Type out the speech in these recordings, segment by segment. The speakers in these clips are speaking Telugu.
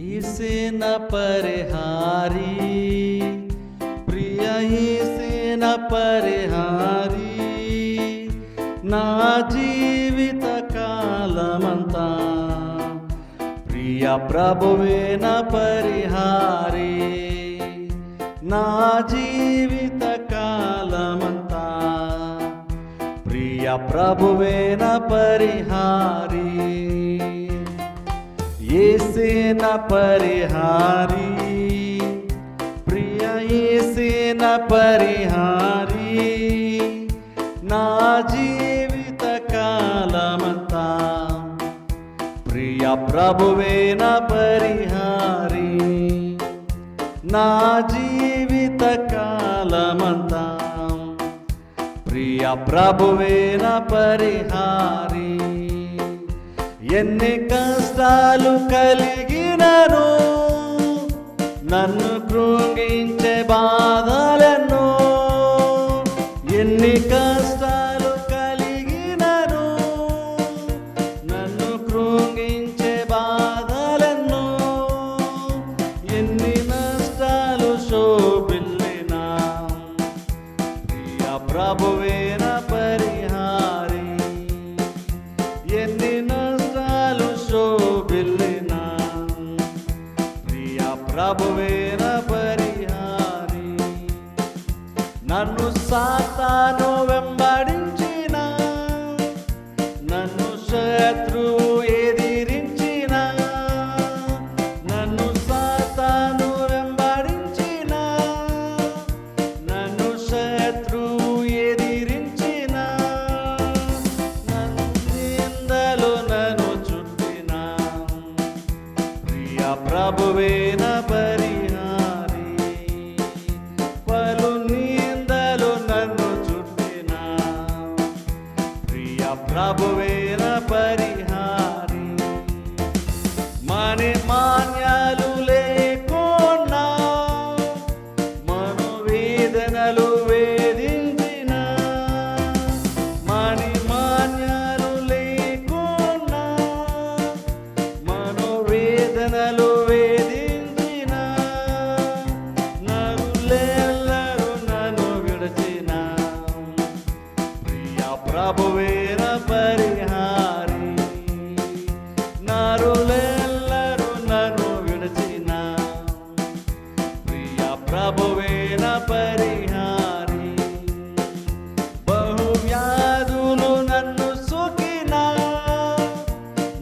ఈసిన పరిహారి ప్రియ ఈసిన పరిహారి నా జీవిత కాలమంతా ప్రియ ప్రభువేన పరిహారి నా జీవిత కాలమంతా ప్రియ ప్రభువేన పరిహారి యేసేన పరిహారి ప్రియ యేసేన పరిహారి నా జీవిత కాలమంతా ప్రియ ప్రభువేన పరిహారి నా జీవిత కాలమంతా ప్రియ ప్రభువేన పరిహారి ఎన్ని కష్టాలు కలిగినను నన్ను కృంగించే బాధలను ఎన్ని కష్టాలు కలిగినను నన్ను కృంగించే బాధలను ఎన్ని నష్టాలు శోభిల్లినా ప్రియ ప్రభువేన పరిహారి ఎన్ని శోభిల్లినా ప్రియ ప్రభువేన పరిహారి నన్ను సాతాను వెంబడించిన నన్ను శత్రువు ఎదిరించిన నన్ను సాతాను వెంబడించిన నన్ను శత్రువు ఎదిరించిన నన్ను నిందలు నన్ను చుట్టిన ప్రియ ప్రభువేన పరిహారి పలు నిందలు నన్ను చుట్టిన ప్రియ ప్రభువేన పరిహారి మని మాన్యాలు లేకున్నా మనోవేదనలు వేధించిన మని మాన్యాలు లేకున్నా మనోవేదనలు వేధించిన నరులెల్లరూ నన్ను విడిచిన ప్రియ ప్రభువేన పరిహారి నరులెల్లరూ నన్ను విడిచిన ప్రియ ప్రభువేన పరిహారి బహువ్యాధులు నన్ను సోకిన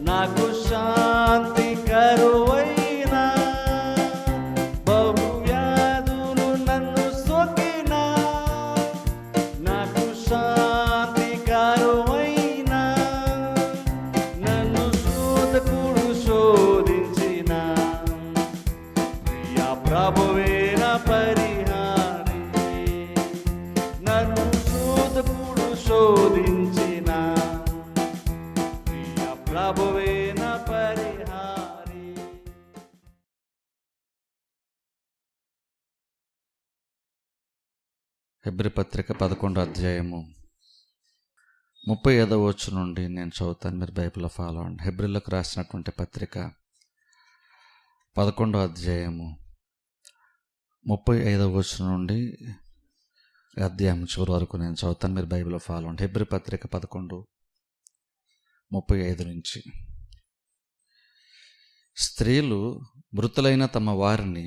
నాకు శాంతి కరువైన బహువ్యాధులు నన్ను సోకిన నాకు శాంతి కరువైన నన్ను శోధకుడు శోధించిన ప్రియ ప్రభువేన పరిహారి నన్ను శోధకుడు శోధించిన ప్రియ ప్రభువేన పరిహారి హెబ్రీ పత్రిక 11వ అధ్యాయము 35వ వచనం నుండి నేను చదువుతాను, మీరు బైబిల్లో ఫాలో అవ్వండి. హెబ్రీలకు రాసినటువంటి పత్రిక 11వ అధ్యాయము 35వ వచనం నుండి అధ్యాయం చివరి వరకు నేను చదువుతాను, మీరు బైబిల్లో ఫాలో అవ్వండి. హెబ్రీ పత్రిక 11:35 నుంచి. స్త్రీలు మృతులైన తమ వారిని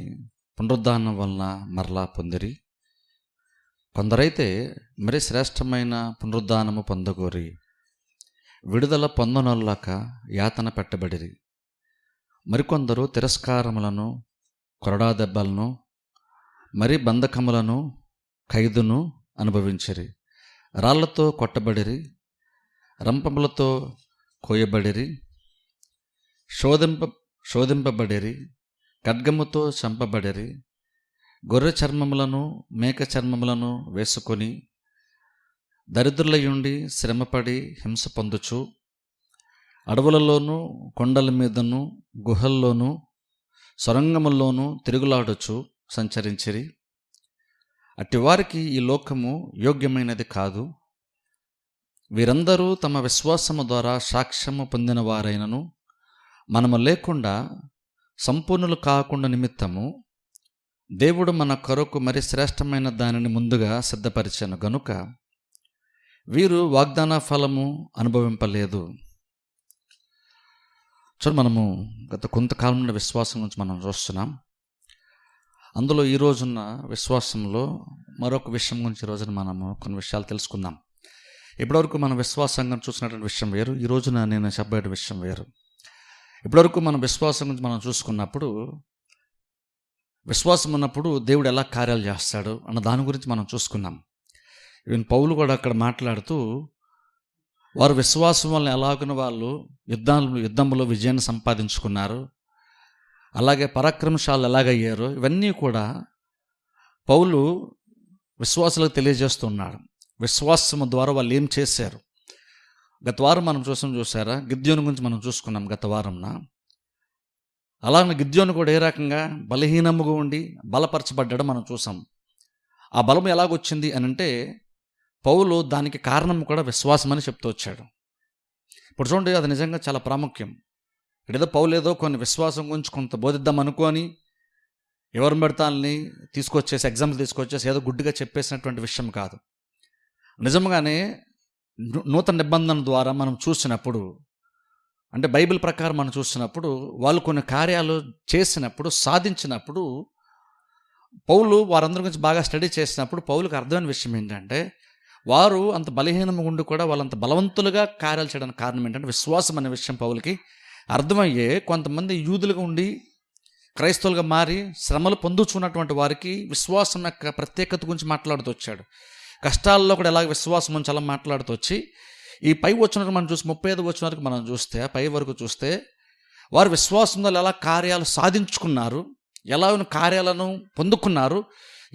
పునరుద్ధానం వలన మరలా పొందిరి, కొందరైతే మరి శ్రేష్టమైన పునరుద్ధానము పొందగోరి విడుదల పొందనొల్లక యాతన పెట్టబడిరి. మరికొందరు తిరస్కారములను, కొరడా దెబ్బలను, మరి బంధకములను, ఖైదును అనుభవించిరి. రాళ్లతో కొట్టబడిరి, రంపములతో కోయబడిరి, శోధింపబడిరి, ఖడ్గముతో చంపబడిరి. గొర్రె చర్మములను, మేక చర్మములను వేసుకొని దరిద్రులయుండి శ్రమపడి హింస పొందుచు అడవులలోనూ కొండల మీదను గుహల్లోనూ సొరంగముల్లోనూ తిరుగులాడుచు సంచరించిరి. అట్టివారికి ఈ లోకము యోగ్యమైనది కాదు. వీరందరూ తమ విశ్వాసము ద్వారా సాక్ష్యము పొందిన వారైనను మనము లేకుండా సంపూర్ణులు కాకుండా నిమిత్తము దేవుడు మన కొరకు మరి శ్రేష్టమైన దానిని ముందుగా సిద్ధపరిచాను గనుక వీరు వాగ్దాన ఫలము అనుభవింపలేదు. చూడండి, మనము గత కొంతకాలం నుండి విశ్వాసం గురించి మనం చూస్తున్నాం. అందులో ఈ రోజున్న విశ్వాసంలో మరొక విషయం గురించి ఈరోజున మనము కొన్ని విషయాలు తెలుసుకుందాం. ఇప్పటివరకు మనం విశ్వాసంగా చూసినటువంటి విషయం వేరు, ఈ రోజున నేను చెప్పబోయే విషయం వేరు. ఇప్పటివరకు మనం విశ్వాసం గురించి మనం చూసుకున్నప్పుడు, విశ్వాసం ఉన్నప్పుడు దేవుడు ఎలా కార్యాలు చేస్తాడు అన్న దాని గురించి మనం చూసుకున్నాం. పౌలు కూడా అక్కడ మాట్లాడుతూ వారు విశ్వాసం వల్ల ఎలాగున వాళ్ళు యుద్ధంలో విజయాన్ని సంపాదించుకున్నారు, అలాగే పరాక్రమశాలు ఎలాగయ్యారో ఇవన్నీ కూడా పౌలు విశ్వాసులకు తెలియజేస్తున్నాడు. విశ్వాసము ద్వారా వాళ్ళు ఏం చేశారు. గత వారం మనం చూసారా, గిద్యోను గురించి మనం చూసుకున్నాం గత వారంన. అలాగే గిద్యోను కూడా ఏ రకంగా బలహీనముగా ఉండి బలపరచబడ్డాడో మనం చూసాం. ఆ బలం ఎలాగొచ్చింది అని అంటే పౌలు దానికి కారణం కూడా విశ్వాసం అని చెప్తూ వచ్చాడు. ఇప్పుడు చూడండి, అది నిజంగా చాలా ప్రాముఖ్యం. ఇక్కడేదో పౌలు ఏదో కొన్ని విశ్వాసం గురించి కొంత బోధిద్దాం అనుకొని ఎవరు పెడతాన్ని తీసుకొచ్చేసి ఎగ్జాంపుల్ తీసుకొచ్చేసి ఏదో గుడ్డిగా చెప్పేసినటువంటి విషయం కాదు. నిజంగానే నూతన నిబంధన ద్వారా మనం చూసినప్పుడు, అంటే బైబిల్ ప్రకారం మనం చూసినప్పుడు, వాళ్ళు కొన్ని కార్యాలు చేసినప్పుడు, సాధించినప్పుడు, పౌలు వారందరి గురించి బాగా స్టడీ చేసినప్పుడు పౌలుకి అర్థమైన విషయం ఏంటంటే వారు అంత బలహీనంగా ఉండి కూడా వాళ్ళంత బలవంతులుగా కార్యాలు చేయడానికి కారణం ఏంటంటే విశ్వాసం అనే విషయం పౌలకి అర్థమయ్యే. కొంతమంది యూదులుగా ఉండి క్రైస్తవులుగా మారి శ్రమలు పొందుచున్నటువంటి వారికి విశ్వాసం యొక్క ప్రత్యేకత గురించి మాట్లాడుతూ వచ్చాడు. కష్టాల్లో కూడా ఎలాగ విశ్వాసం గురించి అలా మాట్లాడుతూ వచ్చి ఈ పై వచ్చినట్టు మనం చూసి 35 వచ్చిన వరకు మనం చూస్తే, పై వరకు చూస్తే వారు విశ్వాసం వల్ల ఎలా కార్యాలు సాధించుకున్నారు, ఎలా కార్యాలను పొందుకున్నారు,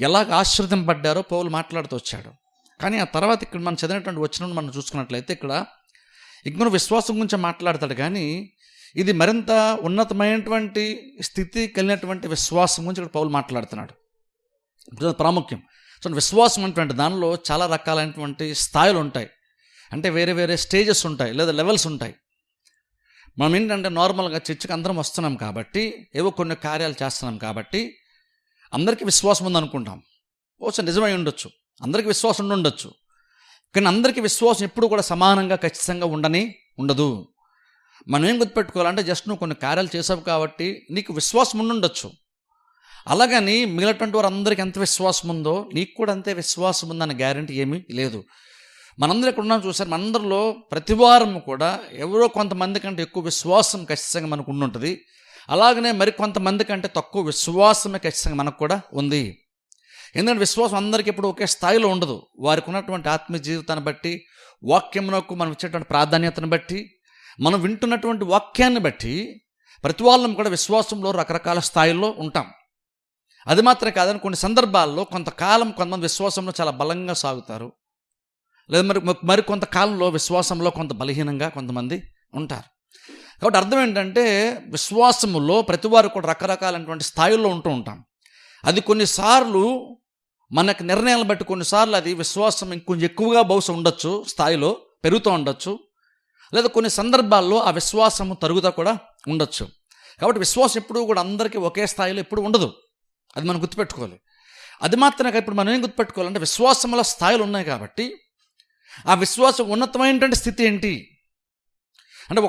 ఎలాగ ఆశీర్వదింపబడ్డారో పౌలు మాట్లాడుతూ వచ్చాడు. కానీ ఆ తర్వాత ఇక్కడ మనం చదివినటువంటి వచనం మనం చూసుకున్నట్లయితే ఇక్కడ ఇంకా విశ్వాసం గురించి మాట్లాడతాడు. కానీ ఇది మరింత ఉన్నతమైనటువంటి స్థితి కలిగినటువంటి విశ్వాసం గురించి ఇక్కడ పౌలు మాట్లాడుతున్నాడు. ప్రాముఖ్యం. సో విశ్వాసం అనేటువంటి దానిలో చాలా రకాలైనటువంటి స్థాయిలు ఉంటాయి, అంటే వేరే వేరే స్టేజెస్ ఉంటాయి లేదా లెవెల్స్ ఉంటాయి. మనం ఏంటంటే నార్మల్గా చర్చికి అందరం వస్తున్నాం కాబట్టి, ఏవో కొన్ని కార్యాలు చేస్తున్నాం కాబట్టి అందరికీ విశ్వాసం ఉందనుకుంటాం. ఓ నిజమై ఉండొచ్చు, అందరికీ విశ్వాసం ఉండొచ్చు. కానీ అందరికీ విశ్వాసం ఎప్పుడు కూడా సమానంగా ఖచ్చితంగా ఉండదు. మనం ఏం గుర్తుపెట్టుకోవాలంటే జస్ట్ నువ్వు కొన్ని కార్యాలు చేసావు కాబట్టి నీకు విశ్వాసం ఉండొచ్చు. అలాగని మిగిలినటువంటి వారు అందరికీ ఎంత విశ్వాసం ఉందో నీకు కూడా అంతే విశ్వాసం ఉందన్న గ్యారెంటీ ఏమీ లేదు. మనందరూ ఎక్కడ ఉన్నాం చూసారు, మనందరిలో ప్రతి వారం కూడా ఎవరో కొంతమంది కంటే ఎక్కువ విశ్వాసం ఖచ్చితంగా మనకు ఉండుంటుంది. అలాగనే మరి కొంతమంది కంటే తక్కువ విశ్వాసమే ఖచ్చితంగా మనకు కూడా ఉంది. ఎందుకంటే విశ్వాసం అందరికీ ఎప్పుడు ఒకే స్థాయిలో ఉండదు. వారికి ఉన్నటువంటి ఆత్మీయ జీవితాన్ని బట్టి, వాక్యమునకు మనం ఇచ్చేటువంటి ప్రాధాన్యతను బట్టి, మనం వింటున్నటువంటి వాక్యాన్ని బట్టి ప్రతి వాళ్ళం కూడా విశ్వాసంలో రకరకాల స్థాయిల్లో ఉంటాం. అది మాత్రమే కాదని కొన్ని సందర్భాల్లో కొంతకాలం కొంతమంది విశ్వాసంలో చాలా బలంగా సాగుతారు, లేదా మరి కొంతకాలంలో విశ్వాసంలో కొంత బలహీనంగా కొంతమంది ఉంటారు. కాబట్టి అర్థం ఏంటంటే విశ్వాసములో ప్రతి వారు కూడా రకరకాలైనటువంటి స్థాయిల్లో ఉంటాం. అది కొన్నిసార్లు మనకు నిర్ణయాలను బట్టి కొన్నిసార్లు అది విశ్వాసం ఇంకొంచెం ఎక్కువగా బహుశా ఉండొచ్చు, స్థాయిలో పెరుగుతూ ఉండొచ్చు, లేదా కొన్ని సందర్భాల్లో ఆ విశ్వాసము తరుగుతూ కూడా ఉండొచ్చు. కాబట్టి విశ్వాసం ఎప్పుడూ కూడా అందరికీ ఒకే స్థాయిలో ఎప్పుడు ఉండదు, అది మనం గుర్తుపెట్టుకోవాలి. అది మాత్రమే ఇప్పుడు మనం ఏం గుర్తుపెట్టుకోవాలంటే విశ్వాసముల స్థాయిలు ఉన్నాయి కాబట్టి ఆ విశ్వాసం ఉన్నతమైనటువంటి స్థితి ఏంటి అంటే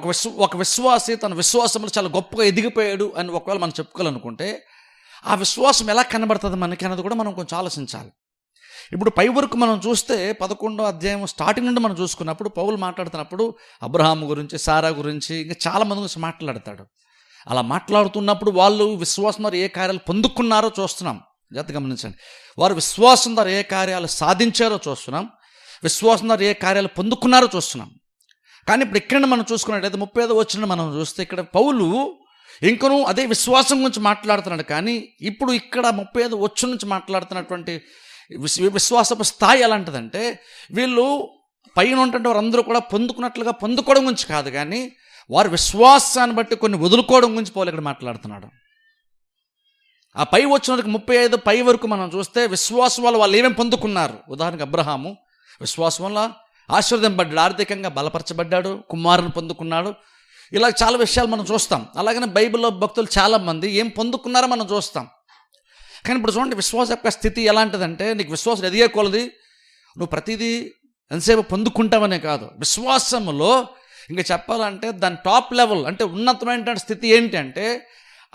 ఒక విశ్వాసి తన విశ్వాసంలో చాలా గొప్పగా ఎదిగిపోయాడు అని ఒకవేళ మనం చెప్పుకోవాలనుకుంటే ఆ విశ్వాసం ఎలా కనబడుతుంది మనకి అన్నది కూడా మనం కొంచెం ఆలోచించాలి. ఇప్పుడు పై వరకు మనం చూస్తే 11వ అధ్యాయం స్టార్టింగ్ నుండి మనం చూసుకున్నప్పుడు పౌలు మాట్లాడుతున్నప్పుడు అబ్రహాము గురించి, సారా గురించి, ఇంకా చాలామంది గురించి మాట్లాడతాడు. అలా మాట్లాడుతున్నప్పుడు వాళ్ళు విశ్వాసం ద్వారా ఏ కార్యాలు పొందుకున్నారో చూస్తున్నాం. జాగ్రత్త గమనించండి. వారు విశ్వాసం ద్వారా ఏ కార్యాలు సాధించారో చూస్తున్నాం, విశ్వాసం ద్వారా ఏ కార్యాలు పొందుకున్నారో చూస్తున్నాం. కానీ ఇప్పుడు ఇక్కడ మనం చూసుకున్నట్టయితే 35వ వచనం మనం చూస్తే ఇక్కడ పౌలు ఇంకనూ అదే విశ్వాసం గురించి మాట్లాడుతున్నాడు. కానీ ఇప్పుడు ఇక్కడ 35వ వచనం నుంచి మాట్లాడుతున్నటువంటి విశ్వాసపు స్థాయి ఎలాంటిదంటే వీళ్ళు పైన ఉన్నటువంటి వారందరూ కూడా పొందుకున్నట్లుగా పొందుకోవడం గురించి కాదు, కానీ వారి విశ్వాసాన్ని బట్టి కొన్ని వదులుకోవడం గురించి పౌలు ఇక్కడ మాట్లాడుతున్నాడు. ఆ పై వచ్చినకి 35 పై వరకు మనం చూస్తే విశ్వాసం వల్ల వాళ్ళు ఏమేమి పొందుకున్నారు. ఉదాహరణకు అబ్రహాము విశ్వాసం వల్ల ఆశీర్వదింపడ్డాడు, ఆర్థికంగా బలపరచబడ్డాడు, కుమారుని పొందుకున్నాడు. ఇలా చాలా విషయాలు మనం చూస్తాం. అలాగనే బైబిల్లో భక్తులు చాలామంది ఏం పొందుకున్నారో మనం చూస్తాం. కానీ ఇప్పుడు చూడండి, విశ్వాస యొక్క స్థితి ఎలాంటిదంటే, నీకు విశ్వాసం ఎదిగే కొలది నువ్వు ప్రతిదీ ఎంతసేపు పొందుకుంటావనే కాదు, విశ్వాసంలో ఇంకా చెప్పాలంటే దాని టాప్ లెవెల్ అంటే ఉన్నతమైనటువంటి స్థితి ఏంటి అంటే,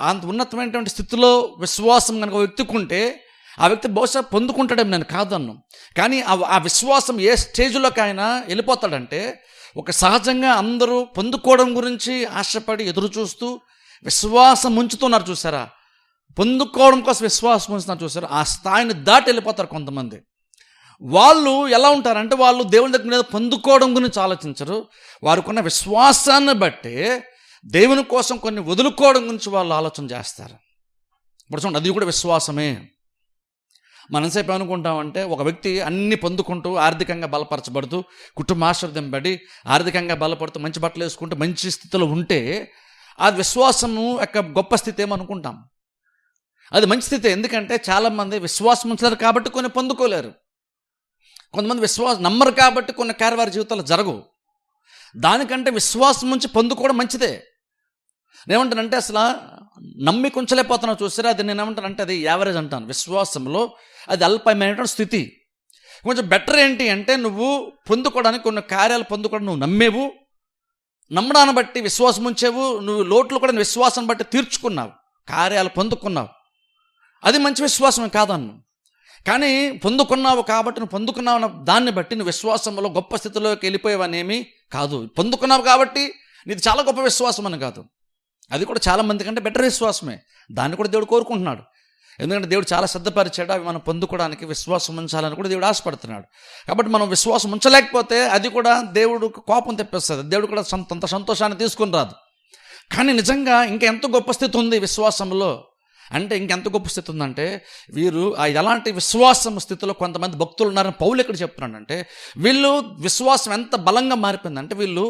అంత ఉన్నతమైనటువంటి స్థితిలో విశ్వాసం కనుక వ్యక్తికుంటే ఆ వ్యక్తి బహుశా పొందుకుంటాడేమో, నేను కాదన్ను. కానీ ఆ విశ్వాసం ఏ స్టేజ్లోకి ఆయన వెళ్ళిపోతాడంటే, ఒక సహజంగా అందరూ పొందుకోవడం గురించి ఆశపడి ఎదురు చూస్తూ విశ్వాసం ఉంచుతున్నారు చూసారా, పొందుకోవడం కోసం విశ్వాసం ఉంచుతున్నారు చూసారా, ఆ స్థాయిని దాటి వెళ్ళిపోతారు కొంతమంది. వాళ్ళు ఎలా ఉంటారంటే, వాళ్ళు దేవుని దగ్గర మీద పొందుకోవడం గురించి ఆలోచించరు, వారికున్న విశ్వాసాన్ని బట్టి దేవుని కోసం కొన్ని వదులుకోవడం గురించి వాళ్ళు ఆలోచన చేస్తారు. ఇప్పుడు చూడండి, అది కూడా విశ్వాసమే. మనసేపు అనుకుంటామంటే, ఒక వ్యక్తి అన్ని పొందుకుంటూ ఆర్థికంగా బలపరచబడుతూ కుటుంబాశ్రద్ధంబడి ఆర్థికంగా బలపడుతూ మంచి బట్టలు వేసుకుంటూ మంచి స్థితిలో ఉంటే అది విశ్వాసము యొక్క గొప్ప స్థితి ఏమనుకుంటాం. అది మంచి స్థితి. ఎందుకంటే చాలామంది విశ్వాసం ఉంచారు కాబట్టి కొన్ని పొందుకోలేరు, కొంతమంది విశ్వాసం నమ్మరు కాబట్టి కొన్ని కార్య వారి జీవితాలు జరగవు. దానికంటే విశ్వాసం ఉంచి పొందుకోవడం మంచిదే. నేనేమంటానంటే, అసలు నమ్మి కొంచలేకపోతున్నావు చూసారా, అది నేనేమంటానంటే అది యావరేజ్ అంటాను. విశ్వాసంలో అది అల్పమైనటువంటి స్థితి. కొంచెం బెటర్ ఏంటి అంటే, నువ్వు పొందుకోవడానికి కొన్ని కార్యాలు పొందుకోవడం నువ్వు నమ్మేవు, నమ్మడాన్ని బట్టి విశ్వాసం ఉంచేవు, నువ్వు లోట్లు కూడా విశ్వాసం బట్టి తీర్చుకున్నావు, కార్యాలు పొందుకున్నావు, అది మంచి విశ్వాసమే కాదన్ను. కానీ పొందుకున్నావు కాబట్టి నువ్వు పొందుకున్నావు అన్న దాన్ని బట్టి నువ్వు విశ్వాసంలో గొప్ప స్థితిలోకి వెళ్ళిపోయేవనేమి కాదు. పొందుకున్నావు కాబట్టి నీది చాలా గొప్ప విశ్వాసం అని కాదు, అది కూడా చాలా మంది కంటే బెటర్ విశ్వాసమే. దాన్ని కూడా దేవుడు కోరుకుంటున్నాడు. ఎందుకంటే దేవుడు చాలా శ్రద్ధపరిచాడు, అవి మనం పొందుకోవడానికి విశ్వాసం ఉంచాలని కూడా దేవుడు ఆశపడుతున్నాడు. కాబట్టి మనం విశ్వాసం ఉంచలేకపోతే అది కూడా దేవుడు కోపం తెప్పిస్తుంది, దేవుడు కూడా అంత సంతోషాన్ని తీసుకుని రాదు. కానీ నిజంగా ఇంకెంత గొప్ప స్థితి ఉంది విశ్వాసంలో అంటే, ఇంకెంత గొప్ప స్థితి ఉందంటే, వీరు ఎలాంటి విశ్వాసం స్థితిలో కొంతమంది భక్తులు ఉన్నారని పౌలు ఇక్కడ చెప్తున్నాడంటే, వీళ్ళు విశ్వాసం ఎంత బలంగా మారిపోయిందంటే, వీళ్ళు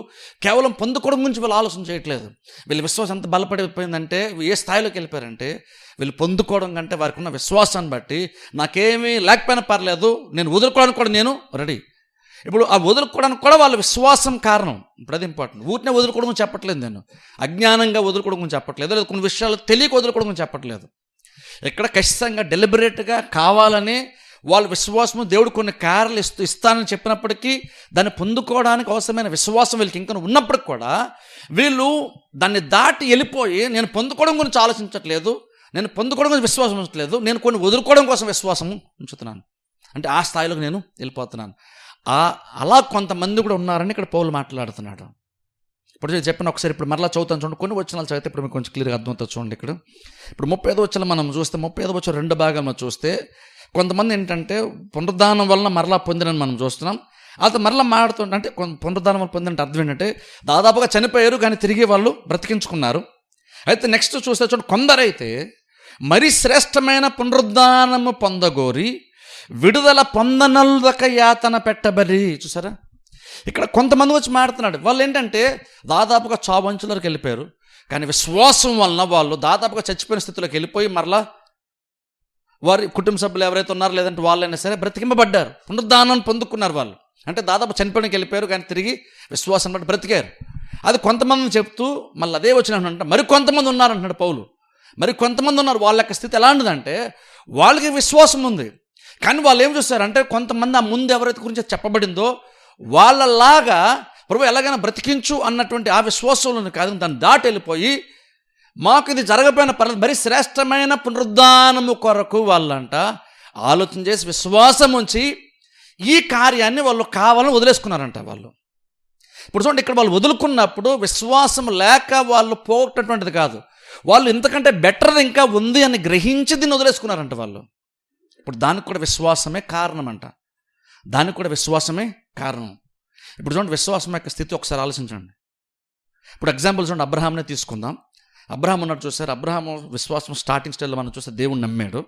కేవలం పొందుకోవడం గురించి వీళ్ళు ఆలోచన చేయట్లేదు. వీళ్ళ విశ్వాసం ఎంత బలపడిపోయిందంటే, ఏ స్థాయిలోకి వెళ్ళిపోయారంటే, వీళ్ళు పొందుకోవడం కంటే వారికి ఉన్న విశ్వాసాన్ని బట్టి నాకేమీ లేకపోయినా పర్లేదు, నేను వదులుకోవడానికి కూడా నేను రెడీ. ఇప్పుడు ఆ వదులుకోవడానికి కూడా వాళ్ళ విశ్వాసం కారణం. ఇప్పుడు అది ఇంపార్టెంట్. ఊరినే వదులుకోవడం చెప్పట్లేదు, నేను అజ్ఞానంగా వదులుకోవడం చెప్పట్లేదు, లేదా కొన్ని విషయాలు తెలియక వదులుకోవడం చెప్పట్లేదు. ఇక్కడ ఖచ్చితంగా డెలిబరేట్గా కావాలని వాళ్ళ విశ్వాసము దేవుడు కొన్ని కార్యాలు ఇస్తానని చెప్పినప్పటికీ దాన్ని పొందుకోవడానికి అవసరమైన విశ్వాసం వీళ్ళకి ఇంకా ఉన్నప్పటికి కూడా వీళ్ళు దాన్ని దాటి వెళ్ళిపోయి, నేను పొందుకోవడం గురించి ఆలోచించట్లేదు, నేను పొందుకోవడం గురించి విశ్వాసం ఉంచట్లేదు, నేను కొన్ని వదులుకోవడం కోసం విశ్వాసం ఉంచుతున్నాను, అంటే ఆ స్థాయిలోకి నేను వెళ్ళిపోతున్నాను. అలా కొంతమంది కూడా ఉన్నారని ఇక్కడ పౌలు మాట్లాడుతున్నాడు. ఇప్పుడు చెప్పిన ఒకసారి ఇప్పుడు మరలా చదువుతాను చూడండి, కొన్ని వచనాలు చదివితే ఇప్పుడు మీకు కొంచెం క్లియర్గా అర్థమవుతుంది. చూడండి ఇక్కడ ఇప్పుడు 35వ వచనం మనం చూస్తే, 35వ వచనం 2 భాగాలు చూస్తే కొంతమంది ఏంటంటే పునరుద్ధానం వలన మరలా పొందినని మనం చూస్తున్నాం. అది మరలా మాట్లాడుతుంటే, అంటే పునరుద్ధానం వల్ల పొందినంటే అర్థం ఏంటంటే దాదాపుగా చనిపోయారు కానీ తిరిగి వాళ్ళు బ్రతికించుకున్నారు. అయితే నెక్స్ట్ చూస్తే చూడండి, కొందరైతే మరి శ్రేష్టమైన పునరుద్ధానము పొందగోరి విడుదల పొందనల్దక యాతన పెట్టబడి. చూసారా, ఇక్కడ కొంతమంది వచ్చి మాడుతున్నాడు. వాళ్ళు ఏంటంటే దాదాపుగా చావంచులకు వెళ్ళిపోయారు, కానీ విశ్వాసం వలన వాళ్ళు దాదాపుగా చచ్చిపోయిన స్థితిలోకి వెళ్ళిపోయి మరలా వారి కుటుంబ సభ్యులు ఎవరైతే ఉన్నారో లేదంటే వాళ్ళైనా సరే బ్రతికింపబడ్డారు, పునరుద్ధానాన్ని పొందుకున్నారు. వాళ్ళు అంటే దాదాపు చనిపోయినకి వెళ్ళిపోయారు కానీ తిరిగి విశ్వాసం బట్టి బ్రతికారు. అది కొంతమంది చెప్తూ మళ్ళీ అదే వచ్చినట్టు మరి కొంతమంది ఉన్నారంటున్నాడు పౌలు. మరి కొంతమంది ఉన్నారు, వాళ్ళ యొక్క స్థితి ఎలాంటిదంటే వాళ్ళకి విశ్వాసం ఉంది, కానీ వాళ్ళు ఏం చూస్తారంటే కొంతమంది ఆ ముందు ఎవరైతే గురించి చెప్పబడిందో వాళ్ళలాగా ప్రభు ఎలాగైనా బ్రతికించు అన్నటువంటి ఆ విశ్వాసంలో కాదు, దాన్ని దాటి వెళ్ళిపోయి మాకు ఇది జరగపోయిన పర్లేదు, మరి శ్రేష్టమైన పునరుద్ధానము కొరకు వాళ్ళంట ఆలోచన చేసి విశ్వాసం ఉంచి ఈ కార్యాన్ని వాళ్ళు కావాలని వదిలేసుకున్నారంట. వాళ్ళు ఇప్పుడు చూడండి, ఇక్కడ వాళ్ళు వదులుకున్నప్పుడు విశ్వాసం లేక వాళ్ళు పోగొట్టటువంటిది కాదు, వాళ్ళు ఇంతకంటే బెటర్ ఇంకా ఉంది అని గ్రహించి దీన్ని వదిలేసుకున్నారంట వాళ్ళు. ఇప్పుడు దానికి కూడా విశ్వాసమే కారణం అంట, దానికి కూడా విశ్వాసమే కారణం. ఇప్పుడు చూడండి, విశ్వాసం యొక్క స్థితి ఒకసారి ఆలోచించండి. ఇప్పుడు ఎగ్జాంపుల్ చూడండి, అబ్రహాంనే తీసుకుందాం. అబ్రహాం ఉన్నట్టు చూసారు, అబ్రహాము విశ్వాసం స్టార్టింగ్ స్టేజ్లో మనం చూస్తే దేవుడు నమ్మాడు.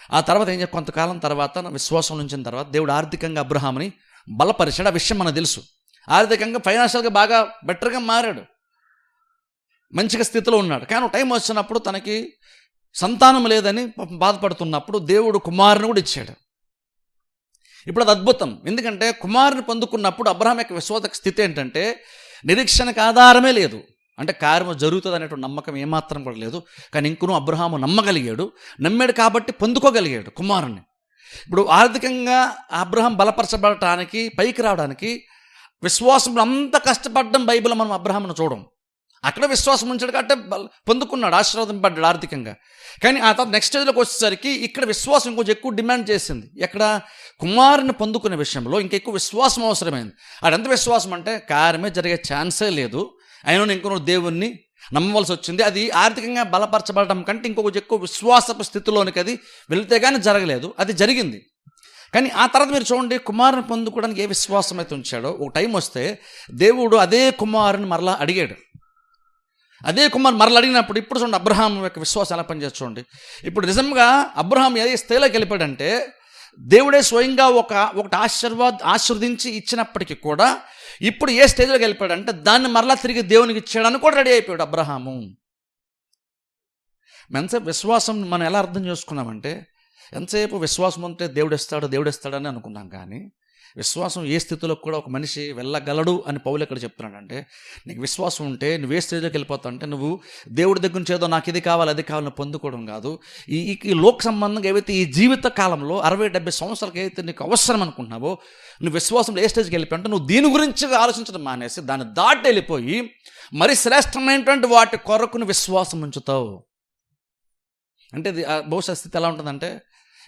ఆ తర్వాత ఏం చెప్పి కొంతకాలం తర్వాత విశ్వాసం ఉంచిన తర్వాత దేవుడు ఆర్థికంగా అబ్రహాముని బలపరిచాడు. ఆ విషయం మనకు తెలుసు. ఆర్థికంగా ఫైనాన్షియల్గా బాగా బెటర్గా మారాడు, మంచిగా స్థితిలో ఉన్నాడు. కానీ టైం వచ్చినప్పుడు తనకి సంతానం లేదని బాధపడుతున్నప్పుడు దేవుడు కుమారుని కూడా ఇచ్చాడు. ఇప్పుడు అది అద్భుతం. ఎందుకంటే కుమారుని పొందుకున్నప్పుడు అబ్రహాం యొక్క విశ్వాస స్థితి ఏంటంటే నిరీక్షణకు ఆధారమే లేదు. అంటే కార్యము జరుగుతుంది అనేటువంటి నమ్మకం ఏమాత్రం కూడా లేదు. కానీ ఇంకనూ అబ్రహాము నమ్మగలిగాడు, నమ్మాడు కాబట్టి పొందుకోగలిగాడు కుమారుని. ఇప్పుడు ఆర్థికంగా అబ్రహాం బలపరచబడటానికి, పైకి రావడానికి విశ్వాసం అంత కష్టపడడం బైబిల్ మనం అబ్రహామును చూడం. అక్కడ విశ్వాసం ఉంచాడు కాబట్టి పొందుకున్నాడు, ఆశీర్వాదపడ్డాడు ఆర్థికంగా. కానీ ఆ తర్వాత నెక్స్ట్ స్టేజ్లోకి వచ్చేసరికి ఇక్కడ విశ్వాసం ఇంకొంచెం ఎక్కువ డిమాండ్ చేసింది. ఎక్కడ కుమారుని పొందుకునే విషయంలో ఇంకెక్కువ విశ్వాసం అవసరమైంది. అదంత విశ్వాసం అంటే కార్యమే జరిగే ఛాన్సే లేదు, అయినా ఇంకొక దేవుణ్ణి నమ్మవలసి వచ్చింది. అది ఆర్థికంగా బలపరచబడటం కంటే ఇంకొక ఎక్కువ విశ్వాసపు స్థితిలోనికి అది వెళితే కానీ జరగలేదు, అది జరిగింది. కానీ ఆ తర్వాత మీరు చూడండి, కుమారుని పొందుకోవడానికి ఏ విశ్వాసం అయితే ఉంచాడో ఒక టైం వస్తే దేవుడు అదే కుమారుని మరలా అడిగాడు. అదే కుమారుని మరలా అడిగినప్పుడు ఇప్పుడు చూడండి అబ్రహాం యొక్క విశ్వాసం ఎలా పనిచేస్తుంది చూడండి. ఇప్పుడు నిజంగా అబ్రహాం ఏ స్థాయిలోకి వెళ్ళిపోయాడంటే దేవుడే స్వయంగా ఒకటి ఆశీర్వదించి ఇచ్చినప్పటికీ కూడా ఇప్పుడు ఏ స్టేజ్లోకి వెళ్ళిపోయాడంటే దాన్ని మరలా తిరిగి దేవునికి ఇచ్చాడని కూడా రెడీ అయిపోయాడు అబ్రహాము. ఎంతసేపు విశ్వాసం మనం ఎలా అర్థం చేసుకున్నామంటే ఎంతసేపు విశ్వాసం ఉంటే దేవుడు ఇస్తాడని అనుకున్నాం. కానీ విశ్వాసం ఏ స్థితిలో కూడా ఒక మనిషి వెళ్ళగలడు అని పౌలు ఎక్కడ చెప్తున్నాడంటే నీకు విశ్వాసం ఉంటే నువ్వు ఏ స్టేజ్లోకి వెళ్ళిపోతావు అంటే నువ్వు దేవుడి దగ్గర నుంచి ఏదో నాకు ఇది కావాలి అది కావాలని పొందుకోవడం కాదు. ఈ లోక సంబంధంగా ఏవైతే ఈ జీవిత కాలంలో 60-70 సంవత్సరాలకి ఏదైతే నీకు అవసరం అనుకుంటున్నావో నువ్వు విశ్వాసంలో ఏ స్టేజ్కి వెళ్ళిపోయి అంటే నువ్వు దీని గురించి ఆలోచించడం మానేసి దాన్ని దాటి వెళ్ళిపోయి మరి శ్రేష్టమైనటువంటి వాటి కొరకు నువ్వు విశ్వాసం ఉంచుతావు. అంటే ఇది బహుశా స్థితి ఎలా ఉంటుందంటే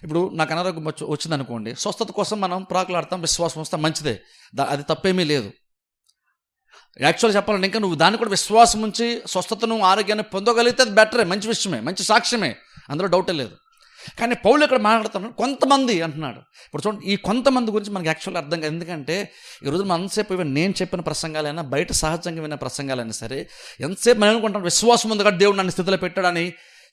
ఇప్పుడు నాకు అనారోగ్యం వచ్చిందనుకోండి, స్వస్థత కోసం మనం ప్రాకులాడతాం, విశ్వాసం వస్తాం, మంచిదే, అది తప్పేమీ లేదు. యాక్చువల్గా చెప్పాలంటే ఇంకా నువ్వు దాన్ని కూడా విశ్వాసం ఉంచి స్వస్థతను ఆరోగ్యాన్ని పొందగలిగితే అది బెటరే, మంచి విషయమే, మంచి సాక్ష్యమే, అందులో డౌటే లేదు. కానీ పౌలు ఇక్కడ మాట్లాడుతున్నాడు కొంతమంది అంటున్నాడు. ఇప్పుడు చూడండి ఈ కొంతమంది గురించి మనకి యాక్చువల్గా అర్థం కాదు. ఎందుకంటే ఈరోజు మనం ఎంతసేపు ఇవి నేను చెప్పిన ప్రసంగాలైనా బయట సహజంగా విన్న ప్రసంగాలైనా సరే ఎంతసేపు మనం అనుకుంటాం విశ్వాసం ఉంది కాబట్టి దేవుడు నన్ను స్థితిలో పెట్టాడని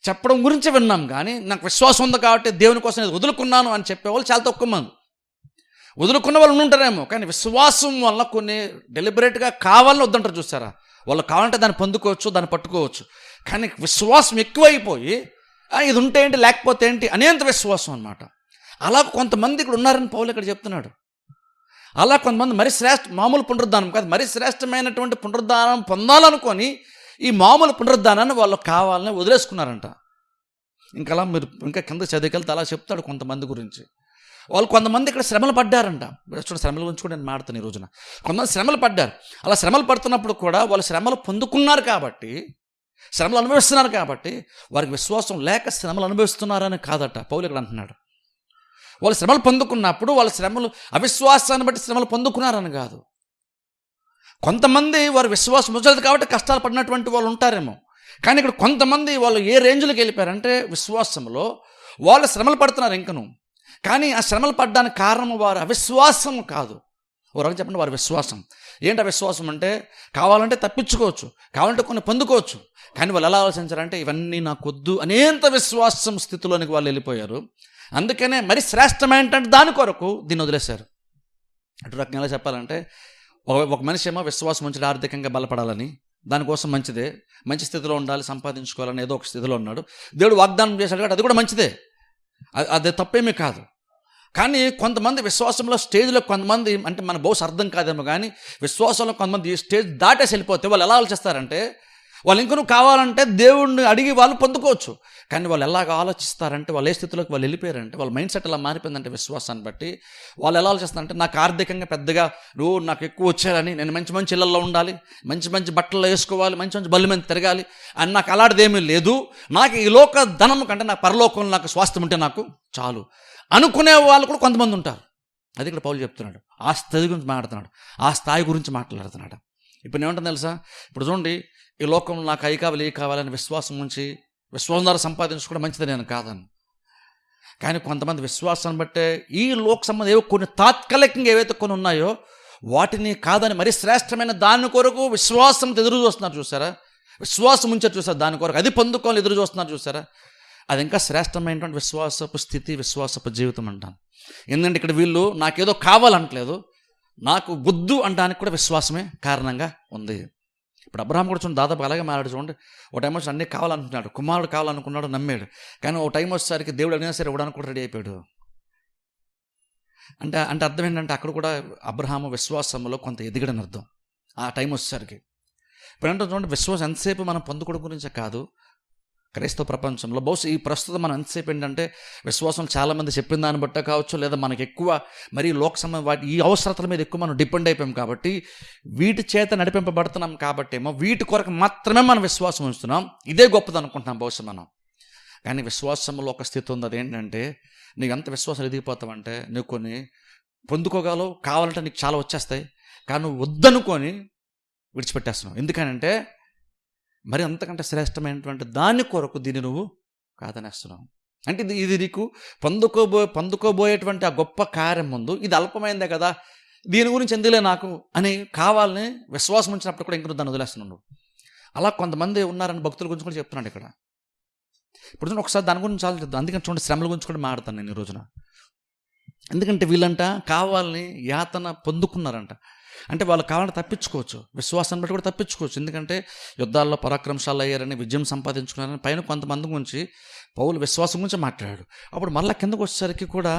చెప్పడం గురించి విన్నాం. కానీ నాకు విశ్వాసం ఉంది కాబట్టి దేవుని కోసం నేను వదులుకున్నాను అని చెప్పేవాళ్ళు చాలా తక్కువ మంది. వదులుకున్న వాళ్ళు ఉంటారేమో, కానీ విశ్వాసం వల్ల కొన్ని డెలిబరేట్గా కావాలని వద్దంటారు చూసారా, వాళ్ళు కావాలంటే దాన్ని పొందుకోవచ్చు, దాన్ని పట్టుకోవచ్చు. కానీ విశ్వాసం ఎక్కువైపోయి ఇది ఉంటే ఏంటి లేకపోతే ఏంటి అనేంత విశ్వాసం అనమాట. అలా కొంతమంది ఇక్కడ ఉన్నారని పౌలు ఇక్కడ చెప్తున్నాడు. అలా కొంతమంది మరి మామూలు పునరుద్ధానం కాదు, మరి శ్రేష్టమైనటువంటి పునరుద్ధానం పొందాలనుకొని ఈ మామూలు పునరుద్ధానాన్ని వాళ్ళు కావాలని వదిలేసుకున్నారంట. ఇంకా మీరు ఇంకా కింద చదివికెళ్తే అలా చెప్తాడు కొంతమంది గురించి. వాళ్ళు కొంతమంది ఇక్కడ శ్రమలు పడ్డారంట. శ్రమల గురించి కూడా నేను మాట్లాడుతాను ఈ రోజున. కొంతమంది శ్రమలు పడ్డారు. అలా శ్రమలు పడుతున్నప్పుడు కూడా వాళ్ళు శ్రమలు పొందుకున్నారు కాబట్టి, శ్రమలు అనుభవిస్తున్నారు కాబట్టి వారికి విశ్వాసం లేక శ్రమలు అనుభవిస్తున్నారని కాదట పౌలు ఇక్కడ అంటున్నాడు. వాళ్ళు శ్రమలు పొందుకున్నప్పుడు వాళ్ళ శ్రమలు అవిశ్వాసాన్ని బట్టి శ్రమలు పొందుకున్నారని కాదు. కొంతమంది వారు విశ్వాసం ముచ్చలేదు కాబట్టి కష్టాలు పడినటువంటి వాళ్ళు ఉంటారేమో. కానీ ఇక్కడ కొంతమంది వాళ్ళు ఏ రేంజ్లోకి వెళ్ళిపోయారంటే విశ్వాసంలో వాళ్ళు శ్రమలు పడుతున్నారు ఇంకను. కానీ ఆ శ్రమలు పడ్డానికి కారణం వారు అవిశ్వాసం కాదు. ఓ రకంగా చెప్పండి, వారి విశ్వాసం. ఏంటి అవిశ్వాసం అంటే కావాలంటే తప్పించుకోవచ్చు, కావాలంటే కొన్ని పొందుకోవచ్చు. కానీ వాళ్ళు ఎలా ఆలోచించారంటే ఇవన్నీ నాకు వద్దు అనేంత విశ్వాసం స్థితిలోనికి వాళ్ళు వెళ్ళిపోయారు. అందుకనే మరి శ్రేష్టమైనటువంటి దాని కొరకు దీన్ని వదిలేశారు. అటు రకంగా ఎలా చెప్పాలంటే ఒక మనిషి ఏమో విశ్వాసం ఉంచి ఆర్థికంగా బలపడాలని, దానికోసం మంచిదే, మంచి స్థితిలో ఉండాలి, సంపాదించుకోవాలని ఏదో ఒక స్థితిలో ఉన్నాడు. దేవుడు వాగ్దానం చేశాడు కాబట్టి అది కూడా మంచిదే, అది తప్పేమీ కాదు. కానీ కొంతమంది విశ్వాసంలో స్టేజ్లో కొంతమంది అంటే మన బహుశా అర్థం కాదేమో కానీ విశ్వాసంలో కొంతమంది ఈ స్టేజ్ దాటేసి వెళ్ళిపోతే వాళ్ళు ఎలా ఆలోచిస్తారంటే వాళ్ళు ఇంకొను కావాలంటే దేవుణ్ణి అడిగి వాళ్ళు పొందుకోవచ్చు. కానీ వాళ్ళు ఎలాగ ఆలోచిస్తారంటే వాళ్ళు ఏ స్థితిలోకి వాళ్ళు వెళ్ళిపోయారంటే వాళ్ళ మైండ్ సెట్ ఎలా మారిపోయిందంటే విశ్వాసాన్ని బట్టి వాళ్ళు ఎలా ఆలోచిస్తారంటే నాకు ఆర్థికంగా పెద్దగా నాకు ఎక్కువ వచ్చారని, నేను మంచి మంచి ఇళ్ళల్లో ఉండాలి, మంచి మంచి బట్టలు వేసుకోవాలి, మంచి మంచి బళ్ళు మీద తిరగాలి అని నాకు అలాంటిదేమీ లేదు, నాకు ఈ లోక ధనం కంటే నాకు పరలోకంలో నాకు స్వాస్థ్యం ఉంటే నాకు చాలు అనుకునే వాళ్ళు కూడా కొంతమంది ఉంటారు. అది ఇక్కడ పౌలు చెప్తున్నాడు. ఆ స్థితి గురించి మాట్లాడుతున్నాడు, ఆ స్థాయి గురించి మాట్లాడుతున్నాడు. ఇప్పుడు ఏమంటుంది తెలుసా, ఇప్పుడు చూడండి ఈ లోకంలో నాకు అవి కావాలి ఏ కావాలని విశ్వాసం ఉంచి విశ్వాసం ద్వారా సంపాదించుకోవడం మంచిది నేను కాదని. కానీ కొంతమంది విశ్వాసాన్ని బట్టే ఈ లోక సంబంధం ఏవో కొన్ని తాత్కాలికంగా ఏవైతే కొన్ని ఉన్నాయో వాటిని కాదని మరి శ్రేష్టమైన దాని కొరకు విశ్వాసంతో ఎదురు చూస్తున్నారు చూసారా, విశ్వాసం ఉంచారు చూసారా, దాని కొరకు అది పొందుకోవాలి ఎదురు చూస్తున్నారు చూసారా. అది ఇంకా శ్రేష్టమైనటువంటి విశ్వాసపు స్థితి, విశ్వాసపు జీవితం అంటాను. ఎందుకంటే ఇక్కడ వీళ్ళు నాకేదో కావాలంటలేదు, నాకు వద్దు అనడానికి కూడా విశ్వాసమే కారణంగా ఉంది. ఇప్పుడు అబ్రహాం కూడా చూడండి దాదాపు అలాగే మాట్లాడు చూడండి. ఒక టైం వచ్చి అన్నీ కావాలనుకున్నాడు, కుమారుడు కావాలనుకున్నాడు, నమ్మాడు. కానీ ఒక టైం వచ్చేసరికి దేవుడు అడిగినా సరే ఇవ్వడానికి కూడా రెడీ అయిపోయాడు. అంటే అంటే అర్థం ఏంటంటే అక్కడ కూడా అబ్రహాము విశ్వాసంలో కొంత ఎదిగడని అర్థం ఆ టైం వచ్చేసరికి. ఇప్పుడు అంటే చూడండి, విశ్వాసం ఎంతసేపు మనం పొందుకోవడం గురించే కాదు. క్రైస్తవ ప్రపంచంలో బహుశా ఈ ప్రస్తుతం మనం ఎంతసేపు ఏంటంటే విశ్వాసం చాలామంది చెప్పిన దాన్ని బట్టే కావచ్చు, లేదా మనకి ఎక్కువ మరి లోక వాటి ఈ అవసరతల మీద ఎక్కువ మనం డిపెండ్ అయిపోయాం కాబట్టి, వీటి చేత నడిపింపబడుతున్నాం కాబట్టి ఏమో వీటి కొరకు మాత్రమే మనం విశ్వాసం ఉంచుతున్నాం. ఇదే గొప్పది అనుకుంటున్నాం బహుశా మనం. కానీ విశ్వాసంలో ఒక స్థితి ఉంది, అదేంటంటే నీకు ఎంత విశ్వాసం ఎదిగిపోతావంటే నువ్వు కొన్ని పొందుకోగలవు, కావాలంటే నీకు చాలా వచ్చేస్తాయి, కానీ నువ్వు వద్దనుకొని విడిచిపెట్టేస్తున్నావు. ఎందుకనంటే మరి అంతకంటే శ్రేష్టమైనటువంటి దాని కొరకు దీన్ని నువ్వు కాదనేస్తున్నావు. అంటే ఇది నీకు పొందుకోబోయేటువంటి ఆ గొప్ప కార్యం ముందు ఇది అల్పమైందే కదా, దీని గురించి ఎందులే నాకు అని కావాలని విశ్వాసం ఉంచినప్పుడు కూడా ఇంక దాన్ని వదిలేస్తున్నావు. అలా కొంతమంది ఉన్నారని భక్తుల గురించి కూడా చెప్తున్నాడు ఇక్కడ. ఇప్పుడు ఒకసారి దాని గురించి ఆలోచిద్దాం. అందుకని చూడండి, శ్రమల గురించి కూడా మాట్లాడతాను నేను ఈ రోజున. ఎందుకంటే వీళ్ళంట కావాలని యాతన పొందుకున్నారంట. అంటే వాళ్ళు కావాలంటే తప్పించుకోవచ్చు, విశ్వాసాన్ని బట్టి కూడా తప్పించుకోవచ్చు. ఎందుకంటే యుద్ధాల్లో పరాక్రమశాలు అయ్యారని, విజయం సంపాదించుకున్నారని పైన కొంతమంది గురించి పౌలు విశ్వాసం గురించి మాట్లాడాడు. అప్పుడు మళ్ళీ కిందకు వచ్చేసరికి కూడా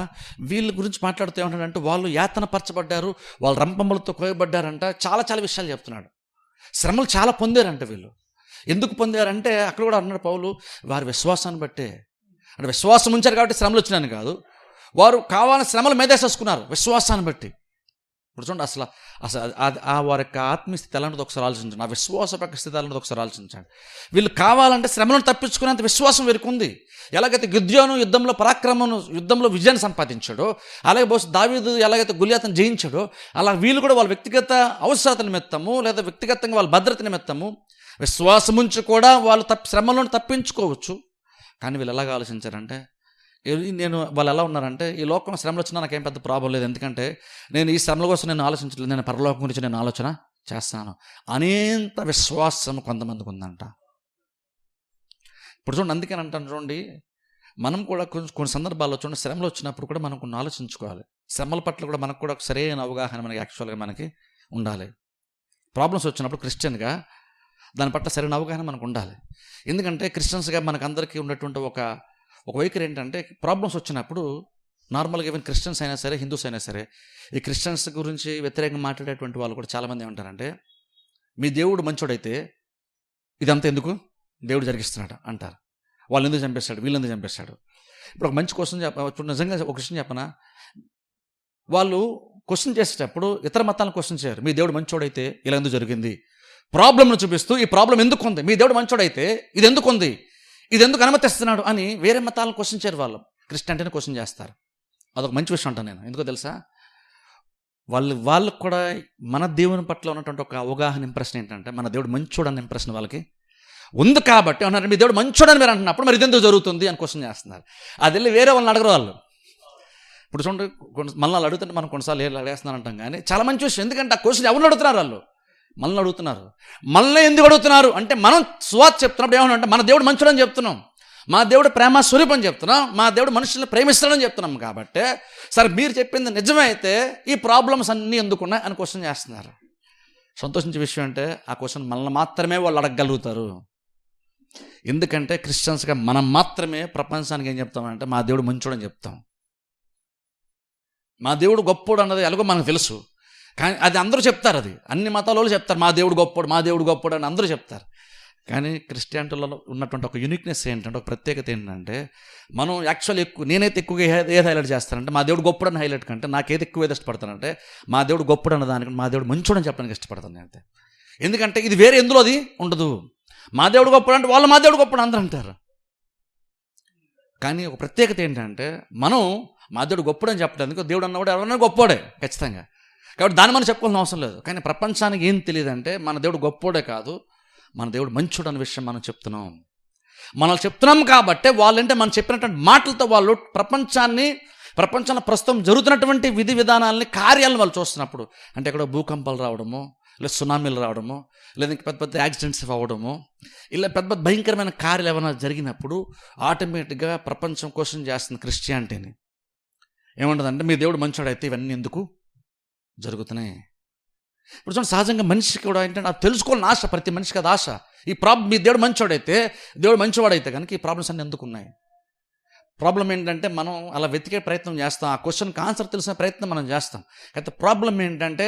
వీళ్ళ గురించి మాట్లాడుతూ ఏమంటాడంటే వాళ్ళు యాతన పరచబడ్డారు, వాళ్ళు రంపములతో కోయబడ్డారంట, చాలా చాలా విషయాలు చెప్తున్నాడు. శ్రమలు చాలా పొందారంట వీళ్ళు. ఎందుకు పొందారంటే అక్కడ కూడా అన్నాడు పౌలు, వారి విశ్వాసాన్ని బట్టే. అంటే విశ్వాసం ఉంచారు కాబట్టి శ్రమలు వచ్చినాయని కాదు, వారు కావాలని శ్రమలు మేదేసేసుకున్నారు విశ్వాసాన్ని బట్టి. ఇప్పుడు చూడండి, అసలు ఆ వారి యొక్క ఆత్మీయ స్థితి ఎలాంటిది ఒకసారి ఆలోచించండి, ఆ విశ్వాసపక స్థితి ఎలాంటిది ఒకసారి ఆలోచించండి. వీళ్ళు కావాలంటే శ్రమలను తప్పించుకునేంత విశ్వాసం వీరికి ఉంది. ఎలాగైతే గిద్యోను యుద్ధంలో విజయాన్ని సంపాదించాడో, అలాగే బహుశా దావీదు ఎలాగైతే గొలియాతును జయించాడో, అలా వీళ్ళు కూడా వాళ్ళ వ్యక్తిగత అవసరత నిమిత్తము లేదా వ్యక్తిగతంగా వాళ్ళ భద్రత నిమిత్తము విశ్వాసం ఉంచి కూడా వాళ్ళు శ్రమలను తప్పించుకోవచ్చు. కానీ వీళ్ళు ఎలాగ ఆలోచించారంటే, వాళ్ళు ఎలా ఉన్నారంటే, ఈ లోకంలో శ్రమలు వచ్చినా నాకేం పెద్ద ప్రాబ్లం లేదు, ఎందుకంటే నేను ఈ శ్రమల కోసం నేను ఆలోచించలేదు, నేను పరలోకం గురించి నేను ఆలోచన చేస్తాను అనేంత విశ్వాసం కొంతమందికి ఉందంట. ఇప్పుడు చూడండి, అందుకని అంటాను చూడండి, మనం కూడా కొన్ని సందర్భాల్లో చూడండి శ్రమలు వచ్చినప్పుడు కూడా మనం కొన్ని ఆలోచించుకోవాలి. శ్రమల పట్ల కూడా మనకు కూడా ఒక సరైన అవగాహన మనకి యాక్చువల్గా మనకి ఉండాలి. ప్రాబ్లమ్స్ వచ్చినప్పుడు క్రిస్టియన్గా దాని పట్ల సరైన అవగాహన మనకు ఉండాలి. ఎందుకంటే క్రిస్టియన్స్గా మనకు అందరికీ ఉన్నటువంటి ఒక వైఖరి ఏంటంటే, ప్రాబ్లమ్స్ వచ్చినప్పుడు నార్మల్గా ఈవెన్ క్రిస్టియన్స్ అయినా సరే, హిందూస్ అయినా సరే, ఈ క్రిస్టియన్స్ గురించి వ్యతిరేకంగా మాట్లాడేటువంటి వాళ్ళు కూడా చాలామంది ఏమంటారంటే, మీ దేవుడు మంచోడైతే ఇదంతా ఎందుకు దేవుడు జరిగిస్తున్నాడు అంటారు. వాళ్ళు ఎందుకు చంపేస్తాడు, వీళ్ళు ఎందుకు చంపేస్తాడు. ఇప్పుడు ఒక మంచి క్వశ్చన్ నిజంగా ఒక క్వశ్చన్ చెప్పనా, వాళ్ళు క్వశ్చన్ చేసేటప్పుడు ఇతర మతాలను క్వశ్చన్ చేయరు. మీ దేవుడు మంచోడైతే ఇలా ఎందుకు జరిగింది, ప్రాబ్లంను చూపిస్తూ ఈ ప్రాబ్లం ఎందుకు ఉంది, మీ దేవుడు మంచోడైతే ఇది ఎందుకు ఉంది, ఇది ఎందుకు అనుమతిస్తున్నాడు అని వేరే మతాలను క్వశ్చన్ చేయరు. వాళ్ళు క్రిస్టియానిటీని క్వశ్చన్ చేస్తారు. అదొక మంచి విషయం అంటాను నేను. ఎందుకో తెలుసా, వాళ్ళకు కూడా మన దేవుని పట్ల ఉన్నటువంటి ఒక అవగాహన ఇంప్రెషన్ ఏంటంటే, మన దేవుడు మంచోడన్న ఇంప్రెషన్ వాళ్ళకి ఉంది. కాబట్టి అన్నారు, మీ దేవుడు మంచోడని మీరు అంటున్నప్పుడు మరి ఇదెందుకు జరుగుతుంది అని క్వశ్చన్ చేస్తున్నారు. అది వెళ్ళి వేరే వాళ్ళని అడగరు వాళ్ళు. ఇప్పుడు చూడండి, మళ్ళీ అడుగుతుంటే మనం కొన్నిసార్లు అడిగేస్తున్నారు అంటాం, కానీ చాలా మంచి విషయం. ఎందుకంటే ఆ క్వశ్చన్ ఎవరిని అడుగుతున్నారు, వాళ్ళు మనల్ని అడుగుతున్నారు. మనల్ని ఎందుకు అడుగుతున్నారు అంటే, మనం స్వాత్ చెప్తున్నప్పుడు ఏమన్నా అంటే మన దేవుడు మంచోడని చెప్తున్నాం, మా దేవుడు ప్రేమ స్వరూపం చెప్తున్నాం, మా దేవుడు మనుషుల్ని ప్రేమిస్తాడని చెప్తున్నాం. కాబట్టి సరే మీరు చెప్పింది నిజమైతే ఈ ప్రాబ్లమ్స్ అన్నీ ఎందుకున్నాయి అని క్వశ్చన్ చేస్తున్నారు. సంతోషించే విషయం అంటే ఆ క్వశ్చన్ మనల్ని మాత్రమే వాళ్ళు అడగగలుగుతారు. ఎందుకంటే క్రిస్టియన్స్గా మనం మాత్రమే ప్రపంచానికి ఏం చెప్తామంటే మా దేవుడు మంచోడని చెప్తాం. మా దేవుడు గొప్పోడు అన్నది ఎలాగో మనకు తెలుసు, కానీ అది అందరూ చెప్తారు, అది అన్ని మతాల వాళ్ళు చెప్తారు, మా దేవుడు గొప్పోడు, మా దేవుడు గొప్పోడు అని అందరూ చెప్తారు. కానీ క్రిస్టియానిటీలో ఉన్నటువంటి ఒక యూనిక్నెస్ ఏంటంటే, ఒక ప్రత్యేకత ఏంటంటే, మనం యాక్చువల్ నేనైతే ఎక్కువగా ఏది హైలైట్ చేస్తానంటే మా దేవుడు గొప్పడు అని హైలైట్ కంటే నాకేది ఎక్కువ ఇష్టపడతానంటే మా దేవుడు గొప్పడు అన్న దానికి మా దేవుడు మంచోడని చెప్పడానికి ఇష్టపడతాను నేను. ఎందుకంటే ఇది వేరే ఎందులో అది ఉండదు. మా దేవుడు గొప్పడు అంటే వాళ్ళు మా దేవుడు గొప్పడు అందరూ అంటారు. కానీ ఒక ప్రత్యేకత ఏంటంటే, మనం మా దేవుడు గొప్పడు అని చెప్పడానికి దేవుడు అన్నవాడు ఎవరన్నా గొప్పోడే ఖచ్చితంగా. కాబట్టి దాన్ని మనం చెప్పుకోవాల్సిన అవసరం లేదు. కానీ ప్రపంచానికి ఏం తెలియదంటే మన దేవుడు గొప్పోడే కాదు, మన దేవుడు మంచోడు అనే విషయం మనం చెప్తున్నాం. మనం చెప్తున్నాం కాబట్టి వాళ్ళంటే మనం చెప్పినటువంటి మాటలతో వాళ్ళు ప్రపంచంలో ప్రస్తుతం జరుగుతున్నటువంటి విధి విధానాలని, కార్యాలను వాళ్ళు చూస్తున్నప్పుడు, అంటే ఎక్కడో భూకంపాలు రావడము, లేదా సునామీలు రావడము, లేదా పెద్ద పెద్ద యాక్సిడెంట్స్ అవ్వడము, ఇలా పెద్ద పెద్ద భయంకరమైన కార్యాలు ఏమైనా జరిగినప్పుడు ఆటోమేటిక్గా ప్రపంచం క్వశ్చన్ చేస్తుంది క్రిస్టియానిటీని. ఏమంటుందంటే మీ దేవుడు మంచోడైతే ఇవన్నీ ఎందుకు జరుగుతున్నాయి. ఇప్పుడు చూడండి, సహజంగా మనిషికి కూడా ఏంటంటే అది తెలుసుకోవాలని ఆశ, ప్రతి మనిషికి అది ఆశ. ఈ ప్రాబ్లం మీ దేవుడు మంచోడైతే, దేవుడు మంచివాడైతే కనుక ఈ ప్రాబ్లమ్స్ అన్నీ ఎందుకు ఉన్నాయి. ప్రాబ్లం ఏంటంటే మనం అలా వెతికే ప్రయత్నం చేస్తాం, ఆ క్వశ్చన్కి ఆన్సర్ తెలిసిన ప్రయత్నం మనం చేస్తాం. అయితే ప్రాబ్లం ఏంటంటే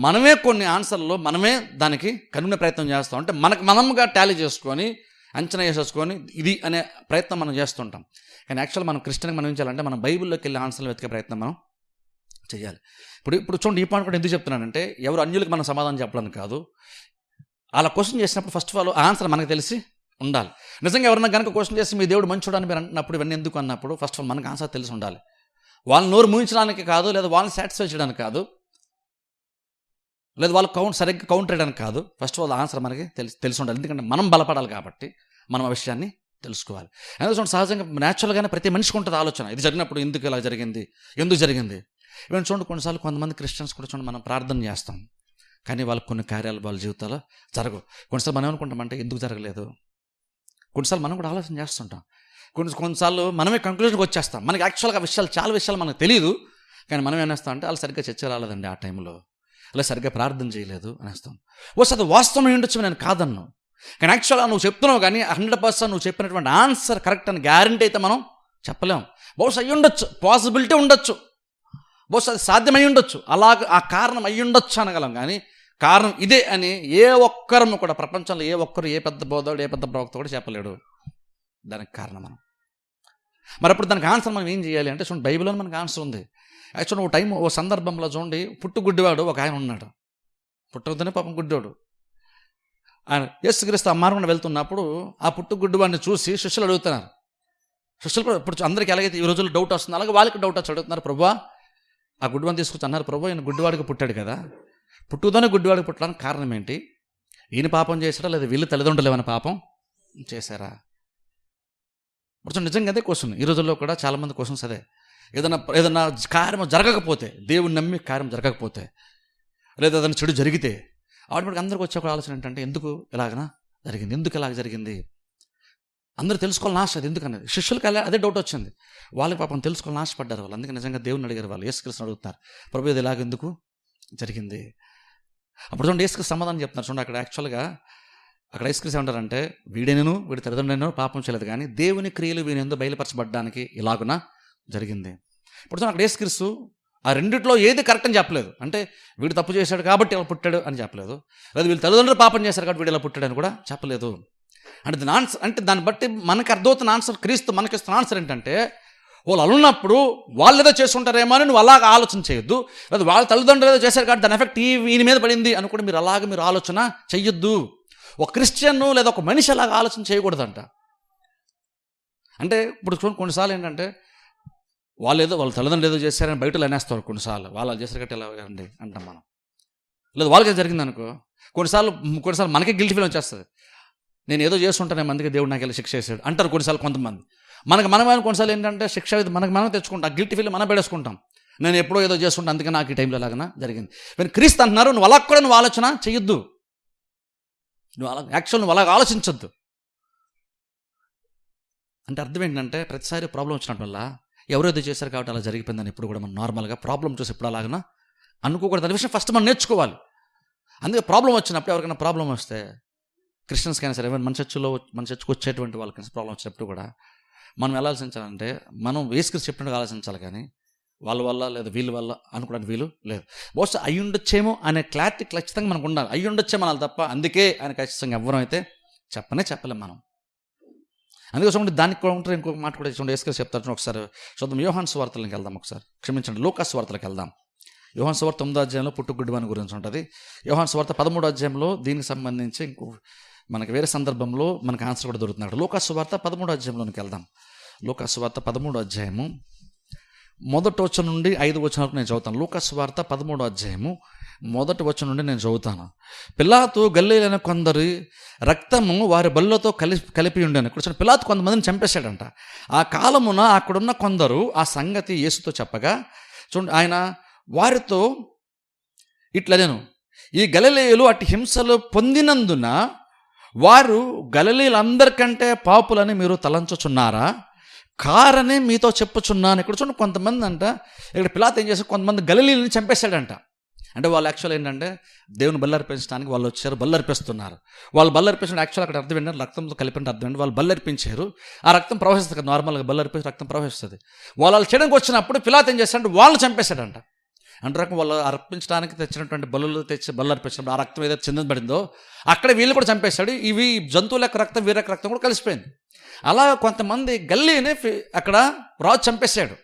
మనమే కొన్ని ఆన్సర్లు మనమే దానికి కనుగొనే ప్రయత్నం చేస్తాం. అంటే మనముగా టాలీ చేసుకొని అంచనా వేసేసుకొని ఇది అనే ప్రయత్నం మనం చేస్తుంటాం. కానీ యాక్చువల్ మనం క్రిస్టియన్కి మనం ఏం చేయాలంటే మనం బైబిల్లోకి వెళ్ళి ఆన్సర్లు వెతికే ప్రయత్నం మనం చేయాలి. ఇప్పుడు చూడండి, ఈ పాయింట్ కూడా ఎందుకు చెప్తున్నానంటే ఎవరు అన్యులకు మనం సమాధానం చెప్పడానికి కాదు. అలా క్వశ్చన్ చేసినప్పుడు ఫస్ట్ ఆఫ్ ఆల్ ఆన్సర్ మనకు తెలిసి ఉండాలి. నిజంగా ఎవరైనా కనుక క్వశ్చన్ చేసి మీ దేవుడు మంచోడు అని మీరు అంటున్నప్పుడు ఇవన్నీ ఎందుకు అన్నప్పుడు ఫస్ట్ ఆఫ్ ఆల్ మనకు ఆన్సర్ తెలిసి ఉండాలి. వాళ్ళని నోరు మూయించడానికి కాదు, లేదా వాళ్ళని సాటిస్ఫై చేయడానికి కాదు, లేదా వాళ్ళు సరిగ్గా కౌంటర్ చేయడానికి కాదు. ఫస్ట్ ఆఫ్ ఆల్ ఆన్సర్ మనకి తెలిసి ఉండాలి. ఎందుకంటే మనం బలపడాలి కాబట్టి మనం ఆ విషయాన్ని తెలుసుకోవాలి. అందుకే సహజంగా న్యాచురల్గానే ప్రతి మనిషికి ఉంటుంది ఆలోచన, ఇది జరిగినప్పుడు ఎందుకు ఇలా జరిగింది, ఎందుకు జరిగింది. ఇవన్నీ చూడండి, కొన్నిసార్లు కొంతమంది క్రిస్టియన్స్ కూడా చూడండి మనం ప్రార్థన చేస్తాం, కానీ వాళ్ళకి కొన్ని కార్యాలు వాళ్ళ జీవితాల్లో జరగవు. కొన్నిసార్లు మనం ఏమనుకుంటామంటే ఎందుకు జరగలేదు. కొన్నిసార్లు మనం కూడా ఆలోచన చేస్తుంటాం. కొన్నిసార్లు మనమే కంక్లూజన్కి వచ్చేస్తాం. మనకి యాక్చువల్గా చాలా విషయాలు మనకు తెలియదు, కానీ మనం ఏమేస్తాం అంటే వాళ్ళు సరిగ్గా చర్చ రాలేదండి ఆ టైంలో, అలా సరిగ్గా ప్రార్థన చేయలేదు అనేస్తాం. వస్తే అది వాస్తవం ఉండొచ్చు, నేను కాదన్ను. కానీ యాక్చువల్గా నువ్వు చెప్తున్నావు, కానీ 100% నువ్వు చెప్పినటువంటి ఆన్సర్ కరెక్ట్ అని గ్యారంటీ అయితే మనం చెప్పలేము. బహుశా అయ్యి ఉండొచ్చు, పాసిబిలిటీ ఉండొచ్చు, బహుశా అది సాధ్యమై ఉండొచ్చు, అలాగ ఆ కారణం అయ్యి ఉండొచ్చు అనగలం. కానీ కారణం ఇదే అని ఏ ఒక్కరము కూడా ప్రపంచంలో ఏ ఒక్కరు, ఏ పెద్ద బోధకుడు, ఏ పెద్ద ప్రవక్త కూడా చెప్పలేడు. దానికి కారణం మనం. మరి అప్పుడు దానికి ఆన్సర్ మనం ఏం చేయాలి అంటే చూడండి, బైబిల్లో మనకు ఆన్సర్ ఉంది. యాక్చువల్ ఓ సందర్భంలో చూడండి, పుట్టుగుడ్డివాడు ఒక ఆయన ఉన్నాడు. పుట్టకతోనే పాపం గుడ్డివాడు. ఆయన యేసుక్రీస్తు ఆ మార్గంలో వెళ్తున్నప్పుడు ఆ పుట్టుగుడ్డివాడిని చూసి శిష్యులు అడుగుతున్నారు. శిష్యులు కూడా ఇప్పుడు అందరికీ ఎలాగైతే ఈ రోజుల్లో డౌట్ వస్తుంది, అలాగే వాళ్ళకి డౌట్ వచ్చి అడుగుతున్నారు, ప్రభువా ఆ గుడ్డివాడిని తీసుకొచ్చి అన్నారు, ప్రభువా ఈయన గుడ్డివాడికి పుట్టాడు కదా, పుట్టుకతోనే గుడ్డివాడికి పుట్టడానికి కారణం ఏంటి? ఈయన పాపం చేశారా, లేదా వీళ్ళు తల్లిదండ్రులు ఏమైనా పాపం చేశారా? ఇప్పుడు నిజంగా అదే క్వశ్చన్. ఈ రోజుల్లో కూడా చాలామంది క్వశ్చన్స్ అదే. ఏదైనా కార్యం జరగకపోతే, దేవుని నమ్మి కార్యం జరగకపోతే, లేదా ఏదైనా చెడు జరిగితే ఆటోమేటిక్ అందరికి వచ్చే ఒక ఆలోచన ఏంటంటే ఎందుకు ఇలాగనా జరిగింది, ఎందుకు ఇలాగ జరిగింది, అందరూ తెలుసుకోవాలని ఆశ. అది ఎందుకనేది శిష్యులకి అదే డౌట్ వచ్చింది. వాళ్ళకి పాపం తెలుసుకోవాలని ఆశపడ్డారు వాళ్ళు. అందుకే నిజంగా దేవుని అడిగారు వాళ్ళు. యేసుక్రీస్తుని అడుగుతున్నారు, ప్రభు ఇది ఇలాగ ఎందుకు జరిగింది. అప్పుడు చూడండి యేసుక్రీస్తు సమాధానం చెప్తున్నారు. చూడండి అక్కడ యాక్చువల్గా అక్కడ యేసుక్రీస్తు ఏమంటారంటే వీడి తల్లిదండ్రులను పాపం చేయలేదు, కానీ దేవుని క్రియలు వీని ఎందుకు బయలుపరచబడ్డానికి ఇలాగున జరిగింది. ఇప్పుడు చూడండి అక్కడ యేసుక్రీస్తు ఆ రెండిట్లో ఏది కరెక్ట్ అని చెప్పలేదు. అంటే వీడు తప్పు చేశాడు కాబట్టి ఇలా పుట్టాడు అని చెప్పలేదు, లేదా వీళ్ళు తల్లిదండ్రులు పాపం చేశారు కాబట్టి వీడు ఇలా పుట్టాడు అని కూడా చెప్పలేదు. అంటే దాని ఆన్సర్ అంటే దాన్ని బట్టి మనకు అర్థమవుతున్న ఆన్సర్, క్రీస్తు మనకిస్తున్న ఆన్సర్ ఏంటంటే వాళ్ళు అనున్నప్పుడు వాళ్ళు ఏదో చేసుకుంటారేమో అని నువ్వు అలాగ ఆలోచన చేయొద్దు, లేదా వాళ్ళ తల్లిదండ్రులు ఏదో చేశారు కాబట్టి దాని ఎఫెక్ట్ ఈయన మీద పడింది అని కూడా మీరు ఆలోచన చెయ్యొద్దు. ఒక క్రిస్టియన్ లేదా ఒక మనిషి అలాగ ఆలోచన చేయకూడదంట. అంటే ఇప్పుడు చూడండి కొన్నిసార్లు ఏంటంటే వాళ్ళ తల్లిదండ్రులు ఏదో చేశారని బయటలు అనేస్తారు. కొన్నిసార్లు వాళ్ళు చేశారు కాబట్టి ఎలా అండి అంటాం మనం, లేదా వాళ్ళకి జరిగింది అనుకో. కొన్నిసార్లు మనకే గిల్టీ ఫీల్ వచ్చేస్తుంది, నేను ఏదో చేస్తుంటానే మందికి దేవుడు నాకు ఇలా శిక్ష చేశాడు అంటారు కొన్నిసార్లు కొంతమంది. మనమైన కొన్నిసార్లు ఏంటంటే శిక్ష మనం తెచ్చుకుంటాం, ఆ గిల్టీ ఫీల్ మనం పెడేసుకుంటాం. నేను ఎప్పుడో ఏదో చేస్తుంటాను అందుకే నాకు ఈ టైంలో ఎలాగనా జరిగింది. కానీ క్రీస్తు అంటున్నారు నువ్వు అలా కూడా నువ్వు ఆలోచన చెయ్యొద్దు, నువ్వు అలాగ ఆలోచించొద్దు. అంటే అర్థం ఏంటంటే ప్రతిసారి ప్రాబ్లం వచ్చినట్టు వల్ల ఎవరైతే చేశారు కాబట్టి అలా జరిగిపోయిందని ఎప్పుడు కూడా మనం నార్మల్గా ప్రాబ్లం చూసి ఎప్పుడు అలాగనా అనుకోకూడదు. అనే విషయం ఫస్ట్ మనం నేర్చుకోవాలి. అందుకే ప్రాబ్లం వచ్చినప్పుడు ఎవరికైనా ప్రాబ్లం వస్తే క్రిస్టియన్స్కైనా సరే మన చర్చకు వచ్చేటువంటి వాళ్ళకి ప్రాబ్లం వచ్చినప్పుడు కూడా మనం ఎలా ఆలోచించాలంటే మనం యేసుక్రీస్తు చెప్పినట్టుగా ఆలోచించాలి, కానీ వాళ్ళ వల్ల లేదా వీళ్ళ వల్ల అనుకోవడానికి వీలు లేదు. బహుశా అయ్యి ఉండొచ్చేమో అనే క్లారిటీ ఖచ్చితంగా మనకు ఉండాలి. అయ్యి ఉండొచ్చేమో అనాలి తప్ప అందుకే ఆయన ఖచ్చితంగా ఎవ్వరం అయితే చెప్పలేం మనం. అందుకే చూడండి దానికి కూడా ఇంకొక మాట కూడా చూడండి యేసుక్రీస్తు చెప్తారు. ఒకసారి చూద్దాం, యోహాను సువార్తలకు వెళ్దాం. ఒకసారి క్షమించండి, లూకా సువార్తలకు వెళ్దాం. యోహాను సువార్త 9వ అధ్యాయంలో పుట్టుగుడ్డివాని గురించి ఉంటుంది. యోహాను సువార్త 13వ అధ్యాయంలో దీనికి సంబంధించి ఇంకో మనకి వేరే సందర్భంలో మనకు ఆన్సర్ కూడా దొరుకుతున్నాడు. లూకా సువార్త 13వ అధ్యాయంలోనికి వెళ్దాం. లూకా సువార్త 13వ అధ్యాయము 1వ వచనం నుండి 5వ వచనం వరకు నేను చదువుతాను. లూకా సువార్త 13వ అధ్యాయము 1వ వచనం నుండి నేను చదువుతాను. పిలాతు గల్లీలైన కొందరి రక్తము వారి బళ్ళతో కలిపి ఉండేను. ఇక్కడ పిలాతు కొంతమందిని చంపేశాడంట. ఆ కాలమున అక్కడున్న కొందరు ఆ సంగతి యేసుతో చెప్పగా చూడండి ఆయన వారితో ఇట్లనేను, ఈ గలిలయులు అట్టి హింసలు పొందినందున వారు గలిలయులందరికంటే పాపులని మీరు తలంచుచున్నారా? కారని మీతో చెప్పుచున్నాను. ఇక్కడ చూడండి కొంతమంది అంట, ఇక్కడ పిలాతు ఏం చేశాడు, కొంతమంది గలిలీయులని చంపేశాడంట. అంటే వాళ్ళు యాక్చువల్ ఏంటంటే దేవుని బల్లర్పించడానికి వాళ్ళు వచ్చారు, బల్లర్పిస్తున్నారు. వాళ్ళు బల్లర్పించడం యాక్చువల్ అక్కడ అర్థం ఏంటంటే రక్తంతో కలిపిన అర్థం ఏంటి, వాళ్ళు బల్లర్పించారు. ఆ రక్తం ప్రవహిస్తుంది కదా, నార్మల్గా బల్లర్పించి రక్తం ప్రవహిస్తుంది. వాళ్ళు చేయడానికి వచ్చినప్పుడు పిలాతు ఏం చేస్తాడంటే వాళ్ళని చంపేశాడంట. అంటే రకం వాళ్ళు అర్పించడానికి తెచ్చినటువంటి బలులు తెచ్చి బల్లర్పించినప్పుడు ఆ రక్తం ఏదైతే చిందబడిందో అక్కడ వీళ్ళు కూడా చంపేశాడు. ఇవి జంతువుల యొక్క రక్తం వీరి యొక్క రక్తం కూడా కలిసిపోయింది. అలా కొంతమంది గల్లీని అక్కడ రాజు చంపేశాడు,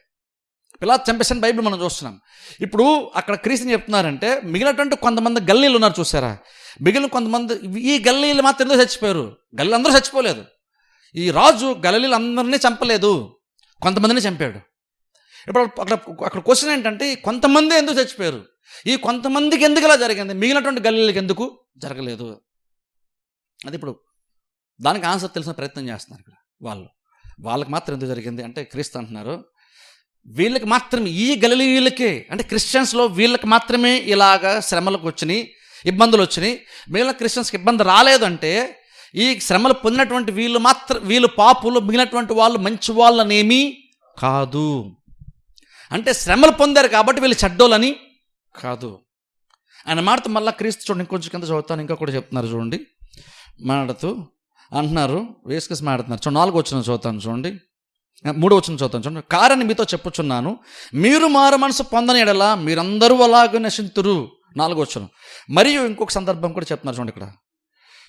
పిలాతు చంపేసాను బైబిల్ మనం చూస్తున్నాం. ఇప్పుడు అక్కడ క్రీస్తుని చెప్తున్నారంటే మిగిలినటువంటి కొంతమంది గల్లీలు ఉన్నారు చూసారా, మిగిలిన కొంతమంది ఈ గల్లీలు మాత్రం ఎందుకు చచ్చిపోయారు? గల్లీలు అందరూ చచ్చిపోలేదు. ఈ రాజు గల్లీలు అందరినీ చంపలేదు, కొంతమందిని చంపాడు. ఇప్పుడు అక్కడ క్వశ్చన్ ఏంటంటే కొంతమంది ఎందుకు చచ్చిపోయారు, ఈ కొంతమందికి ఎందుకు ఇలా జరిగింది, మిగిలినటువంటి గల్లీలకు ఎందుకు జరగలేదు? అది ఇప్పుడు దానికి ఆన్సర్ తెలిసిన ప్రయత్నం చేస్తున్నారు ఇక్కడ వాళ్ళకి మాత్రం ఎందుకు జరిగింది అంటే క్రీస్తు అంటున్నారు వీళ్ళకి మాత్రమే, ఈ గలిలీయులకే అంటే క్రిస్టియన్స్లో వీళ్ళకి మాత్రమే ఇలాగా శ్రమలకు వచ్చినాయి, ఇబ్బందులు వచ్చినాయి, మిగిలిన క్రిస్టియన్స్కి ఇబ్బంది రాలేదంటే ఈ శ్రమలు పొందినటువంటి వీళ్ళు పాపులు, మిగిలినటువంటి వాళ్ళు మంచి వాళ్ళనేమీ కాదు. అంటే శ్రమలు పొందారు కాబట్టి వీళ్ళు చెడ్డోళ్ళని కాదు. ఆయన మాటతో మళ్ళీ క్రీస్తు చూడండి, ఇంకొంచెం కింద చదువుతాను, ఇంకా కూడా చెప్తున్నారు చూడండి. మాట్లాడుతూ అంటున్నారు, వేసుకేసి మాట్లాడుతున్నారు. చూడండి 4వ వచనం చదువుతాను చూడండి, 3వ వచనం చదువుతాను చూడండి. కారని మీతో చెప్పుచున్నాను, మీరు మారు మనసు పొందని ఎడల మీరందరూ అలాగే నశింతురు. 4వ వచనం. మరియు ఇంకొక సందర్భం కూడా చెప్తున్నారు చూడండి ఇక్కడ.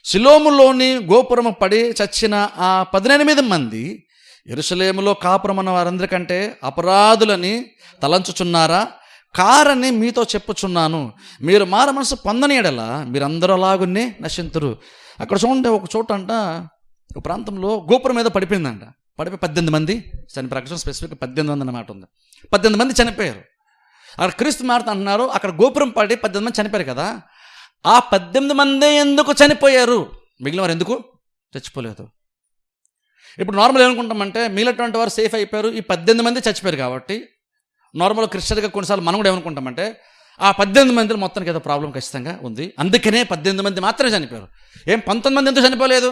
సిలోములోని గోపురము పడి చచ్చిన ఆ 18 మంది యెరూషలేములో కాపురమన్న వారందరికంటే అపరాధులని తలంచుచున్నారా? కారని మీతో చెప్పుచున్నాను, మీరు మారు మనసు పొందని ఎడల మీరందరూ అలాగునే నశింతురు. అక్కడ చూడండి, ఒక చోట అంట ఒక ప్రాంతంలో గోపురం మీద పడిపోయిందంట, పడిపోయి 18 మంది చనిపోయారు. అక్కడ స్పెసిఫిక్గా 18 మంది అన్నమాట ఉంది, 18 మంది చనిపోయారు. అక్కడ క్రీస్తు మాట అంటున్నారు, అక్కడ గోపురం పడి 18 మంది చనిపోయారు కదా, ఆ 18 మందే ఎందుకు చనిపోయారు, మిగిలిన వారు ఎందుకు చచ్చిపోలేదు? ఇప్పుడు నార్మల్ ఏమనుకుంటామంటే మిగిలినటువంటి వారు సేఫ్ అయిపోయారు, ఈ 18 మంది చచ్చిపోయారు కాబట్టి నార్మల్ క్రిస్టియన్గా కొన్నిసార్లు మనం కూడా ఏమనుకుంటామంటే ఆ 18 మందిలో మొత్తానికి ఏదో ప్రాబ్లం ఖచ్చితంగా ఉంది, అందుకనే 18 మంది మాత్రమే చనిపోయారు. 19 మంది ఎందుకు చనిపోలేదు?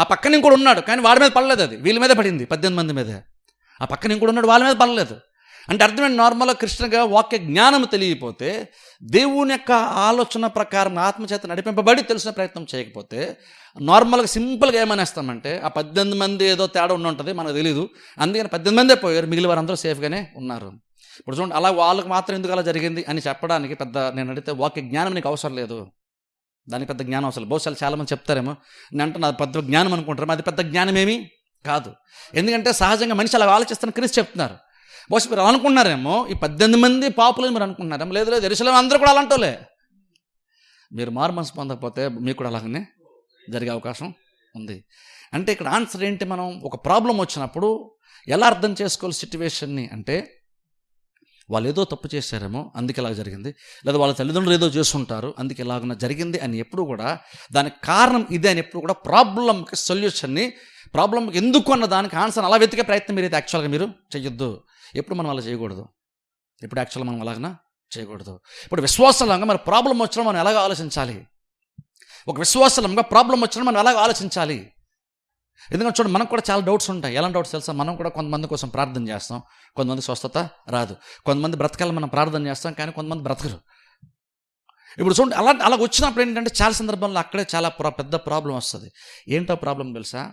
ఆ పక్కన ఇంకోటి ఉన్నాడు కానీ వాడి మీద పడలేదు, అది వీళ్ళ మీద పడింది, 18 మంది మీద. ఆ పక్కన ఇంకోటి ఉన్నాడు, వాళ్ళ మీద పడలేదు. అంటే అర్థమైంది, నార్మల్గా క్రిస్టియన్గా వాక్య జ్ఞానం తెలియకపోతే, దేవుని యొక్క ఆలోచన ప్రకారం ఆత్మచేత నడిపింపబడి తెలిసిన ప్రయత్నం చేయకపోతే నార్మల్గా సింపుల్గా ఏమనేస్తామంటే ఆ 18 మంది ఏదో తేడా ఉంటుంది, మనకు తెలియదు, అందుకని 18 మందే పోయారు, మిగిలిన వారందరూ సేఫ్గానే ఉన్నారు. ఇప్పుడు చూడండి, అలా వాళ్ళకి మాత్రం ఎందుకు అలా జరిగింది అని చెప్పడానికి నేను అడిగితే వాక్య జ్ఞానం నీకు అవసరం లేదు, దానికి పెద్ద జ్ఞానం అవసరం. బహుశా చాలామంది చెప్తారేమో, నేను అంటే నాది పెద్ద జ్ఞానం అనుకుంటారేమో, అది పెద్ద జ్ఞానం ఏమీ కాదు. ఎందుకంటే సహజంగా మనిషి అలా ఆలోచిస్తాను క్రీస్తు చెప్తున్నారు. బహుశా మీరు అనుకున్నారేమో ఈ 18 మంది పాపులని మీరు అనుకుంటున్నారేమో, లేదు యెరూషలేము అందరూ కూడా అలాంటోలే. మీరు మారు మనసు పొందకపోతే మీకు కూడా అలాగనే జరిగే అవకాశం ఉంది. అంటే ఇక్కడ ఆన్సర్ ఏంటి, మనం ఒక ప్రాబ్లం వచ్చినప్పుడు ఎలా అర్థం చేసుకోవాలి సిట్యువేషన్ని అంటే, వాళ్ళు ఏదో తప్పు చేశారేమో అందుకే ఇలాగ జరిగింది, లేదా వాళ్ళ తల్లిదండ్రులు ఏదో చేస్తుంటారు అందుకే ఇలాగ జరిగింది అని ఎప్పుడు కూడా దానికి కారణం ఇదే అని ఎప్పుడు కూడా ప్రాబ్లంకి సొల్యూషన్ని, ప్రాబ్లంకి ఎందుకు అన్న దానికి ఆన్సర్ అలా వెతికే ప్రయత్నం మీరు అయితే యాక్చువల్గా మీరు చేయొద్దు. ఎప్పుడు మనం అలా చేయకూడదు, ఎప్పుడు యాక్చువల్గా మనం అలాగన చేయకూడదు. ఇప్పుడు విశ్వాసంగా మరి ప్రాబ్లం వచ్చినా మనం ఎలాగ ఆలోచించాలి, ఒక విశ్వాసంగా ప్రాబ్లం వచ్చినా మనం ఎలాగ ఆలోచించాలి. ఎందుకంటే చూడండి, మనకు కూడా చాలా డౌట్స్ ఉంటాయి. ఎలాంటి డౌట్స్ తెలుసా? మనం కూడా కొంతమంది కోసం ప్రార్థన చేస్తాం, కొంతమంది స్వస్థత రాదు, కొంతమంది బ్రతకాలని మనం ప్రార్థన చేస్తాం కానీ కొంతమంది బ్రతకరు. ఇప్పుడు చూడండి, అలా వచ్చినప్పుడు ఏంటంటే చాలా సందర్భంలో అక్కడే చాలా పెద్ద ప్రాబ్లం వస్తుంది. ఏంటో ప్రాబ్లం తెలుసా?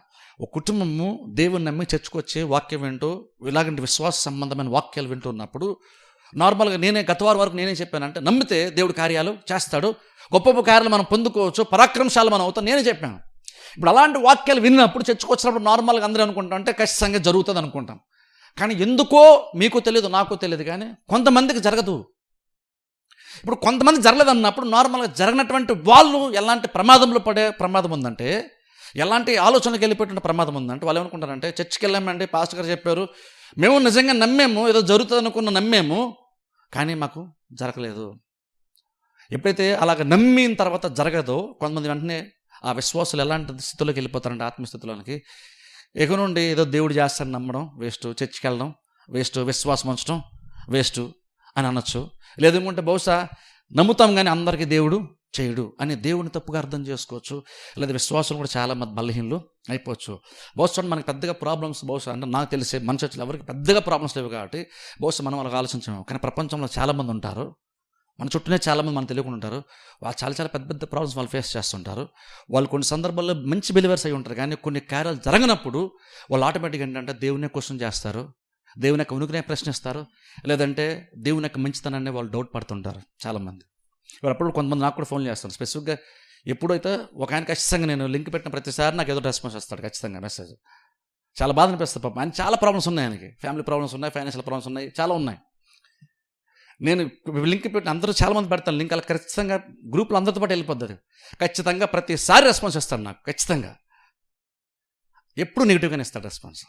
ఒక కుటుంబము దేవుని నమ్మి చర్చకొచ్చి వాక్యం వింటూ ఇలాగంటి విశ్వాస సంబంధమైన వాక్యాలు వింటూ ఉన్నప్పుడు నార్మల్గా గత వారం వరకు నేనే చెప్పానంటే నమ్మితే దేవుడు కార్యాలు చేస్తాడు, గొప్ప గొప్ప కార్యాలు మనం పొందుకోవచ్చు, పరాక్రమశాలు మనం అవుతాం, నేనే చెప్పాను. ఇప్పుడు అలాంటి వాక్యాలు విన్నప్పుడు చర్చకొచ్చినప్పుడు నార్మల్గా అందరూ అనుకుంటాం అంటే ఖచ్చితంగా జరుగుతుంది అనుకుంటాం. కానీ ఎందుకో మీకు తెలియదు, నాకు తెలియదు, కానీ కొంతమందికి జరగదు. ఇప్పుడు కొంతమంది జరగలేదు అన్నప్పుడు నార్మల్గా జరగనటువంటి వాళ్ళు ఎలాంటి ప్రమాదంలో పడే ప్రమాదం ఉందంటే, ఎలాంటి ఆలోచనలకు వెళ్ళిపోయిన ప్రమాదం ఉందంటే, వాళ్ళు ఏమనుకుంటారంటే చర్చికి వెళ్ళామండి, పాస్టర్ గారు చెప్పారు, మేము నిజంగా నమ్మాము, ఏదో జరుగుతుంది అనుకున్న నమ్మాము, కానీ మాకు జరగలేదు. ఎప్పుడైతే అలాగ నమ్మిన తర్వాత జరగదో కొంతమంది వెంటనే ఆ విశ్వాసులు ఎలాంటి స్థితిలోకి వెళ్ళిపోతారంటే ఆత్మస్థితిలోనికి, ఎగు నుండి ఏదో దేవుడు చేస్తారని నమ్మడం వేస్ట్, చర్చికి వెళ్ళడం వేస్ట్, విశ్వాసం ఉంచడం వేస్ట్ అని అనొచ్చు. లేదనుకుంటే బహుశా నమ్ముతాం కానీ అందరికీ దేవుడు చేయడు అని దేవుని తప్పుగా అర్థం చేసుకోవచ్చు. లేదా విశ్వాసం కూడా చాలా మంది బలహీనలు అయిపోవచ్చు. బహుశా మనకి పెద్దగా ప్రాబ్లమ్స్ బహుశా అంటే నాకు తెలిసే మనుషులు ఎవరికి పెద్దగా ప్రాబ్లమ్స్ లేవు కాబట్టి బహుశా మనం వాళ్ళకి ఆలోచించాము. కానీ ప్రపంచంలో చాలామంది ఉంటారు, మన చుట్టూనే చాలామంది మనకు తెలియకుండా ఉంటారు. వాళ్ళు చాలా చాలా పెద్ద పెద్ద ప్రాబ్లమ్స్ వాళ్ళు ఫేస్ చేస్తుంటారు. వాళ్ళు కొన్ని సందర్భాల్లో మంచి బిలీవర్స్ అయి ఉంటారు, కానీ కొన్ని కార్యాలు జరగనప్పుడు వాళ్ళు ఆటోమేటిక్గా ఏంటంటే దేవునే క్వశ్చన్ చేస్తారు, దేవుని యొక్క ఉనికినే ప్రశ్నిస్తారు, లేదంటే దేవుని యొక్క మంచితనాన్ని వాళ్ళు డౌట్ పడుతుంటారు చాలామంది. వాళ్ళు అప్పుడు కొంతమంది నాకు కూడా ఫోన్ చేస్తారు. స్పెసిఫిక్గా ఎప్పుడైతే ఒక ఆయన ఖచ్చితంగా నేను లింక్ పెట్టిన ప్రతిసారి నాకు ఏదో రెస్పాన్స్ వస్తాడు ఖచ్చితంగా మెసేజ్. చాలా బాధ అనిపిస్తుంది పాపం. ఆయన చాలా ప్రాబ్లమ్స్ ఉన్నాయి, ఆయనకి ఫ్యామిలీ ప్రాబ్లమ్స్ ఉన్నాయి, ఫైనాన్షియల్ ప్రాబ్లమ్స్ ఉన్నాయి, చాలా ఉన్నాయి. నేను లింక్ పెట్టి అందరూ చాలామంది పెడతాను లింక్, అలా ఖచ్చితంగా గ్రూప్లో అందరితో పాటు వెళ్ళిపోద్ది. ఖచ్చితంగా ప్రతిసారి రెస్పాన్స్ ఇస్తాడు నాకు, ఖచ్చితంగా ఎప్పుడు నెగిటివ్గానే ఇస్తాడు రెస్పాన్స్.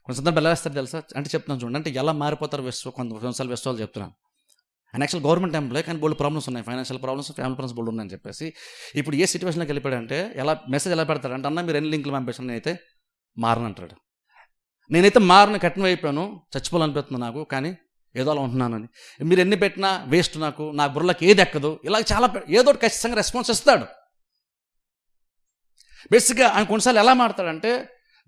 కొన్ని సందర్భాలు ఎలా ఇస్తాడు తెలుసా అంటే చెప్తున్నాను చూడండి, అంటే ఎలా మారిపోతారు కొంత సంవత్సరాలు విశ్వాసాలు చెప్తున్నాను. ఆయన యాక్చువల్ గవర్నమెంట్ ఎంప్లాయ్, కానీ బోల్డ్ ప్రాబ్లమ్స్ ఉన్నాయి, ఫైనాన్షియల్ ప్రాబ్లమ్స్, ఫ్యామిలీ ప్రాబ్లమ్స్ బోల్డ్ ఉన్నాయని చెప్పేసి ఇప్పుడు ఏ సిచ్యువేషన్లోకి వెళ్ళిపోయాడంటే ఎలా మెసేజ్ ఎలా పెడతాడంటే, అన్న మీరు ఎన్ని లింకులు పంపించాను, నేనైతే మారనంటాడు. నేనైతే మారని కఠినం అయిపోయాను, చచ్చిపోవాలనిపిస్తుంది నాకు, కానీ ఏదో అలా ఉంటున్నానని. మీరు ఎన్ని పెట్టినా వేస్ట్, నా బుర్రలకు ఏది ఎక్కదు, ఇలా చాలా ఏదో ఖచ్చితంగా రెస్పాన్స్ ఇస్తాడు. బేసిక్గా ఆయన కొన్నిసార్లు ఎలా మాడతాడంటే,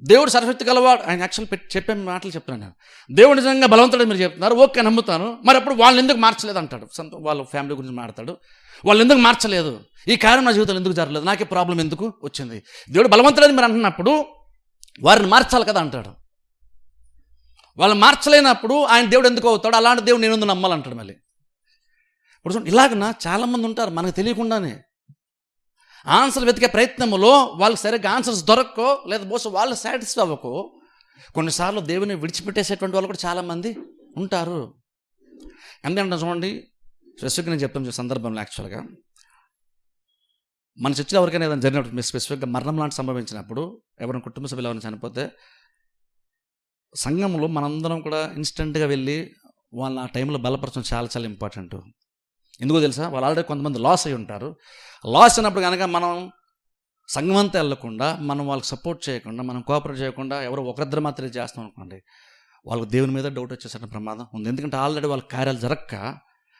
దేవుడు సరస్వతి గలవాడు. ఆయన యాక్చువల్ చెప్పే మాటలు చెప్తున్నాను నేను. దేవుడు నిజంగా బలవంతుడు మీరు చెప్తున్నారు, ఓకే నమ్ముతాను, మరి అప్పుడు వాళ్ళని ఎందుకు మార్చలేదు అంటాడు. వాళ్ళ ఫ్యామిలీ గురించి మాట్లాడతాడు, వాళ్ళు ఎందుకు మార్చలేదు, ఈ కార్యం నా జీవితంలో ఎందుకు జరగలేదు, నాకే ప్రాబ్లం ఎందుకు వచ్చింది, దేవుడు బలవంతుడని మీరు అంటున్నప్పుడు వారిని మార్చాలి కదా అంటాడు. వాళ్ళు మార్చలేనప్పుడు ఆయన దేవుడు ఎందుకు అవుతాడు, అలాంటి దేవుడు నేను నమ్మాలంటాడు మళ్ళీ. ఇప్పుడు ఇలాగన చాలామంది ఉంటారు మనకు తెలియకుండానే ఆన్సర్ వెతికే ప్రయత్నంలో వాళ్ళకి సరిగ్గా ఆన్సర్స్ దొరక్కో, లేదా బహుశా వాళ్ళు సాటిస్ఫై అవ్వకో కొన్నిసార్లు దేవుని విడిచిపెట్టేసేటువంటి వాళ్ళు కూడా చాలామంది ఉంటారు. ఎందుకంటే చూడండి, స్పెసిఫిక్గా నేను చెప్తాను సందర్భంలో యాక్చువల్గా మన చర్చలో ఎవరికైనా ఏదైనా జరిగినప్పుడు, మీరు స్పెసిఫిక్గా మరణం లాంటి సంభవించినప్పుడు, ఎవరైనా కుటుంబ సభ్యులు ఎవరైనా చనిపోతే సంఘంలో మనందరం కూడా ఇన్స్టెంట్గా వెళ్ళి వాళ్ళ ఆ టైంలో బలపరచడం చాలా చాలా ఇంపార్టెంట్. ఎందుకో తెలుసా, వాళ్ళు ఆల్రెడీ కొంతమంది లాస్ అయి ఉంటారు. లాస్ అయినప్పుడు కనుక మనం సంఘం అంతా వెళ్ళకుండా, మనం వాళ్ళకి సపోర్ట్ చేయకుండా, మనం కోఆపరేట్ చేయకుండా ఎవరో ఒకరిద్దరు మాత్రమే చేస్తాం అనుకోండి, వాళ్ళకు దేవుని మీద డౌట్ వచ్చేసరికి ప్రమాదం ఉంది. ఎందుకంటే ఆల్రెడీ వాళ్ళ కార్యాలు జరగక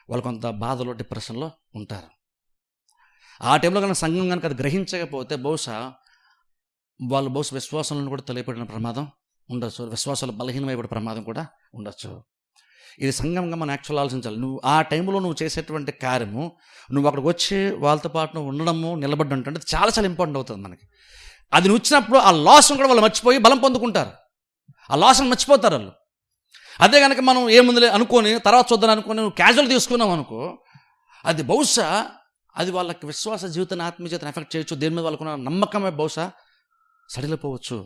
వాళ్ళు కొంత బాధలో, డిప్రెషన్లో ఉంటారు. ఆ టైంలో కనుక సంఘం కనుక అది గ్రహించకపోతే బహుశా విశ్వాసంలో కూడా తొలగిపడిన ప్రమాదం ఉండొచ్చు, విశ్వాసాలు బలహీనమైపడే ప్రమాదం కూడా ఉండొచ్చు. ఇది సంఘంగా మనం యాక్చువల్ ఆలోచించాలి. నువ్వు ఆ టైంలో నువ్వు చేసేటువంటి కార్యము, నువ్వు అక్కడికి వచ్చి వాళ్ళతో పాటు నువ్వు ఉండడము, నిలబడ్డం అంటే చాలా చాలా ఇంపార్టెంట్ అవుతుంది మనకి. అది నువ్వు వచ్చినప్పుడు ఆ లాస్ను కూడా వాళ్ళు మర్చిపోయి బలం పొందుకుంటారు, ఆ లాస్ను మర్చిపోతారు వాళ్ళు. అదే కనుక మనం ఏముందిలే అనుకొని తర్వాత చూద్దాం అనుకొని నువ్వు క్యాజువల్ తీసుకున్నావు అనుకో, అది బహుశా అది వాళ్ళకి విశ్వాస జీవితాన్ని, ఆత్మీయ జీవితాన్ని ఎఫెక్ట్ చేయొచ్చు, దేని మీద వాళ్ళకున్న నమ్మకమే బహుశా సడిలిపోవచ్చు.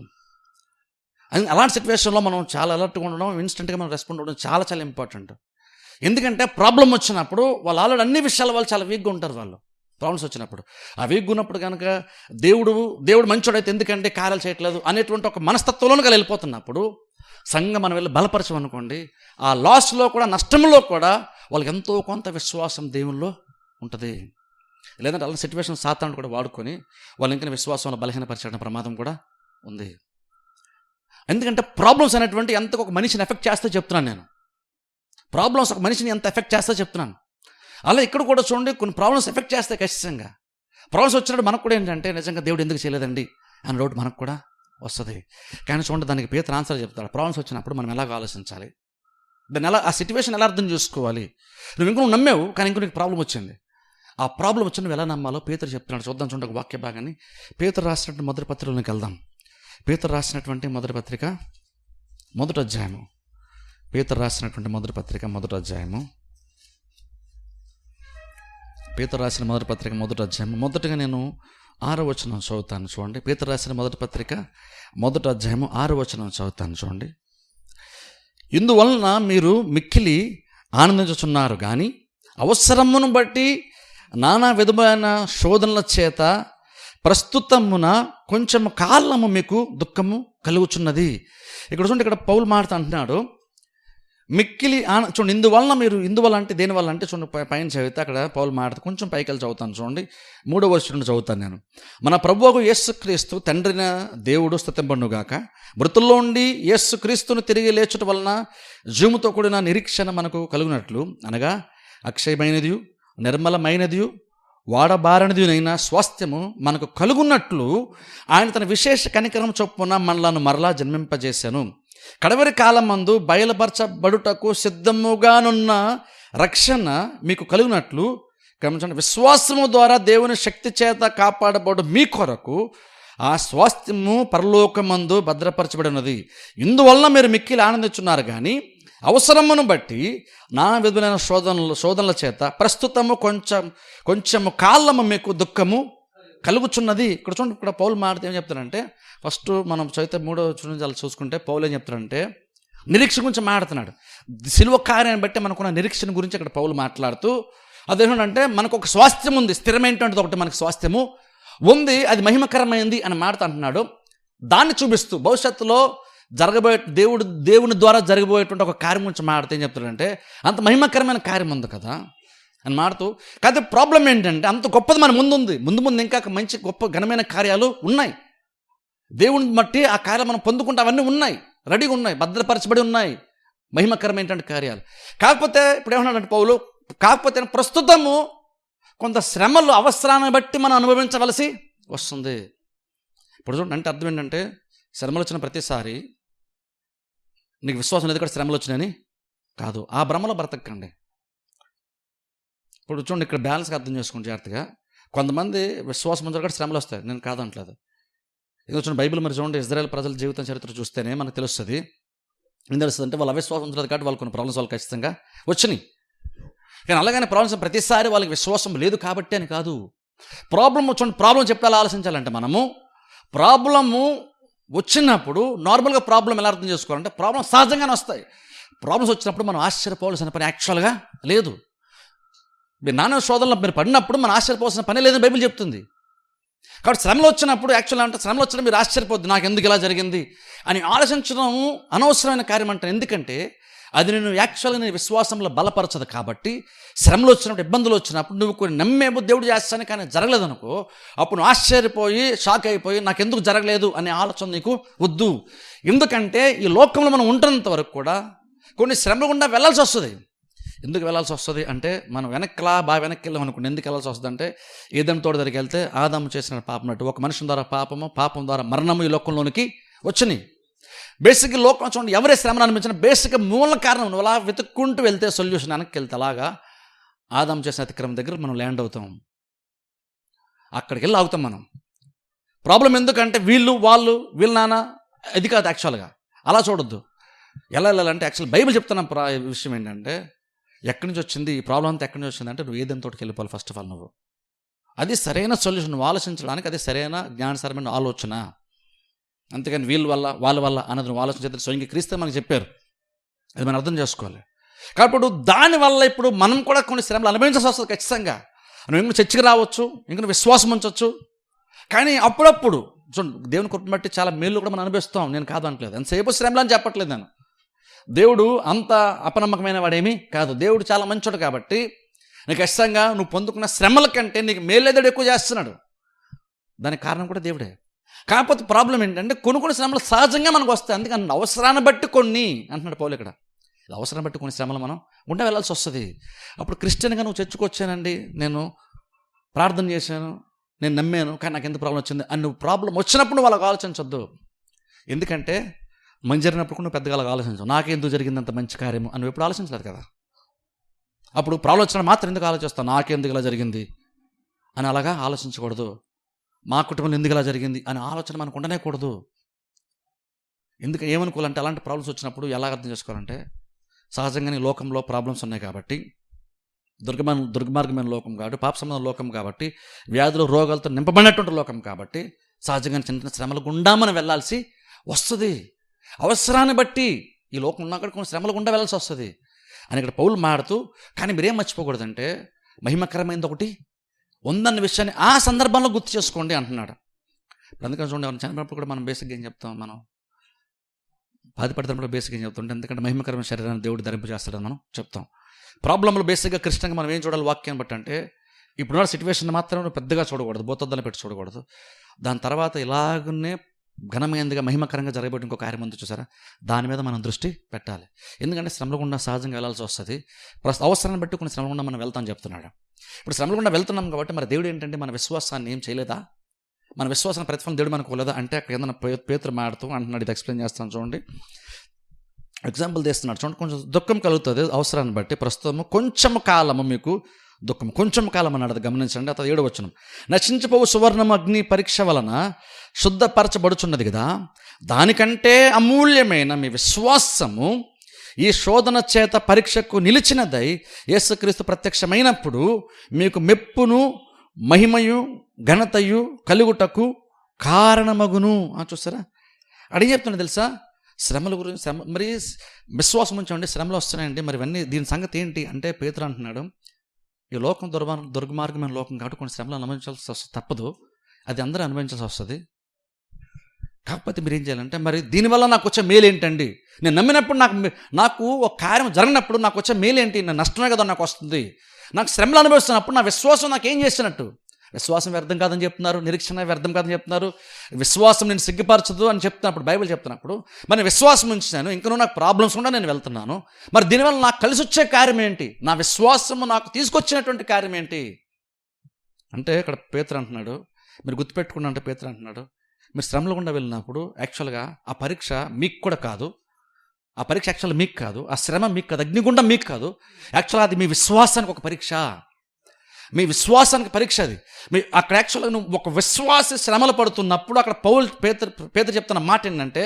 అలాంటి సిచ్యువేషన్లో మనం చాలా అలర్ట్గా ఉండడం, ఇన్స్టెంట్గా మనం రెస్పాండ్ అవ్వడం చాలా చాలా ఇంపార్టెంట్. ఎందుకంటే ప్రాబ్లం వచ్చినప్పుడు వాళ్ళు ఆల్రెడీ అన్ని విషయాలు వాళ్ళు చాలా వీక్గా ఉంటారు. వాళ్ళు ప్రాబ్లమ్స్ వచ్చినప్పుడు ఆ వీక్గా ఉన్నప్పుడు కనుక దేవుడు మంచోడైతే ఎందుకంటే కార్యాలు చేయట్లేదు అనేటువంటి ఒక మనస్తత్వంలోనే కలిసి వెళ్ళిపోతున్నప్పుడు సంఘం మనం వెళ్ళి బలపరచం అనుకోండి, ఆ లాస్లో కూడా, నష్టంలో కూడా వాళ్ళకి ఎంతో కొంత విశ్వాసం దేవుల్లో ఉంటుంది. లేదంటే అలాంటి సిచ్యువేషన్ సాతాను కూడా వాడుకొని వాళ్ళు ఇంకా విశ్వాసంలో బలహీనపరచడం ప్రమాదం కూడా ఉంది. ఎందుకంటే ప్రాబ్లమ్స్ అనేటువంటి ఎంత ఒక మనిషిని ఎఫెక్ట్ చేస్తే చెప్తున్నాను నేను. ప్రాబ్లమ్స్ ఒక మనిషిని ఎంత ఎఫెక్ట్ చేస్తే చెప్తున్నాను. అలా ఇక్కడ కూడా చూడండి, కొన్ని ప్రాబ్లమ్స్ ఎఫెక్ట్ చేస్తాయి ఖచ్చితంగా. ప్రాబ్లమ్స్ వచ్చినప్పుడు మనకు కూడా ఏంటంటే నిజంగా దేవుడు ఎందుకు చేయలేదండి అని డౌట్ మనకు కూడా వస్తుంది. కానీ చూడండి, దానికి పేతురు ఆన్సర్ చెప్తాడు. ప్రాబ్లమ్స్ వచ్చినప్పుడు మనం ఎలాగ ఆలోచించాలి, దాన్ని ఎలా, ఆ సిచ్యువేషన్ ఎలా అర్థం చేసుకోవాలి. నువ్వు నమ్మావు, కానీ ఇంకో నీకు ప్రాబ్లం వచ్చింది. ఆ ప్రాబ్లం వచ్చి నువ్వు ఎలా నమ్మాలో పేతురు చెప్తున్నాడు. చూద్దాం చూడండి ఒక వాక్య భాగాన్ని. పేతురు రాసినటువంటి మొదటి పత్రికలోకి వెళ్దాం. పేతురు రాసినటువంటి మొదటి పత్రిక మొదటి అధ్యాయము. పేతురు రాసినటువంటి మొదటి పత్రిక మొదటి అధ్యాయము. పేతురు రాసిన మొదటి పత్రిక మొదటి అధ్యాయము. మొదటగా నేను 6వ వచనం చదువుతాను చూడండి. పేతురు రాసిన మొదటి పత్రిక మొదటి అధ్యాయము 6వ వచనం చదువుతాను చూడండి. ఇందువలన మీరు మిక్కిలి ఆనందించుచున్నారు, కానీ అవసరమును బట్టి నానా విధమైన శోధనల చేత ప్రస్తుతమున కొంచెం కాలము మీకు దుఃఖము కలుగుచున్నది. ఇక్కడ చూడండి, ఇక్కడ పౌలు మాట అంటున్నాడు మిక్కిలి చూడండి. ఇందువల్ల అంటే దేనివల్ల అంటే చూడండి, పైన చదివితే అక్కడ పౌలు మాట కొంచెం పైకి వెళ్ళి చదువుతాను చూడండి. 3వ వచనం చదువుతాను నేను. మన ప్రభువుకు యేసుక్రీస్తు తండ్రిన దేవుడు స్తుతింపబడునుగాక. మృతుల్లో ఉండి యేసుక్రీస్తును తిరిగి లేచుట వలన జీవముతో కూడిన నిరీక్షణ మనకు కలుగునట్లు, అనగా అక్షయమైనది, నిర్మలమైనది, వాడబారనిదినైన స్వాస్థ్యము మనకు కలుగున్నట్లు ఆయన తన విశేష కనికరం చొప్పున మనలను మరలా జన్మింపజేశాను. కడవరి కాలం మందు బయలుపరచబడుటకు సిద్ధముగానున్న రక్షణ మీకు కలిగినట్లు గమనించండి, విశ్వాసము ద్వారా దేవుని శక్తి చేత కాపాడబడు మీ కొరకు ఆ స్వాస్థ్యము పరలోకమందు భద్రపరచబడి ఉన్నది. ఇందువలన మీరు మిక్కిలి ఆనందించున్నారు. కానీ అవసరమును బట్టి నానా విధులైన శోధనల చేత ప్రస్తుతము కొంచెము కాలము మీకు దుఃఖము కలుగుచున్నది. ఇక్కడ చూడండి, ఇక్కడ పౌలు మాట ఏం చెప్తారంటే, ఫస్ట్ మనం చైతే 3వ వచనం చూసుకుంటే పౌలు ఏం చెప్తారంటే నిరీక్షణ గురించి మాట్లాడుతున్నాడు. సిలువ కార్యాన్ని బట్టి మనకున్న నిరీక్షణ గురించి అక్కడ పౌలు మాట్లాడుతూ అదేంటంటే మనకు ఒక స్వాస్థ్యం ఉంది, స్థిరమైనటువంటిది ఒకటి మనకు స్వాస్థ్యము ఉంది, అది మహిమకరమైంది అని మాట అంటున్నాడు. దాన్ని చూపిస్తూ భవిష్యత్తులో జరగబోయే దేవుని ద్వారా జరగబోయేటువంటి ఒక కార్యం గురించి మాట్లాడితే ఏం చెప్తాడంటే అంత మహిమకరమైన కార్యం ఉంది కదా అని మాడుతూ, కాదు ప్రాబ్లం ఏంటంటే అంత గొప్పది మన ముందుంది, ముందు ఇంకా మంచి గొప్ప ఘనమైన కార్యాలు ఉన్నాయి. దేవుని బట్టి ఆ కార్యాలు మనం పొందుకుంటే అవన్నీ ఉన్నాయి, రెడీగా ఉన్నాయి, భద్రపరచబడి ఉన్నాయి, మహిమకరమైనటువంటి కార్యాలు. కాకపోతే ఇప్పుడు ఏమన్నాడంటే పౌలు, కాకపోతే ప్రస్తుతము కొంత శ్రమలు అవసరాన్ని బట్టి మనం అనుభవించవలసి వస్తుంది. ఇప్పుడు చూడండి, అంటే అర్థం ఏంటంటే శ్రమలు వచ్చిన ప్రతిసారి నీకు విశ్వాసం లేదు, ఇక్కడ శ్రమలు వచ్చినాయని కాదు. ఆ భ్రమలో బ్రతకండి. ఇప్పుడు చూడండి, ఇక్కడ బ్యాలెన్స్గా అర్థం చేసుకోండి జాగ్రత్తగా. కొంతమంది విశ్వాసం ఉంచారు కూడా శ్రమలు వస్తాయి, నేను కాదంటలేదు. ఎందుకు చూడండి, బైబిల్ మరి చూడండి, ఇజ్రాయెల్ ప్రజల జీవితం చరిత్ర చూస్తేనే మనకు తెలుస్తుంది. ఏం తెలుస్తుంది అంటే వాళ్ళు అవిశ్వాసం ఉంచలేదు కాబట్టి వాళ్ళు కొన్ని ప్రాబ్లమ్స్ వాళ్ళు ఖచ్చితంగా వచ్చినాయి. కానీ అలాగనే ప్రాబ్లమ్స్ ప్రతిసారి వాళ్ళకి విశ్వాసం లేదు కాబట్టి అని కాదు. ప్రాబ్లం చూడండి, ప్రాబ్లం చెప్తే అలా ఆలోచించాలంటే మనము ప్రాబ్లము వచ్చినప్పుడు నార్మల్గా ప్రాబ్లం ఎలా అర్థం చేసుకోవాలంటే ప్రాబ్లం సహజంగానే వస్తాయి. ప్రాబ్లమ్స్ వచ్చినప్పుడు మనం ఆశ్చర్యపోవాల్సిన పని యాక్చువల్గా లేదు. మీరు నాన్న శోధనలో మీరు పడినప్పుడు మనం ఆశ్చర్యపోవాల్సిన పని లేదని బైబిల్ చెప్తుంది. కాబట్టి శ్రమలు వచ్చినప్పుడు యాక్చువల్గా అంటే శ్రమలు వచ్చినా మీరు ఆశ్చర్యపోద్దు, నాకు ఎందుకు ఇలా జరిగింది అని ఆలోచించడం అనవసరమైన కార్యం అంటే. ఎందుకంటే అది నేను యాక్చువల్గా నేను విశ్వాసంలో బలపరచదు. కాబట్టి శ్రమలు వచ్చినప్పుడు, ఇబ్బందులు వచ్చినప్పుడు నువ్వు కొన్ని నమ్మేమో దేవుడు చేస్తాను కానీ జరగలేదు అనుకో, అప్పుడు నువ్వు ఆశ్చర్యపోయి షాక్ అయిపోయి నాకు ఎందుకు జరగలేదు అనే ఆలోచన నీకు వద్దు. ఎందుకంటే ఈ లోకంలో మనం ఉంటున్నంత వరకు కూడా కొన్ని శ్రమలు గుండా వెళ్ళాల్సి వస్తుంది. ఎందుకు వెళ్ళాల్సి వస్తుంది అంటే మనం బాగా వెనక్కి వెళ్ళాం అనుకోండి. ఎందుకు వెళ్ళాల్సి వస్తుంది అంటే ఏదైనా తోట దగ్గరికి వెళ్తే ఆదాము చేసిన పాపం అన్నట్టు ఒక మనిషి ద్వారా పాపం ద్వారా మరణము ఈ లోకంలోనికి వచ్చినాయి. బేసిక్గా లోకం చూడండి, ఎవరే శ్రమను అనిపించిన బేసిక్గా మూల కారణం నువ్వు అలా వెతుక్కుంటూ వెళ్తే సొల్యూషన్ వెనక్కి వెళ్తే అలాగా ఆదాము చేసిన అతిక్రమం దగ్గర మనం ల్యాండ్ అవుతాం, అక్కడికి వెళ్ళి ఆగుతాం మనం. ప్రాబ్లం ఎందుకంటే వీళ్ళ నాన్న అది కాదు. యాక్చువల్గా అలా చూడొద్దు. ఎలా వెళ్ళాలంటే యాక్చువల్ బైబిల్ చెప్తున్న విషయం ఏంటంటే ఎక్కడి నుంచి వచ్చింది ఈ ప్రాబ్లం అంతా, ఎక్కడి నుంచి వచ్చింది అంటే నువ్వు ఏదైనా తోటికి వెళ్ళిపోవాలి ఫస్ట్ ఆఫ్ ఆల్. నువ్వు అది సరైన సొల్యూషన్, నువ్వు ఆలోచించడానికి అది సరైన జ్ఞానసరమైన ఆలోచన. అంతేకాని వాళ్ళ వల్ల అన్నది నువ్వు ఆలోచించేది స్వయంగా క్రీస్తు మనకు చెప్పారు. అది మనం అర్థం చేసుకోవాలి. కాబట్టి దానివల్ల ఇప్పుడు మనం కూడా కొన్ని శ్రమలు అనుభవించాల్సి వస్తుంది ఖచ్చితంగా. నువ్వు ఇంకా చర్చికి రావచ్చు, ఇంకా విశ్వాసం ఉంచవచ్చు. కానీ అప్పుడప్పుడు చూడండి, దేవుని కృపను బట్టి చాలా మేలు కూడా మనం అనుభవిస్తాం, నేను కాదనట్లేదు. ఎంతసేపు శ్రమలు అని చెప్పట్లేదు నేను. దేవుడు అంత అపనమ్మకమైన వాడేమీ కాదు. దేవుడు చాలా మంచోడు కాబట్టి నీకు ఖచ్చితంగా నువ్వు పొందుకున్న శ్రమల కంటే నీకు మేలేదేడు ఎక్కువ చేస్తున్నాడు. దానికి కారణం కూడా దేవుడే. కాకపోతే ప్రాబ్లం ఏంటంటే కొన్ని శ్రమలు సహజంగా మనకు వస్తాయి. అందుకని అవసరాన్ని బట్టి కొన్ని అంటున్నాడు పౌలు ఇక్కడ. అవసరం బట్టి కొన్ని శ్రమలు మనం గుండా వెళ్ళాల్సి వస్తుంది. అప్పుడు క్రిస్టియన్గా నువ్వు చర్చకొచ్చానండి, నేను ప్రార్థన చేశాను, నేను నమ్మాను, కానీ నాకు ఎంత ప్రాబ్లం వచ్చింది అని నువ్వు ప్రాబ్లం వచ్చినప్పుడు నువ్వు వాళ్ళకి ఆలోచించొద్దు. ఎందుకంటే మంచి జరిగినప్పుడు నువ్వు పెద్దగా అలాగ ఆలోచించవు. నాకెందుకు జరిగింది అంత మంచి కార్యము అని నువ్వు ఎప్పుడు ఆలోచించలేదు కదా. అప్పుడు ప్రాబ్లం వచ్చినప్పుడు మాత్రం ఎందుకు ఆలోచిస్తావు, నాకెందుకు ఇలా జరిగింది అని అలాగా ఆలోచించకూడదు. మా కుటుంబంలో ఎందుకు ఇలా జరిగింది అనే ఆలోచన మనకు ఉండనే కూడదు. ఎందుకు ఏమనుకోవాలంటే అలాంటి ప్రాబ్లమ్స్ వచ్చినప్పుడు ఎలా అర్థం చేసుకోవాలంటే సహజంగానే లోకంలో ప్రాబ్లమ్స్ ఉన్నాయి కాబట్టి, దుర్మార్గమైన లోకం కాబట్టి, పాప సంబంధం లోకం కాబట్టి, వ్యాధులు రోగాలతో నింపబడినటువంటి లోకం కాబట్టి సహజంగానే చిన్న శ్రమల గుండా మనం వెళ్ళాల్సి వస్తుంది. అవసరాన్ని బట్టి ఈ లోకం ఉన్నా కూడా కొన్ని శ్రమల గుండా వెళ్ళాల్సి వస్తుంది అని ఇక్కడ పౌలు మాడుతూ, కానీ మీరేం మర్చిపోకూడదంటే మహిమకరమైనది ఒకటి ఉందన్న విషయాన్ని ఆ సందర్భంలో గుర్తు చేసుకోండి అంటున్నాడు. అందుకని చూడండి, ఎవరైనా చనిపోయినప్పుడు కూడా మనం బేసిక్గా ఏం చెప్తాం, మనం బాధపడుతున్నప్పుడు బేసిక్గా ఏం చెప్తుంటే ఎందుకంటే మహిమకరమైన శరీరాన్ని దేవుడు ధరింపజేస్తాడని మనం చెప్తాం. ప్రాబ్లంలో బేసిక్గా క్రిస్టియన్గా మనం ఏం చూడాలి వాక్యాన్ని బట్టి అంటే ఇప్పుడున్న సిచ్యువేషన్ మాత్రం పెద్దగా చూడకూడదు, బోతద్దని పెట్టి చూడకూడదు. దాని తర్వాత ఇలాగనే ఘనమైనదిగా మహిమకరంగా జరగబోయే ఇంకో కార్యం ఉంది చూసారా, దాని మీద మనం దృష్టి పెట్టాలి. ఎందుకంటే శ్రమల గుండా సహజంగా వెళ్ళాల్సి వస్తుంది. అవసరాన్ని బట్టి కొన్ని శ్రమల గుండా మనం వెళ్తామని చెప్తున్నాడు. ఇప్పుడు శ్రమల గుండా వెళ్తున్నాం కాబట్టి మరి దేవుడు ఏంటంటే మన విశ్వాసాన్ని ఏం చేయలేదా, మన విశ్వాసాన్ని ప్రతిఫలం దేవుడు మనకు లేదా అంటే అక్కడ ఏదైనా పేతురు మాడుతూ అంటున్నాడు. ఇది ఎక్స్ప్లెయిన్ చేస్తాను చూడండి. ఎగ్జాంపుల్ తీస్తున్నాడు చూడండి. కొంచెం దుఃఖం కలుగుతుంది అవసరాన్ని బట్టి. ప్రస్తుతము కొంచెం కాలము మీకు దుఃఖం, కొంచెం కాలం అన్నాడు, అది గమనించండి. అతను 7వ వచనం, నశించిపోవు సువర్ణము అగ్ని పరీక్ష వలన శుద్ధపరచబడుచున్నది కదా, దానికంటే అమూల్యమైన మీ విశ్వాసము ఈ శోధన చేత పరీక్షకు నిలిచినదై యేసుక్రీస్తు ప్రత్యక్షమైనప్పుడు మీకు మెప్పును మహిమయు ఘనతయు కలుగుటకు కారణమగును. చూస్తారా, అడిగి చెప్తున్నా తెలుసా, శ్రమల గురించి. మరి విశ్వాసం ఉంచండి, శ్రమలు వస్తున్నాయండి, మరి ఇవన్నీ దీని సంగతి ఏంటి అంటే పేతురు అంటున్నాడు, ఈ లోకం దుర్మార్గమైన లోకం కాబట్టి కొన్ని శ్రమలు అనుభవించాల్సి వస్తుంది, తప్పదు, అది అందరూ అనుభవించాల్సి వస్తుంది. కాకపోతే మీరు ఏం చేయాలంటే, మరి దీనివల్ల నాకు వచ్చే మేలు ఏంటండి? నేను నమ్మినప్పుడు నాకు ఒక కార్యం జరిగినప్పుడు నాకు వచ్చే మేలు ఏంటి? నేను నష్టమే కదా నాకు వస్తుంది. నాకు శ్రమలు అనుభవిస్తున్నప్పుడు నా విశ్వాసం నాకు ఏం చేసినట్టు? విశ్వాసం వ్యర్థం కాదని చెప్తున్నారు, నిరీక్షణ వ్యర్థం కాదని చెప్తున్నారు, విశ్వాసం నేను సిగ్గుపరచదు అని చెప్తున్నప్పుడు, బైబిల్ చెప్తున్నప్పుడు మరి విశ్వాసం ఉంచాను, ఇంకా నాకు ప్రాబ్లమ్స్ కూడా నేను వెళ్తున్నాను, మరి దీనివల్ల నాకు కలిసి వచ్చే కార్యం ఏంటి? నా విశ్వాసము నాకు తీసుకొచ్చినటువంటి కార్యం ఏంటి అంటే, ఇక్కడ పేతురు అంటున్నాడు, మీరు గుర్తుపెట్టుకున్నా అంటే పేతురు అంటున్నాడు, మీరు శ్రమల గుండా వెళ్ళినప్పుడు యాక్చువల్గా ఆ పరీక్ష మీకు కూడా కాదు, ఆ పరీక్ష యాక్చువల్గా మీకు కాదు, ఆ శ్రమ మీకు కాదు, అగ్నిగుండం మీకు కాదు, యాక్చువల్గా అది మీ విశ్వాసానికి ఒక పరీక్ష, మీ విశ్వాసానికి పరీక్ష అది. అక్కడ యాక్చువల్గా నువ్వు ఒక విశ్వాస శ్రమలు పడుతున్నప్పుడు అక్కడ పేతురు చెప్తున్న మాట ఏంటంటే,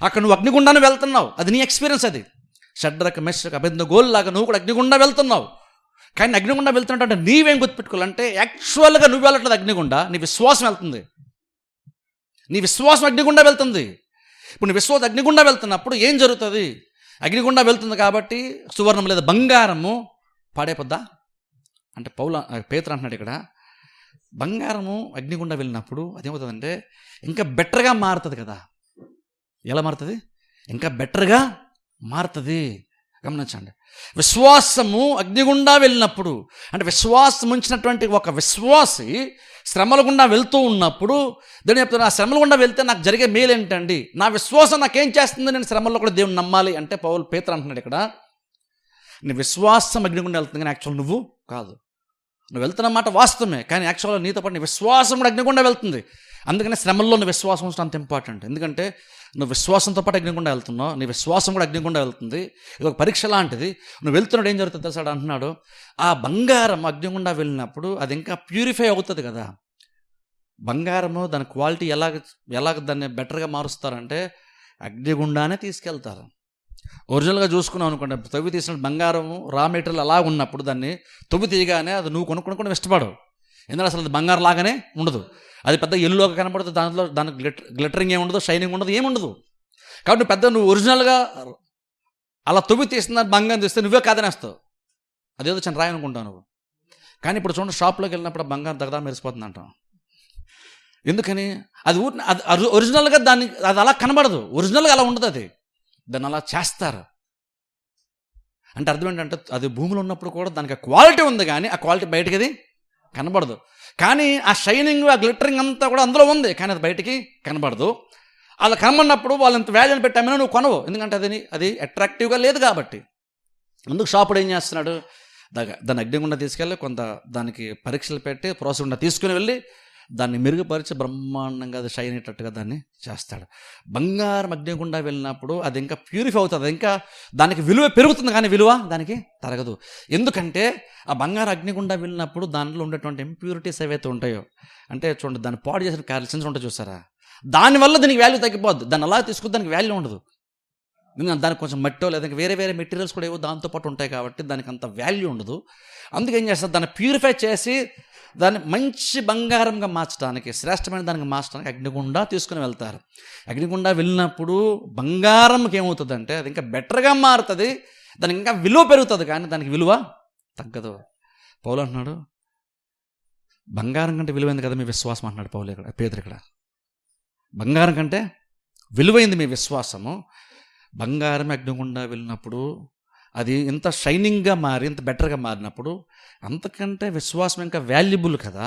అక్కడ నువ్వు అగ్నిగుండాన్ని వెళ్తున్నావు, అది నీ ఎక్స్పీరియన్స్. అది షడ్రక మెషక్ అబేద్నెగోల్ లాగా నువ్వు కూడా అగ్నిగుండా వెళ్తున్నావు. కానీ అగ్నిగుండా వెళ్తున్నట్టు నీవేం గుర్తుపెట్టుకోవాలంటే, యాక్చువల్గా నువ్వు వెళ్ళట్లేదు అగ్నిగుండా, నీ విశ్వాసం వెళ్తుంది, నీ విశ్వాసం అగ్నిగుండా వెళ్తుంది. ఇప్పుడు నీ విశ్వాసం అగ్నిగుండా వెళ్తున్నప్పుడు ఏం జరుగుతుంది? అగ్నిగుండా వెళ్తుంది కాబట్టి సువర్ణం లేదా బంగారము పాడైపోద్దా అంటే పేతురు అంటున్నాడు ఇక్కడ, బంగారము అగ్నిగుండా వెళ్ళినప్పుడు అదేమవుతుందంటే ఇంకా బెటర్గా మారుతుంది కదా. ఎలా మారుతుంది? ఇంకా బెటర్గా మారుతుంది. గమనించండి, విశ్వాసము అగ్నిగుండా వెళ్ళినప్పుడు అంటే విశ్వాసం ఉంచినటువంటి ఒక విశ్వాసి శ్రమల గుండా వెళ్తూ ఉన్నప్పుడు దేవుని చెప్తున్నా, ఆ శ్రమల గుండా వెళ్తే నాకు జరిగే మేలు ఏంటండి? నా విశ్వాసం నాకేం చేస్తుంది? నేను శ్రమల్లో కూడా దేవుని నమ్మాలి అంటే పేతురు అంటున్నాడు ఇక్కడ, నీ విశ్వాసం అగ్నిగుండా వెళ్తుంది కానీ యాక్చువల్ నువ్వు కాదు. నువ్వు వెళ్తున్న మాట వాస్తవమే, కానీ యాక్చువల్గా నీతో పాటు నీ విశ్వాసం కూడా అగ్నిగుండా వెళ్తుంది. అందుకనే శ్రమల్లో నీ విశ్వాసం ఉంచడం అంత ఇంపార్టెంట్. ఎందుకంటే నువ్వు విశ్వాసంతో పాటు అగ్నిగుండా వెళ్తున్నావు, నీ విశ్వాసం కూడా అగ్నిగుండా వెళ్తుంది. ఇది ఒక పరీక్ష లాంటిది. నువ్వు వెళ్తున్నాడు, ఏం జరుగుతుంది తెలుసాడు అంటున్నాడు, ఆ బంగారం అగ్నిగుండా వెళ్ళినప్పుడు అది ఇంకా ప్యూరిఫై అవుతుంది కదా. బంగారము దాని క్వాలిటీ ఎలాగ దాన్ని బెటర్గా మారుస్తారంటే అగ్నిగుండానే తీసుకెళ్తారు. ఒరిజినల్గా చూసుకున్నావు అనుకోండి, తవ్వి తీసిన బంగారము రా మెటీరియల్ అలా ఉన్నప్పుడు దాన్ని తవ్వి తీయగానే అది నువ్వు కొనుక్కొని ఇష్టపడవు. ఎందుకంటే అసలు అది బంగారం లాగానే ఉండదు, అది పెద్ద ఎల్లోగా కనబడుతుంది, దానికి గ్లిటరింగ్ ఏమి ఉండదు, షైనింగ్ ఉండదు, ఏముండదు. కాబట్టి నువ్వు ఒరిజినల్గా అలా తవ్వి తీసిన బంగారం తీస్తే నువ్వే కాదనేస్తావు, అదేదో చిన్న రాయి అనుకుంటావు నువ్వు. కానీ ఇప్పుడు చూడండి, షాప్లోకి వెళ్ళినప్పుడు బంగారం దగదా మెరిసిపోతుంది అంటాం. ఎందుకని? అది ఒరిజినల్గా అది అలా కనబడదు, ఒరిజినల్గా అలా ఉండదు, అది దాన్ని అలా చేస్తారు. అంటే అర్థం ఏంటంటే అది భూమిలో ఉన్నప్పుడు కూడా దానికి క్వాలిటీ ఉంది, కానీ ఆ క్వాలిటీ బయటకి అది కనబడదు. కానీ ఆ షైనింగ్, ఆ గ్లిటరింగ్ అంతా కూడా అందులో ఉంది, కానీ అది బయటికి కనబడదు. అలా కనబడినప్పుడు వాళ్ళు ఇంత వాల్యూని పెట్టామని నువ్వు కొనవు, ఎందుకంటే అది అట్రాక్టివ్గా లేదు కాబట్టి. అందుకు షాపుడు ఏం చేస్తున్నాడు, దాన్ని అగ్నిగుండా తీసుకెళ్ళి కొంత దానికి పరీక్షలు పెట్టి ప్రాసెస్ గుండా తీసుకుని వెళ్ళి దాన్ని మెరుగుపరిచి బ్రహ్మాండంగా అది షైన్ అయ్యేటట్టుగా దాన్ని చేస్తాడు. బంగారం అగ్నిగుండా వెళ్ళినప్పుడు అది ఇంకా ప్యూరిఫై అవుతుంది, అది ఇంకా దానికి విలువ పెరుగుతుంది, కానీ విలువ దానికి తరగదు. ఎందుకంటే ఆ బంగారం అగ్నిగుండా వెళ్ళినప్పుడు దాంట్లో ఉండేటువంటి ఇంప్యూరిటీస్ ఏవైతే ఉంటాయో, అంటే చూడండి దాన్ని పాడు చేసిన క్యాల్సియన్స్ ఉంటాయి చూసారా, దానివల్ల దీనికి వాల్యూ తగ్గిపోద్ది. దాన్ని అలా తీసుకుంటే దానికి వాల్యూ ఉండదు. దానికి కొంచెం మట్టో లేదా వేరే మెటీరియల్స్ కూడా ఏవో దాంతోపాటు ఉంటాయి కాబట్టి దానికి అంత వాల్యూ ఉండదు. అందుకే ఏం చేస్తారు, దాన్ని ప్యూరిఫై చేసి దాన్ని మంచి బంగారంగా మార్చడానికి, శ్రేష్టమైన దానికి మార్చడానికి అగ్నిగుండా తీసుకుని వెళ్తారు. అగ్నిగుండా వెళ్ళినప్పుడు బంగారంకి ఏమవుతుందంటే అది ఇంకా బెటర్గా మారుతుంది, దానికి ఇంకా విలువ పెరుగుతుంది, కానీ దానికి విలువ తగ్గదు. పౌలు అంటున్నాడు, బంగారం కంటే విలువైంది కదా మీ విశ్వాసం అంటున్నాడు పేతురు ఇక్కడ. బంగారం కంటే విలువైంది మీ విశ్వాసము. బంగారం అగ్నిగుండా వెళ్ళినప్పుడు అది ఇంత షైనింగ్గా మారి ఇంత బెటర్గా మారినప్పుడు అంతకంటే విశ్వాసం ఇంకా వాల్యుబుల్ కదా,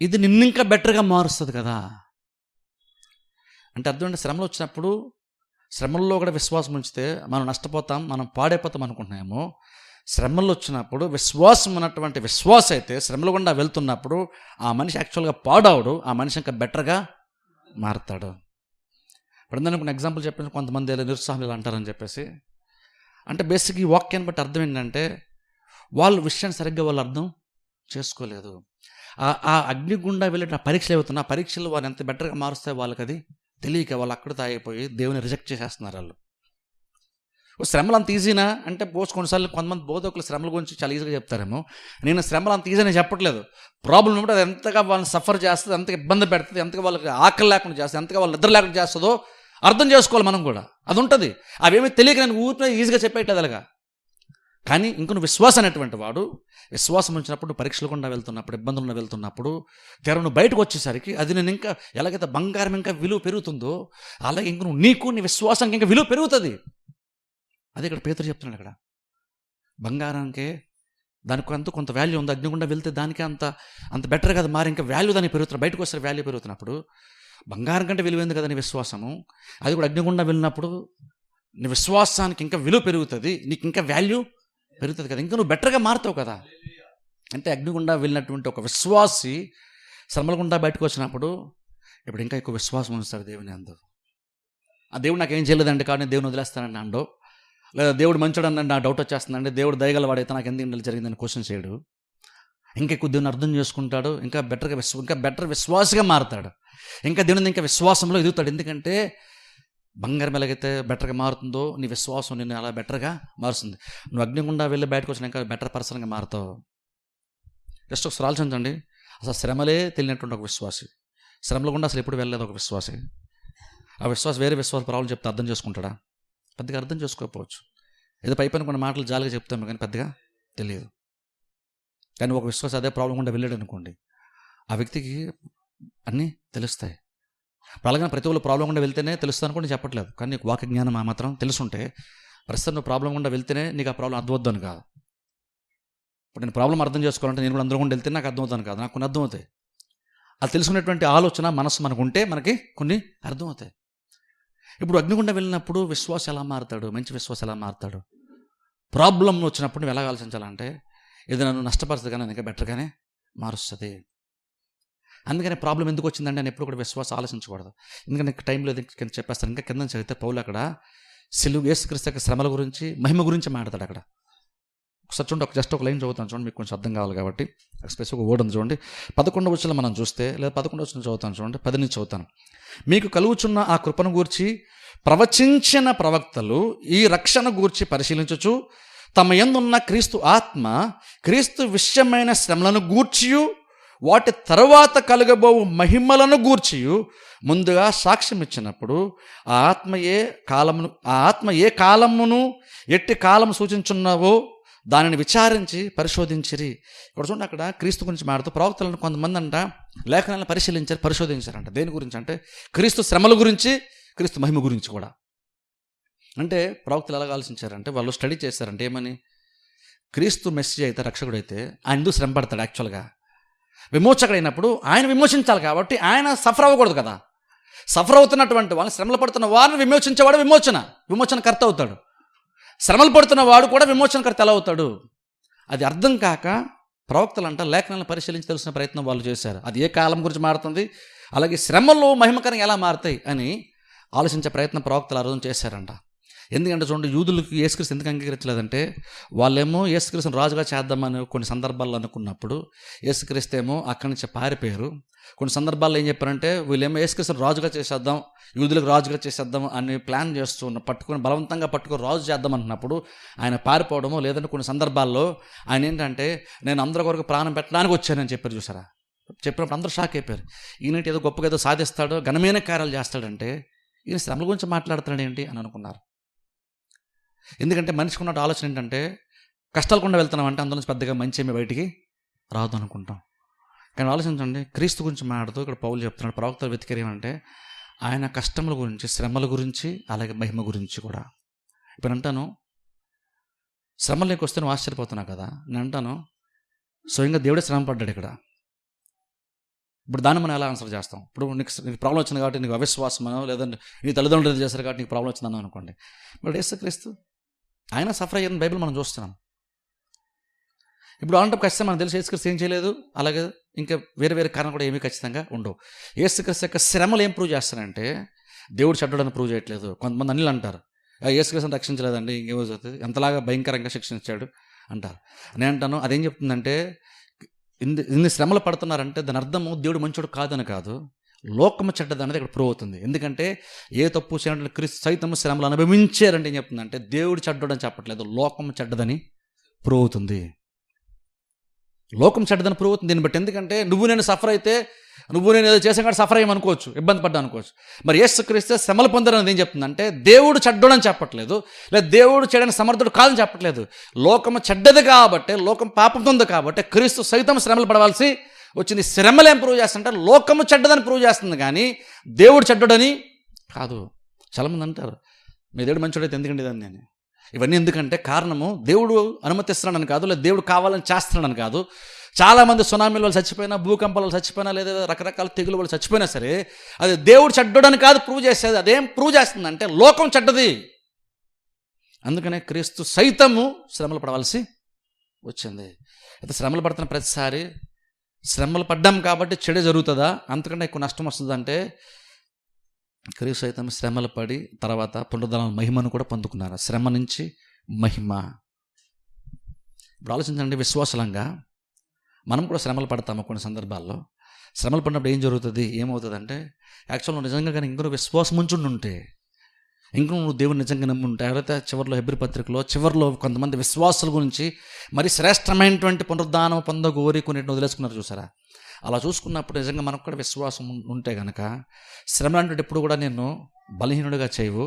ఇది నిన్ను ఇంకా బెటర్గా మారుస్తుంది కదా. అంటే అర్థం అంటే శ్రమలు వచ్చినప్పుడు శ్రమల్లో కూడా విశ్వాసం ఉంచితే మనం నష్టపోతాం, మనం పాడైపోతాం అనుకుంటున్నాము. శ్రమలు వచ్చినప్పుడు విశ్వాసం ఉన్నటువంటి విశ్వాసం అయితే శ్రమలు గుండా వెళ్తున్నప్పుడు ఆ మనిషి యాక్చువల్గా పాడవడు, ఆ మనిషి ఇంకా బెటర్గా మారుతాడు. ఇప్పుడు నేను కొన్ని ఎగ్జాంపుల్ చెప్పాను, కొంతమంది నిరుత్సాహం ఇలా అంటారని చెప్పేసి అంటే బేసిక్ ఈ వాక్యాన్ని బట్టి అర్థం ఏంటంటే వాళ్ళు విషయాన్ని సరిగ్గా వాళ్ళు అర్థం చేసుకోలేదు. ఆ అగ్నిగుండా వెళ్ళిన పరీక్షలు ఏవవుతున్నా ఆ పరీక్షలు వాళ్ళు ఎంత బెటర్గా మారుస్తాయి వాళ్ళకి అది తెలియక వాళ్ళు అక్కడ తాగిపోయి దేవుని రిజెక్ట్ చేసేస్తున్నారు. వాళ్ళు శ్రమలు అంత ఈజీనా అంటే కొన్నిసార్లు కొంతమంది బోధకులు శ్రమల గురించి చాలా ఈజీగా చెప్తారేమో. నేను శ్రమలు అంత ఈజీ అని చెప్పట్లేదు. ప్రాబ్లం ఉన్నప్పుడు అది ఎంతగా వాళ్ళని సఫర్ చేస్తుంది, ఎంతగా ఇబ్బంది పెడుతుంది, ఎంతగా వాళ్ళకి ఆకలి లేకుండా చేస్తుంది, ఎంతగా వాళ్ళు నిద్ర లేకుండా చేస్తుందో అర్థం చేసుకోవాలి మనం కూడా. అది ఉంటుంది. అవేమీ తెలియక నేను ఊరికే ఈజీగా చెప్పేయట్లేదు అలాగా. కానీ ఇంకొన్ని విశ్వాసం అనేటువంటి వాడు విశ్వాసం ఉంచినప్పుడు పరీక్షలు గుండా వెళ్తున్నప్పుడు ఇబ్బందులు వెళ్తున్నప్పుడు తెరను బయటకు వచ్చేసరికి అది నేను ఇంకా ఎలాగైతే బంగారం ఇంకా విలువ పెరుగుతుందో అలాగే ఇంక నీకు నీ విశ్వాసానికి ఇంకా విలువ పెరుగుతుంది. అదే ఇక్కడ పేతురు చెప్తున్నాడు. అక్కడ బంగారానికే దానికి కొంత వాల్యూ ఉంది. అగ్నిగుండా వెళ్తే దానికి అంత బెటర్ కదా, మరి ఇంకా వాల్యూ దానికి పెరుగుతుంది. బయటకు వస్తే వాల్యూ పెరుగుతున్నప్పుడు బంగారం కంటే విలువైంది కదా నీ విశ్వాసము. అది కూడా అగ్నిగుండా వెళ్ళినప్పుడు నీ విశ్వాసానికి ఇంకా విలువ పెరుగుతుంది, నీకు ఇంకా వాల్యూ పెరుగుతుంది కదా, ఇంకా నువ్వు బెటర్గా మారుతావు కదా. అంటే అగ్నిగుండా వెళ్ళినటువంటి ఒక విశ్వాసి శ్రమల గుండా బయటకు వచ్చినప్పుడు ఇప్పుడు ఇంకా ఎక్కువ విశ్వాసం ఉంచుతాడు దేవుని అందు. ఆ దేవుడు నాకు ఏం చేయలేదండి కానీ దేవుని వదిలేస్తానండి అండో, లేదా దేవుడు మంచోడు అన్న నా డౌట్ వచ్చేస్తుందండి, దేవుడు దయగల వాడైతే నాకు ఎందుకు జరిగిందని క్వశ్చన్ చేయడు. ఇంకా ఎక్కువ దేవుని అర్థం చేసుకుంటాడు, ఇంకా బెటర్ విశ్వాసగా మారుతాడు, ఇంకా దేవుని ఇంకా విశ్వాసంలో ఎదుగుతాడు. ఎందుకంటే బంగారం ఎలాగైతే బెటర్గా మారుతుందో నీ విశ్వాసం నిన్ను అలా బెటర్గా మారుస్తుంది. నువ్వు అగ్నిగుండా వెళ్ళి బయటకు వచ్చిన ఇంకా బెటర్ పర్సన్గా మారుతావు. జస్ట్ ఒకసారి ఆలోచించండి. అసలు శ్రమలే తెలియనటువంటి ఒక విశ్వాసి, శ్రమల గుండా అసలు ఎప్పుడు వెళ్ళలేదు ఒక విశ్వాసి. ఆ విశ్వాసం వేరే విశ్వాస ప్రాబ్లం చెప్తే అర్థం చేసుకుంటాడా? పెద్దగా అర్థం చేసుకోకపోవచ్చు. ఏదో పైపైన కొన్ని మాటలు జాలిగా చెప్తాము కానీ పెద్దగా తెలియదు. కానీ ఒక విశ్వాసం అదే ప్రాబ్లం గుండా వెళ్ళాడు అనుకోండి, ఆ వ్యక్తికి అన్నీ తెలుస్తాయి. అలాగే ప్రతి ఒక్కరు ప్రాబ్లం గుండా వెళ్తేనే తెలుస్తుంది అనుకోండి చెప్పట్లేదు. కానీ నీకు వాక్య జ్ఞానం ఆ మాత్రం తెలుసుంటే ప్రస్తుతం నువ్వు ప్రాబ్లం గుండా వెళ్తేనే నీకు ఆ ప్రాబ్లం అర్థమవుద్దని కాదు. ఇప్పుడు నేను ప్రాబ్లం అర్థం చేసుకోవాలంటే నేను కూడా అందరూ గుండా వెళ్తే నాకు అర్థమవుతాను కాదు, నాకు కొన్ని అర్థమవుతాయి. అది తెలుసుకునేటువంటి ఆలోచన మనసు మనకు ఉంటే మనకి కొన్ని అర్థమవుతాయి. ఇప్పుడు అగ్నిగుండా వెళ్ళినప్పుడు విశ్వాసం ఎలా మారుతాడు, మంచి విశ్వాసం ఎలా మారుతాడు? ప్రాబ్లం వచ్చినప్పుడు నువ్వు ఎలా ఆలోచించాలంటే ఇది నన్ను నష్టపరుస్తుంది కానీ ఇంకా బెటర్గానే మారుస్తుంది. అందుకని ప్రాబ్లం ఎందుకు వచ్చిందంటే నేను ఎప్పుడు కూడా విశ్వాసం ఆలోచించకూడదు. ఎందుకంటే టైంలో కింద చెప్పేస్తాను. ఇంకా కింద చదివితే పౌలు అక్కడ యేసుక్రీస్తు యొక్క శ్రమల గురించి మహిమ గురించి మాట్లాడతాడు. అక్కడ ఒకసారి చూడండి, జస్ట్ ఒక లైన్ చదువుతాను చూడండి, మీకు కొంచెం అర్థం కావాలి కాబట్టి. స్పెసిఫిక్ వర్డ్ ఉంది చూడండి. 11వ వచనంలో మనం చూస్తే, లేదా 11వ వచనం చదువుతాను చూడండి, 10 నుంచి చదువుతాను. మీకు కలుగుచున్న ఆ కృపను గూర్చి ప్రవచించిన ప్రవక్తలు ఈ రక్షణ గూర్చి పరిశీలించుచు తమ యందున్న క్రీస్తు ఆత్మ క్రీస్తు విషయమైన శ్రమలను గూర్చియు వాటి తరువాత కలగబోవు మహిమలను గూర్చియు ముందుగా సాక్ష్యం ఇచ్చినప్పుడు ఆ ఆత్మ ఏ కాలమును ఎట్టి కాలము సూచించున్నావో దానిని విచారించి పరిశోధించిరి. ఇక్కడ చూడండి, అక్కడ క్రీస్తు గురించి మాట్లాడుతూ ప్రవక్తలను కొంతమంది అంట లేఖనాలను పరిశోధించారంట. దేని గురించి అంటే క్రీస్తు శ్రమల గురించి, క్రీస్తు మహిమ గురించి కూడా. అంటే ప్రవక్తలు ఎలాగ ఆలోచించారంటే వాళ్ళు స్టడీ చేశారంటే ఏమని, క్రీస్తు మెస్సేజ్ అయితే రక్షకుడు అయితే ఆయన ఎందుకు శ్రమ పడతాడు? యాక్చువల్గా విమోచకుడైనప్పుడు ఆయన విమోచించాలి కాబట్టి ఆయన సఫర్ అవ్వకూడదు కదా. సఫర్ అవుతున్నటువంటి వాళ్ళని, శ్రమలు పడుతున్న వారిని విమోచించేవాడు విమోచనకర్త అవుతాడు. శ్రమలు పడుతున్న వాడు కూడా విమోచనకర్త ఎలా అవుతాడు? అది అర్థం కాక ప్రవక్తలు అంట లేఖనాలను పరిశీలించి తెలిసిన ప్రయత్నం వాళ్ళు చేశారు. అది ఏ కాలం గురించి మారుతుంది, అలాగే శ్రమలు మహిమకరంగా ఎలా మారుతాయి అని ఆలోచించే ప్రయత్నం ప్రవక్తలు ఆ రోజు చేశారంట. ఎందుకంటే చూడండి, యూదులకు యేసుక్రీస్తు ఎందుకు అంగీకరించలేదంటే వాళ్ళేమో యేసుక్రీస్తుని రాజుగా చేద్దామని కొన్ని సందర్భాల్లో అనుకున్నప్పుడు యేసుక్రీస్తు ఏమో అక్కడి నుంచి పారిపోయారు. కొన్ని సందర్భాల్లో ఏం చెప్పారంటే వీళ్ళేమో యేసుక్రీస్తుని రాజుగా చేసేద్దాం, యూదులకు రాజుగా చేసేద్దాం అని ప్లాన్ చేస్తూ బలవంతంగా పట్టుకొని రాజు చేద్దాం అంటున్నప్పుడు ఆయన పారిపోవడము, లేదంటే కొన్ని సందర్భాల్లో ఆయన ఏంటంటే నేను అందరి కొరకు ప్రాణం పెట్టడానికి వచ్చానని చెప్పారు. చూసారా? చెప్పినప్పుడు అందరూ షాక్ అయిపోయారు. ఈయనటి ఏదో గొప్పగా ఏదో సాధిస్తాడు, ఘనమైన కార్యాలు చేస్తాడంటే ఈయన శ్రమల గురించి మాట్లాడుతున్నాడు ఏంటి అని అనుకున్నారు. ఎందుకంటే మనిషికి ఉన్న ఆలోచన ఏంటంటే కష్టాలు కూడా వెళ్తున్నాం అంటే అందులో పెద్దగా మంచి ఏమి బయటికి రాదు అనుకుంటాం. కానీ ఆలోచించండి, క్రీస్తు గురించి మాట్లాడుతూ ఇక్కడ పౌలు చెప్తున్నాడు, ప్రవక్తలు వెతికారు ఏమంటే ఆయన కష్టముల గురించి, శ్రమల గురించి, అలాగే మహిమ గురించి కూడా. ఇప్పుడు అంటాను శ్రమలోకి వస్తే నువ్వు ఆశ్చర్యపోతున్నావు కదా, నేను అంటాను స్వయంగా దేవుడే శ్రమ పడ్డాడు ఇక్కడ. ఇప్పుడు దాన్ని మనం ఎలా ఆన్సర్ చేస్తాం? ఇప్పుడు నీకు ప్రాబ్లం వచ్చింది కాబట్టి నీకు అవిశ్వాసమనో, లేదంటే నీ తల్లిదండ్రులు చేశారు కాబట్టి నీకు ప్రాబ్లం వచ్చిందనో అనుకోండి. బట్ యేసుక్రీస్తు ఆయన సఫర్ అయ్యారని బైబిల్ మనం చూస్తున్నాం. ఇప్పుడు అలాంటి ఖచ్చితంగా మనకు తెలిసి యేసుక్రీస్తు ఏం చేయలేదు, అలాగే ఇంకా వేరే వేరే కారణం కూడా ఏమీ ఖచ్చితంగా ఉండవు. యేసుక్రీస్తు యొక్క శ్రమలు ఏం ప్రూవ్ చేస్తారంటే దేవుడు చెడ్డడని ప్రూవ్ చేయట్లేదు. కొంతమంది అనిల్ అంటారు యేసుక్రీస్తుని రక్షించలేదండి, ఇంకేమో అవుతుంది, ఎంతలాగా భయంకరంగా శిక్షించాడు అంటారు. నేను అంటాను, అదేం చెప్తుందంటే ఇన్ని శ్రమలు పడుతున్నారంటే దాని అర్థము దేవుడు మంచోడు కాదని కాదు, లోకము చెడ్డది అనేది ఇక్కడ ప్రూవ్ అవుతుంది. ఎందుకంటే ఏ తప్పు చేయడం క్రీస్తు సైతము శ్రమలు అనుభవించారంటే ఏం చెప్తుందంటే దేవుడు చెడ్డోడని చెప్పట్లేదు, లోకము చెడ్డదని ప్రూవ్ అవుతుంది. లోకం చెడ్డదని ప్రూవ్ అవుతుంది దీన్ని బట్టి. ఎందుకంటే నువ్వు నేను సఫర్ అయితే, నువ్వు నేను ఏదో చేసాం కానీ సఫర్ అయ్యమనుకోవచ్చు, ఇబ్బంది పడ్డా అనుకోవచ్చు. మరి యేసుక్రీస్తు శ్రమలు పొందడం ఏం చెప్తుందంటే దేవుడు చెడ్డోడని చెప్పట్లేదు, లేదా దేవుడు చేయడానికి సమర్థుడు కాదని చెప్పట్లేదు. లోకము చెడ్డది కాబట్టి, లోకం పాపంతో ఉంది కాబట్టి క్రీస్తు సైతం శ్రమలు పడవలసి వచ్చింది. శ్రమలు ఏం ప్రూవ్ చేస్తుంటే లోకము చెడ్డదని ప్రూవ్ చేస్తుంది కానీ దేవుడు చెడ్డోడని కాదు. చాలామంది అంటారు మీ దేవుడు మంచోడైతే ఎందుకండి ఇదని. నేను ఇవన్నీ ఎందుకంటే కారణము దేవుడు అనుమతిస్తున్నాడని కాదు, లేదా దేవుడు కావాలని చేస్తున్నాడని కాదు. చాలామంది సునామీల వాళ్ళు చచ్చిపోయినా, భూకంపాల వాళ్ళు చచ్చిపోయినా, లేదా రకరకాల తెగులు వాళ్ళు చచ్చిపోయినా సరే అది దేవుడు చెడ్డోడని కాదు ప్రూవ్ చేసేది. అదేం ప్రూవ్ చేస్తుందంటే లోకం చెడ్డది. అందుకనే క్రీస్తు సైతము శ్రమలు పడవలసి వచ్చింది. అయితే శ్రమలు పడుతున్న ప్రతిసారి శ్రమలు పడ్డాం కాబట్టి చెడు జరుగుతుందా, అంతకంటే ఎక్కువ నష్టం వస్తుందంటే క్రీస్తు సైతం శ్రమలు పడి తర్వాత పునరుద్ధరణ మహిమను కూడా పొందుకున్నారు. శ్రమ నుంచి మహిమ. ఇప్పుడు ఆలోచించండి, విశ్వాసలంగా మనం కూడా శ్రమలు పడతాము. కొన్ని సందర్భాల్లో శ్రమలు పడినప్పుడు ఏం జరుగుతుంది, ఏమవుతుందంటే యాక్చువల్గా నిజంగా కానీ ఇంకో విశ్వాసం ఉంచుంటే, ఇంకో నువ్వు దేవుని నిజంగా నమ్ముంటే, ఎవరైతే చివరిలో హెబ్రీ పత్రికలో చివరిలో కొంతమంది విశ్వాసాల గురించి మరి శ్రేష్టమైనటువంటి పునరుద్ధానం పొందగోరి కొన్నిటిని వదిలేసుకున్నారు చూసారా. అలా చూసుకున్నప్పుడు నిజంగా మనకు కూడా విశ్వాసం ఉంటే కనుక శ్రమ అంటే ఎప్పుడు కూడా నిన్ను బలహీనుడిగా చేయవు,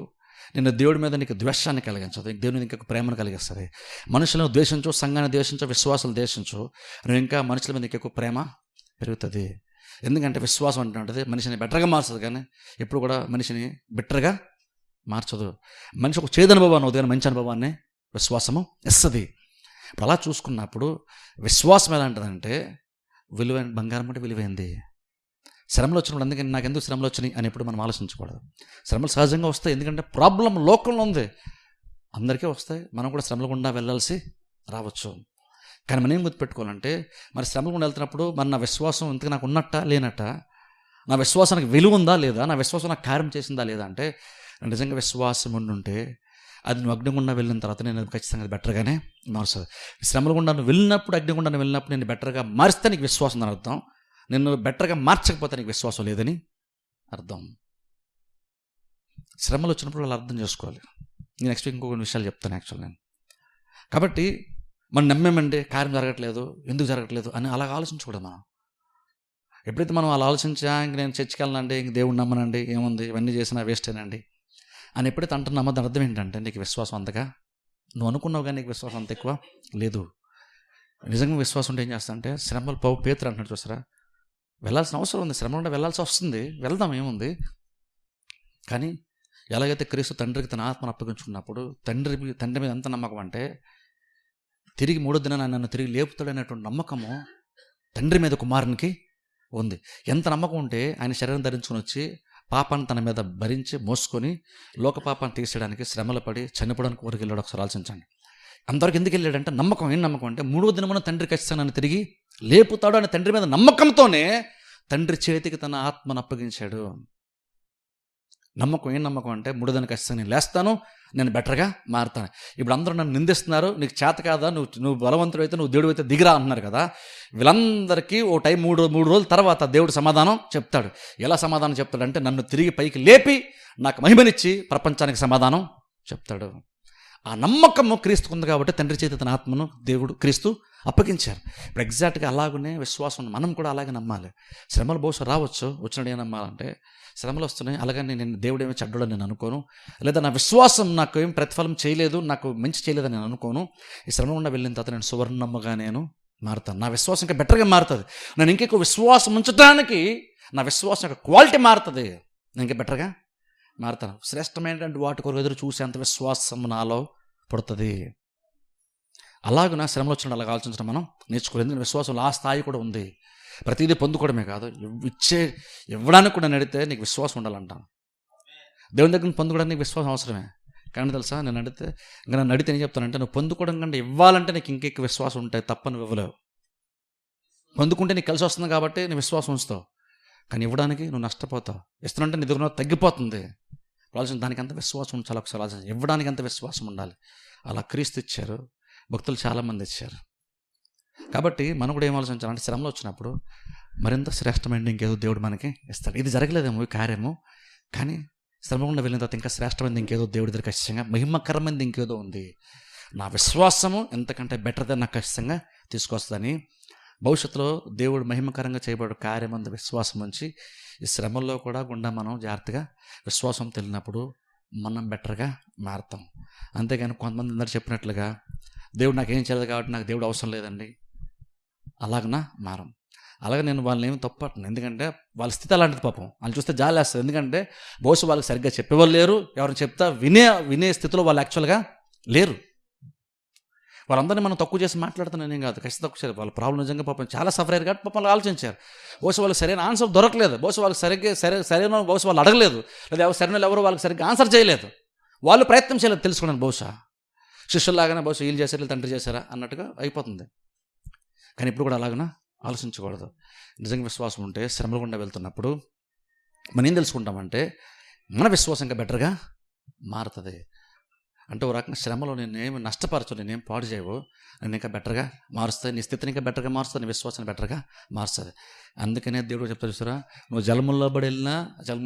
నిన్ను దేవుడి మీద నీకు ద్వేషాన్ని కలిగించదు, దేవుని మీద ఇంకా ప్రేమను కలిగిస్తుంది. మనుషులను ద్వేషించు, సంఘాన్ని ద్వేషించు, విశ్వాసాలు ద్వేషించు, నువ్వు ఇంకా మనుషుల మీద నీకు ఎక్కువ ప్రేమ పెరుగుతుంది. ఎందుకంటే విశ్వాసం అంటే మనిషిని బెటర్గా మార్చదు కానీ ఎప్పుడు కూడా మనిషిని బెటర్గా మార్చదు. మనిషి ఒక చేదు అనుభవాన్ని అవుతుంది కానీ మంచి అనుభవాన్ని విశ్వాసము ఇస్తుంది. ఇప్పుడు అలా చూసుకున్నప్పుడు విశ్వాసం ఎలాంటిదంటే విలువైన బంగారం అంటే విలువైంది. శ్రమలు వచ్చినప్పుడు అందుకని నాకు ఎందుకు శ్రమలు వచ్చినాయి అని ఎప్పుడు మనం ఆలోచించకూడదు. శ్రమలు సహజంగా వస్తాయి, ఎందుకంటే ప్రాబ్లం లోకంలో ఉంది, అందరికీ వస్తాయి. మనం కూడా శ్రమల గుండా వెళ్ళాల్సి రావచ్చు. కానీ మనం ఏం గుర్తుపెట్టుకోవాలంటే మరి శ్రమల గుండా వెళ్తున్నప్పుడు మరి నా విశ్వాసం ఇంతకు నాకు ఉన్నట్ట లేనట్ట, నా విశ్వాసానికి విలువ ఉందా లేదా, నా విశ్వాసం నాకు కార్యం చేసిందా లేదా అంటే నిజంగా విశ్వాసం ఉండుంటే అది నువ్వు అగ్నిగుండా వెళ్ళిన తర్వాత నేను ఖచ్చితంగా బెటర్గానే మారుస్తుంది. శ్రమల గుండా నువ్వు వెళ్ళినప్పుడు, అగ్నిగుండా వెళ్ళినప్పుడు నేను బెటర్గా మారిస్తే నీకు విశ్వాసం అని అర్థం. నిన్ను బెటర్గా మార్చకపోతే నీకు విశ్వాసం లేదని అర్థం. శ్రమలు వచ్చినప్పుడు వాళ్ళు అర్థం చేసుకోవాలి. నేను నెక్స్ట్ ఇంకొక విషయాలు చెప్తాను యాక్చువల్ నేను. కాబట్టి మనం నమ్మేమంటే కార్యం జరగట్లేదు, ఎందుకు జరగట్లేదు అని అలాగ ఆలోచించకూడదు. మనం ఎప్పుడైతే మనం అలా ఆలోచించా ఇంక నేను చర్చికి వెళ్ళనండి, ఇంక దేవుడు నమ్మనండి, ఏముంది ఇవన్నీ చేసినా వేస్టేనండి అని ఎప్పుడైతే అంటున్నామో దాని అర్థం ఏంటంటే నీకు విశ్వాసం అంతగా నువ్వు అనుకున్నావు కానీ నీకు విశ్వాసం అంత ఎక్కువ లేదు. నిజంగా విశ్వాసం ఉంటే ఏం చేస్తా అంటే శ్రమలు పేతురు అంటున్నాడు చూసారా, వెళ్ళాల్సిన అవసరం ఉంది, శ్రమ ఉంటే వెళ్ళాల్సి వస్తుంది, వెళ్దాం ఏముంది. కానీ ఎలాగైతే క్రీస్తు తండ్రికి తన ఆత్మను అప్పగించుకున్నప్పుడు తండ్రి మీద ఎంత నమ్మకం అంటే తిరిగి 3వ దినాన నన్ను తిరిగి లేపుతాడనేటువంటి నమ్మకము తండ్రి మీద కుమారునికి ఉంది. ఎంత నమ్మకం ఉంటే ఆయన శరీరం ధరించుకొని వచ్చి పాపాన్ని తన మీద భరించి మోసుకొని లోక పాపాన్ని తీసేయడానికి శ్రమలు పడి చనిపోవడానికి ఊరికి వెళ్ళాడు. ఒకసారి ఆలోచించండి. అంతవరకు ఎందుకు వెళ్ళాడంటే నమ్మకం. ఏం నమ్మకం అంటే 3వ దినమున తండ్రి ఖచ్చితంగా నన్ను తిరిగి లేపుతాడు అనే తండ్రి మీద నమ్మకంతోనే తండ్రి చేతికి తన ఆత్మను అప్పగించాడు. నమ్మకం. ఏం నమ్మకం అంటే 3వ దినం ఖచ్చితంగా నేను లేస్తాను, నేను బెటర్గా మారుతాను. ఇప్పుడు అందరూ నన్ను నిందిస్తున్నారు, నీకు చేత కాదా, నువ్వు బలవంతుడు అయితే, నువ్వు దేవుడు అయితే దిగిరా అంటున్నారు కదా. వీళ్ళందరికీ ఓ టైం 3 రోజుల తర్వాత దేవుడు సమాధానం చెప్తాడు. ఎలా సమాధానం చెప్తాడంటే నన్ను తిరిగి పైకి లేపి నాకు మహిమనిచ్చి ప్రపంచానికి సమాధానం చెప్తాడు. ఆ నమ్మకము క్రీస్తుకు ఉంది కాబట్టి తండ్రి చేతి తన ఆత్మను దేవుడు క్రీస్తు అప్పగించారు. ఇప్పుడు ఎగ్జాక్ట్గా అలాగనే విశ్వాసం మనం కూడా అలాగే నమ్మాలి. శ్రమలు బహుశా రావచ్చు, వచ్చినట్టు ఏం నమ్మాలంటే శ్రమలు వస్తున్నాయి అలాగని నేను దేవుడు ఏమీ చెడ్డోడని నేను అనుకోను, లేదా నా విశ్వాసం నాకు ఏం ప్రతిఫలం చేయలేదు, నాకు మంచి చేయలేదని నేను అనుకోను. ఈ శ్రమ గుండా వెళ్ళిన తర్వాత నేను సువర్ణమ్మగా నేను మారుతాను. నా విశ్వాసం ఇంకా బెటర్గా మారుతుంది. నేను ఇంకెక్కువ విశ్వాసం ఉంచడానికి నా విశ్వాసం యొక్క క్వాలిటీ మారుతుంది, నేను ఇంకా బెటర్గా మారుతాను. శ్రేష్టమైనటువంటి వాటి కొరకు ఎదురు చూసేంత విశ్వాసం నాలో పుడుతుంది. అలాగున శ్రమలు వచ్చినట్టు అలాగ ఆలోచించడం మనం నేర్చుకోలేదు. ఎందుకంటే విశ్వాసంలో ఆ స్థాయి కూడా ఉంది. ప్రతిదీ పొందుకోవడమే కాదు, ఇవ్వడానికి కూడా నడితే నీకు విశ్వాసం ఉండాలంటాను. దేవుని దగ్గర పొందుకోవడానికి నీకు విశ్వాసం అవసరమే. కానీ తెలుసా, నేను నడితే ఇంకా నన్ను నడితే ఏం చెప్తానంటే నువ్వు పొందుకోవడం కంటే ఇవ్వాలంటే నీకు ఇంకెక్కువ విశ్వాసం ఉంటాయి తప్ప నువ్వు ఇవ్వలేవు. పొందుకుంటే నీకు కలిసి వస్తుంది కాబట్టి నీ విశ్వాసం ఉంచుతావు, కానీ ఇవ్వడానికి నువ్వు నష్టపోతావు. ఇస్తున్నంటే నీ దగ్గర తగ్గిపోతుంది. ఆలోచన దానికి ఎంత విశ్వాసం ఉండాలి ఒకసారి ఆలోచన. ఇవ్వడానికి ఎంత విశ్వాసం ఉండాలి. అలా క్రీస్తు ఇచ్చారు, భక్తులు చాలామంది ఇచ్చారు. కాబట్టి మనం కూడా ఏం ఆలోచించాలంటే శ్రమలు వచ్చినప్పుడు మరింత శ్రేష్టమైనది ఇంకేదో దేవుడు మనకి ఇస్తాడు. ఇది జరగలేదేమో ఈ కార్యము, కానీ శ్రమ గుండా వెళ్ళిన తర్వాత ఇంకా శ్రేష్టమైనది ఇంకేదో దేవుడి దగ్గర ఖచ్చితంగా మహిమకరమైనది ఇంకేదో ఉంది. నా విశ్వాసము ఎంతకంటే బెటర్గా నాకు ఖచ్చితంగా తీసుకొస్తుందని భవిష్యత్తులో దేవుడు మహిమకరంగా చేయబడు కార్యం అంత విశ్వాసం ఉంచి ఈ శ్రమల్లో కూడా గుండా మనం జాగ్రత్తగా విశ్వాసం తెలియనప్పుడు మనం బెటర్గా మారుతాం. అంతేగాని కొంతమంది అందరూ చెప్పినట్లుగా దేవుడు నాకేం చేయలేదు కాబట్టి నాకు దేవుడు అవసరం లేదండి, అలాగనా మారం. అలాగే నేను వాళ్ళని ఏమి తప్పట్ను, ఎందుకంటే వాళ్ళ స్థితి అలాంటిది. పాపం వాళ్ళు చూస్తే జాలేస్తుంది. ఎందుకంటే బహుశా వాళ్ళకి సరిగ్గా చెప్పేవాళ్ళు లేరు, ఎవరిని చెప్తా వినే స్థితిలో వాళ్ళు యాక్చువల్గా లేరు. వాళ్ళందరినీ మనం తక్కువ చేసి మాట్లాడుతున్నాను ఏం కాదు, ఖచ్చితంగా తక్కువ చేయరు. వాళ్ళ ప్రాబ్లం నిజంగా పాపం చాలా సఫర్ అయ్యారు కాబట్టి పాపం వాళ్ళు ఆలోచించారు. బహుశా వాళ్ళకి సరైన ఆన్సర్ దొరకలేదు, బహుశా వాళ్ళకి సరైన బహుశా వాళ్ళు అడగలేదు, లేదా సరైన ఎవరు వాళ్ళకి సరిగ్గా ఆన్సర్ చేయలేదు, వాళ్ళు ప్రయత్నం చేయలేదు తెలుసుకున్నాను. బహుశా శిష్యుల్లాగానే బహుశా వీళ్ళు చేశారు వీళ్ళు తండ్రి చేశారా అన్నట్టుగా అయిపోతుంది. కానీ ఇప్పుడు కూడా అలాగనా ఆలోచించకూడదు. నిజంగా విశ్వాసం ఉంటే శ్రమలు గుండా వెళ్తున్నప్పుడు మనం ఏం తెలుసుకుంటామంటే మన విశ్వాసం ఇంకా బెటర్గా మారుతుంది. అంటే ఒక రకంగా శ్రమలో నేనేమి నష్టపరచు, నేనేం పాడు చేయవు, నేను ఇంకా బెటర్గా మారుస్తుంది, నీ స్థితిని ఇంకా బెటర్గా మారుస్తుంది, నీ విశ్వాసాన్ని బెటర్గా మారుస్తుంది. అందుకనే దేవుడు చెప్తా చూసారా, నువ్వు జలముల్లో పడి వెళ్ళినా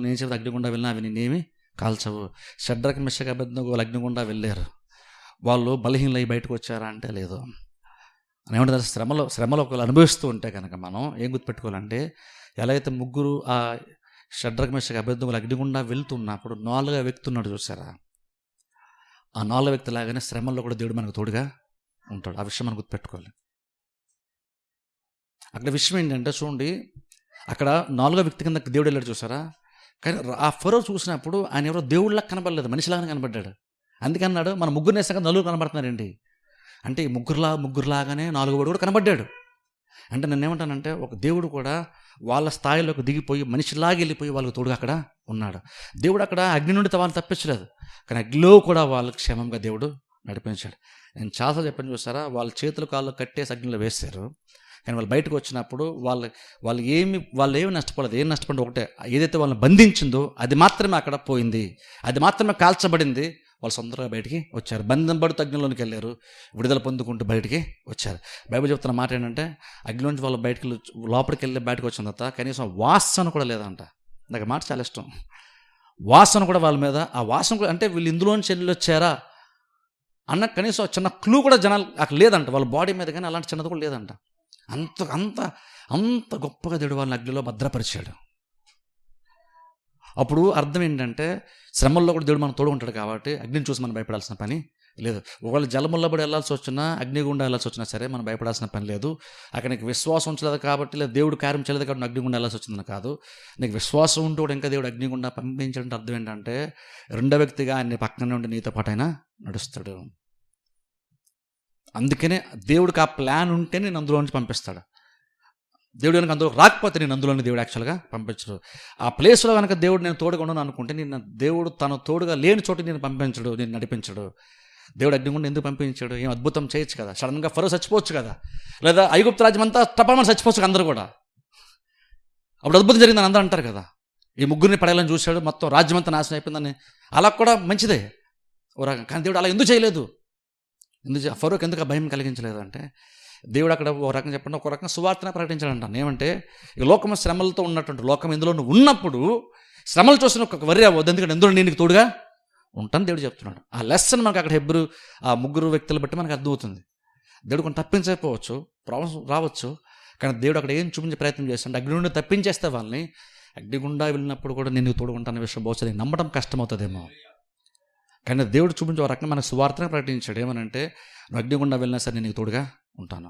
నేను చెప్తే అగ్నిగుండా వెళ్ళినా అవి నేనేమి కాల్చవు. షడ్రక్ మెషక్ అబేద్నెగో అగ్నిగుండా వెళ్ళారు, వాళ్ళు బలహీనలై బయటకు వచ్చారా అంటే లేదు. అని ఏమంటారు, శ్రమలో ఒకళ్ళు అనుభవిస్తూ ఉంటే కనుక మనం ఏం గుర్తుపెట్టుకోవాలంటే, ఎలా అయితే ముగ్గురు ఆ షడ్రక్ మెషక్ అబేద్నెగో అగ్నిగుండా వెళ్తున్నప్పుడు 4వ వ్యక్తి ఉన్నాడు చూసారా, ఆ 4వ వ్యక్తి లాగానే శ్రమల్లో కూడా దేవుడు మనకు తోడుగా ఉంటాడు. ఆ విషయం మనం గుర్తుపెట్టుకోవాలి. అక్కడ విషయం ఏంటంటే చూడండి, అక్కడ 4వ వ్యక్తి కింద దేవుడు వెళ్ళాడు చూసారా, కానీ ఆ ఫరో చూసినప్పుడు ఆయన ఎవరో దేవుళ్ళకి కనబడలేదు, మనిషిలాగానే కనబడ్డాడు. అందుకే అన్నాడు మన ముగ్గురు నేసాక 4 కనబడుతున్నారండి అంటే ఈ ముగ్గురులాగానే 4వ కూడా కనబడ్డాడు. అంటే నేను ఏమంటానంటే ఒక దేవుడు కూడా వాళ్ళ స్థాయిలోకి దిగిపోయి మనిషిలాగా వెళ్ళిపోయి వాళ్ళకి తోడుగా అక్కడ ఉన్నాడు. దేవుడు అక్కడ అగ్ని నుండి వాళ్ళని తప్పించలేదు, కానీ అగ్నిలో కూడా వాళ్ళకి క్షేమంగా దేవుడు నడిపించాడు. నేను చాలాసార్లు చెప్పాను చూసారా, వాళ్ళ చేతులు కాళ్ళు కట్టేసి అగ్నిలో వేశారు, కానీ వాళ్ళు బయటకు వచ్చినప్పుడు వాళ్ళు ఏమి నష్టపడలేదు. ఏం నష్టపడి ఒకటే, ఏదైతే వాళ్ళని బంధించిందో అది మాత్రమే అక్కడ పోయింది, అది మాత్రమే కాల్చబడింది. వాళ్ళు సొంతంగా బయటికి వచ్చారు, బంధం పడుతూ అగ్నిలోనికి వెళ్ళారు, విడుదల పొందుకుంటూ బయటికి వచ్చారు. బైబిల్ చెప్తున్న మాట ఏంటంటే అగ్నిలోంచి వాళ్ళు లోపలికి వెళ్ళి బయటకు వచ్చిన తర్వాత కనీసం వాసన కూడా లేదంట. నాకు మాట చాలా ఇష్టం, వాసన కూడా వాళ్ళ మీద, ఆ వాసన కూడా అంటే వీళ్ళు ఇందులోంచి వెళ్ళి వచ్చారా అన్న కనీసం చిన్న క్లూ కూడా జనాలు అక్కడ లేదంట, వాళ్ళ బాడీ మీద కానీ అలాంటి చిన్నది కూడా లేదంట. అంత గొప్పగా దేవుడు వాళ్ళని అగ్నిలో భద్రపరిచాడు. అప్పుడు అర్థం ఏంటంటే శ్రమల్లో కూడా దేవుడు మనం తోడు ఉంటాడు కాబట్టి అగ్నిని చూసి మనం భయపడాల్సిన పని లేదు. ఒకవేళ జలముల్లో పడి వెళ్ళాల్సి వచ్చినా, అగ్నిగుండా వెళ్ళాల్సి వచ్చినా సరే మనం భయపడాల్సిన పని లేదు. అక్కడ నీకు విశ్వాసం ఉంచలేదు కాబట్టి, లేదా దేవుడు కార్యం చేయలేదు కాబట్టి అగ్నిగుండా వెళ్ళాల్సి వచ్చిందని కాదు. నీకు విశ్వాసం ఉంటూ కూడా ఇంకా దేవుడు అగ్నిగుండా పంపించాడంటే అర్థం ఏంటంటే రెండో వ్యక్తిగా ఆయన పక్కనే ఉండి నీతో పాటు ఆయన నడుస్తాడు. అందుకనే దేవుడికి ఆ ప్లాన్ ఉంటే నేను అందులో నుంచి పంపిస్తాడు. దేవుడు కనుక అందులో రాకపోతే నేను అందులోని దేవుడు యాక్చువల్గా పంపించడు. ఆ ప్లేస్లో కనుక దేవుడు నేను తోడుగా ఉండను అనుకుంటే నేను దేవుడు తన తోడుగా లేని చోటు నేను పంపించడు, నేను నడిపించడు. దేవుడు అగ్నిగుండా ఎందుకు పంపించాడు? ఏం అద్భుతం చేయొచ్చు కదా, సడన్గా ఫరో చచ్చిపోవచ్చు కదా, లేదా ఐగుప్తు రాజ్యం అంతా తప్పమని చచ్చిపోవచ్చు అందరూ కూడా. అప్పుడు అద్భుతం జరిగిందని అందరూ అంటారు కదా, ఈ ముగ్గురిని పడేయాలని చూశాడు, మొత్తం రాజ్యం అంతా నాశనం అయిపోయిందని. అలా కూడా మంచిదే ఓ రకం, కానీ దేవుడు అలా ఎందుకు చేయలేదు? ఫరోకి ఎందుకు భయం కలిగించలేదు అంటే దేవుడు అక్కడ ఒక రకం చెప్పండి, ఒక రకంగా సువార్తనే ప్రకటించాడంటాను. ఏమంటే ఇక లోకము శ్రమలతో ఉన్నటువంటి లోకం ఇందులో నువ్వు ఉన్నప్పుడు శ్రమలు చూసిన ఒక వర్రి అవ్వద్దు, ఎందుకంటే ఎందులో నేను తోడుగా ఉంటాను దేవుడు చెప్తున్నాడు. ఆ లెసన్ మనకు అక్కడ ఆ ముగ్గురు వ్యక్తులు బట్టి మనకు అర్థమవుతుంది. దేవుడు కొంచెం తప్పించకపోవచ్చు, ప్రాబ్లమ్స్ రావచ్చు, కానీ దేవుడు అక్కడ ఏం చూపించే ప్రయత్నం చేస్తాడు, అగ్ని నుండి తప్పించేస్తే వాళ్ళని అగ్నిగుండా వెళ్ళినప్పుడు కూడా నేను తోడుకుంటాను విషయం బహుశా నమ్మడం కష్టమవుతుందేమో. కానీ దేవుడు చూపించే ఒక రకంగా మనకు సువార్తనే ప్రకటించాడు. ఏమనంటే నువ్వు అగ్నిగుండా వెళ్ళినా సరే నేను తోడుగా ఉంటాను.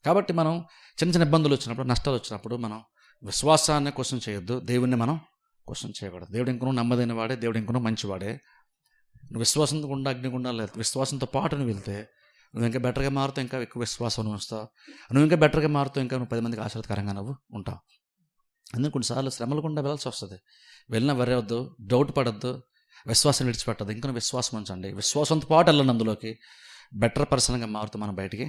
కాబట్టి మనం చిన్న ఇబ్బందులు వచ్చినప్పుడు, నష్టాలు వచ్చినప్పుడు మనం విశ్వాసాన్ని క్వశ్చన్ చేయొద్దు, దేవుణ్ణి మనం క్వశ్చన్ చేయకూడదు. దేవుడు ఇంకనూ నమ్మదైన వాడే, దేవుడు ఇంకనూ మంచివాడే. నువ్వు విశ్వాసంతో గుండా అగ్నిగుండా లేదు, విశ్వాసంతో పాటు నువ్వు వెళ్తే నువ్వు ఇంకా బెటర్గా మారుతావు, ఇంకా ఎక్కువ విశ్వాసం వస్తావు, నువ్వు ఇంకా బెటర్గా మారుతావు, ఇంకా నువ్వు 10 మందికి ఆశీర్వాదకరంగా నువ్వు ఉంటావు. అందుకే కొన్నిసార్లు శ్రమలు గుండా వెళ్ళాల్సి వస్తుంది. వెళ్ళినా వరవద్దు, డౌట్ పడద్దు, విశ్వాసం విడిచిపెట్టదు, ఇంకా విశ్వాసం ఉంచండి. విశ్వాసంతో పాటు వెళ్ళండి, అందులోకి బెటర్ పర్సన్గా మారుతూ మనం బయటికి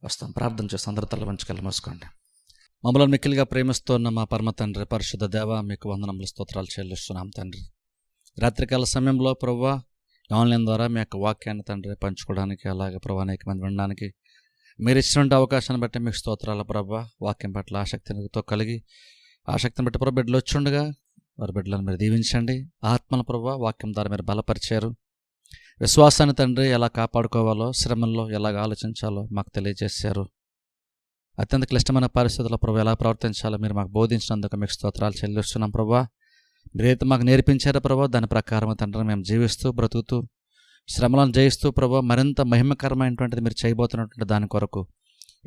వస్తాం. ప్రార్థన చేస్తాం, అందరూ తల వంచుకెళ్ళి మోసుకోండి. మమ్మల్ని మిక్కిలిగా ప్రేమిస్తున్న మా పరమ తండ్రి, పరిశుద్ధ దేవ, మీకు వందనములు స్తోత్రాలు చెల్లిస్తున్నాం తండ్రి. రాత్రికాల సమయంలో ప్రభువా ఆన్లైన్ ద్వారా మీ యొక్క వాక్యాన్ని తండ్రి పంచుకోవడానికి, అలాగే ప్రభు అనేక మంది వినడానికి మీరు ఇచ్చినటువంటి అవకాశాన్ని బట్టి మీకు స్తోత్రాల ప్రభా. వాక్యం పట్ల ఆసక్తితో కలిగి ఆసక్తిని బట్టి ప్రభు బిడ్డలు వచ్చుండగా వారి బిడ్డలను మీరు దీవించండి. ఆత్మల ప్రభా వాక్యం ద్వారా మీరు బలపరిచారు. విశ్వాసాన్ని తండ్రి ఎలా కాపాడుకోవాలో, శ్రమల్లో ఎలాగ ఆలోచించాలో మాకు తెలియజేశారు. అత్యంత క్లిష్టమైన పరిస్థితుల్లో ప్రభు ఎలా ప్రవర్తించాలో మీరు మాకు బోధించినందుకు మీకు స్తోత్రాలు చెల్లిస్తున్నాం ప్రభా. మీరైతే మాకు నేర్పించారో ప్రభా, దాని ప్రకారం తండ్రి మేము జీవిస్తూ బ్రతుకుతూ శ్రమలను జయిస్తూ ప్రభా మరింత మహిమకరమైనటువంటిది మీరు చేయబోతున్నటువంటి దాని కొరకు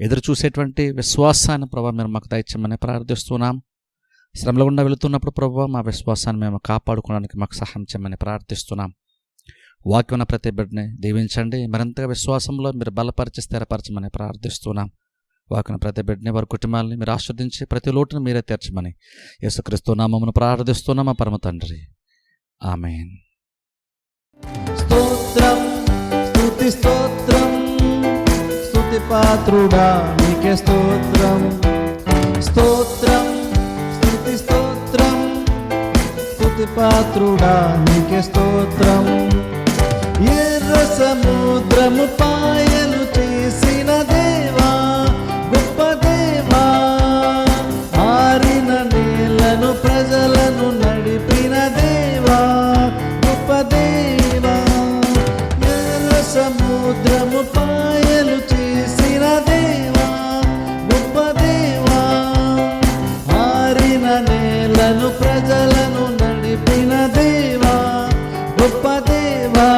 ఎదురు చూసేటువంటి విశ్వాసాన్ని ప్రభా మీరు మాకు దయచేయమని ప్రార్థిస్తున్నాం. శ్రమల గుండా వెళుతున్నప్పుడు ప్రభా మా విశ్వాసాన్ని మేము కాపాడుకోవడానికి మాకు సహాయం చేయమని ప్రార్థిస్తున్నాం. వాక్యం ప్రతి బిడ్డని దీవించండి. మరింతగా విశ్వాసంలో మీరు బలపరిచి స్థిరపరచమని ప్రార్థిస్తున్నాం. వాక్యం ప్రతి బిడ్డని వారి కుటుంబాలని మీరు ఆస్వాదించి ప్రతి లోటును మీరే తీర్చమని యేసుక్రీస్తు నామమున ప్రార్థిస్తున్నాం మా పరమ తండ్రి. ఆమేన్. స్తోత్రం, స్తుతి స్తోత్రం, స్తుతి పాత్రుడా నీకే స్తోత్రం. స్తోత్రం, స్తుతి స్తోత్రం, స్తుతి పాత్రుడా నీకే స్తోత్రం. ఎర్ర సముద్రము పాయలు చేసిన దేవా, గొప్ప దేవా, ఆరిన నేలను ప్రజలను నడిపిన దేవా, గొప్ప దేవా. ఎర్ర సముద్రము పాయలు చేసిన దేవా, గొప్ప దేవా, ఆరిన నేలను ప్రజలను నడిపిన దేవా, గొప్ప దేవా.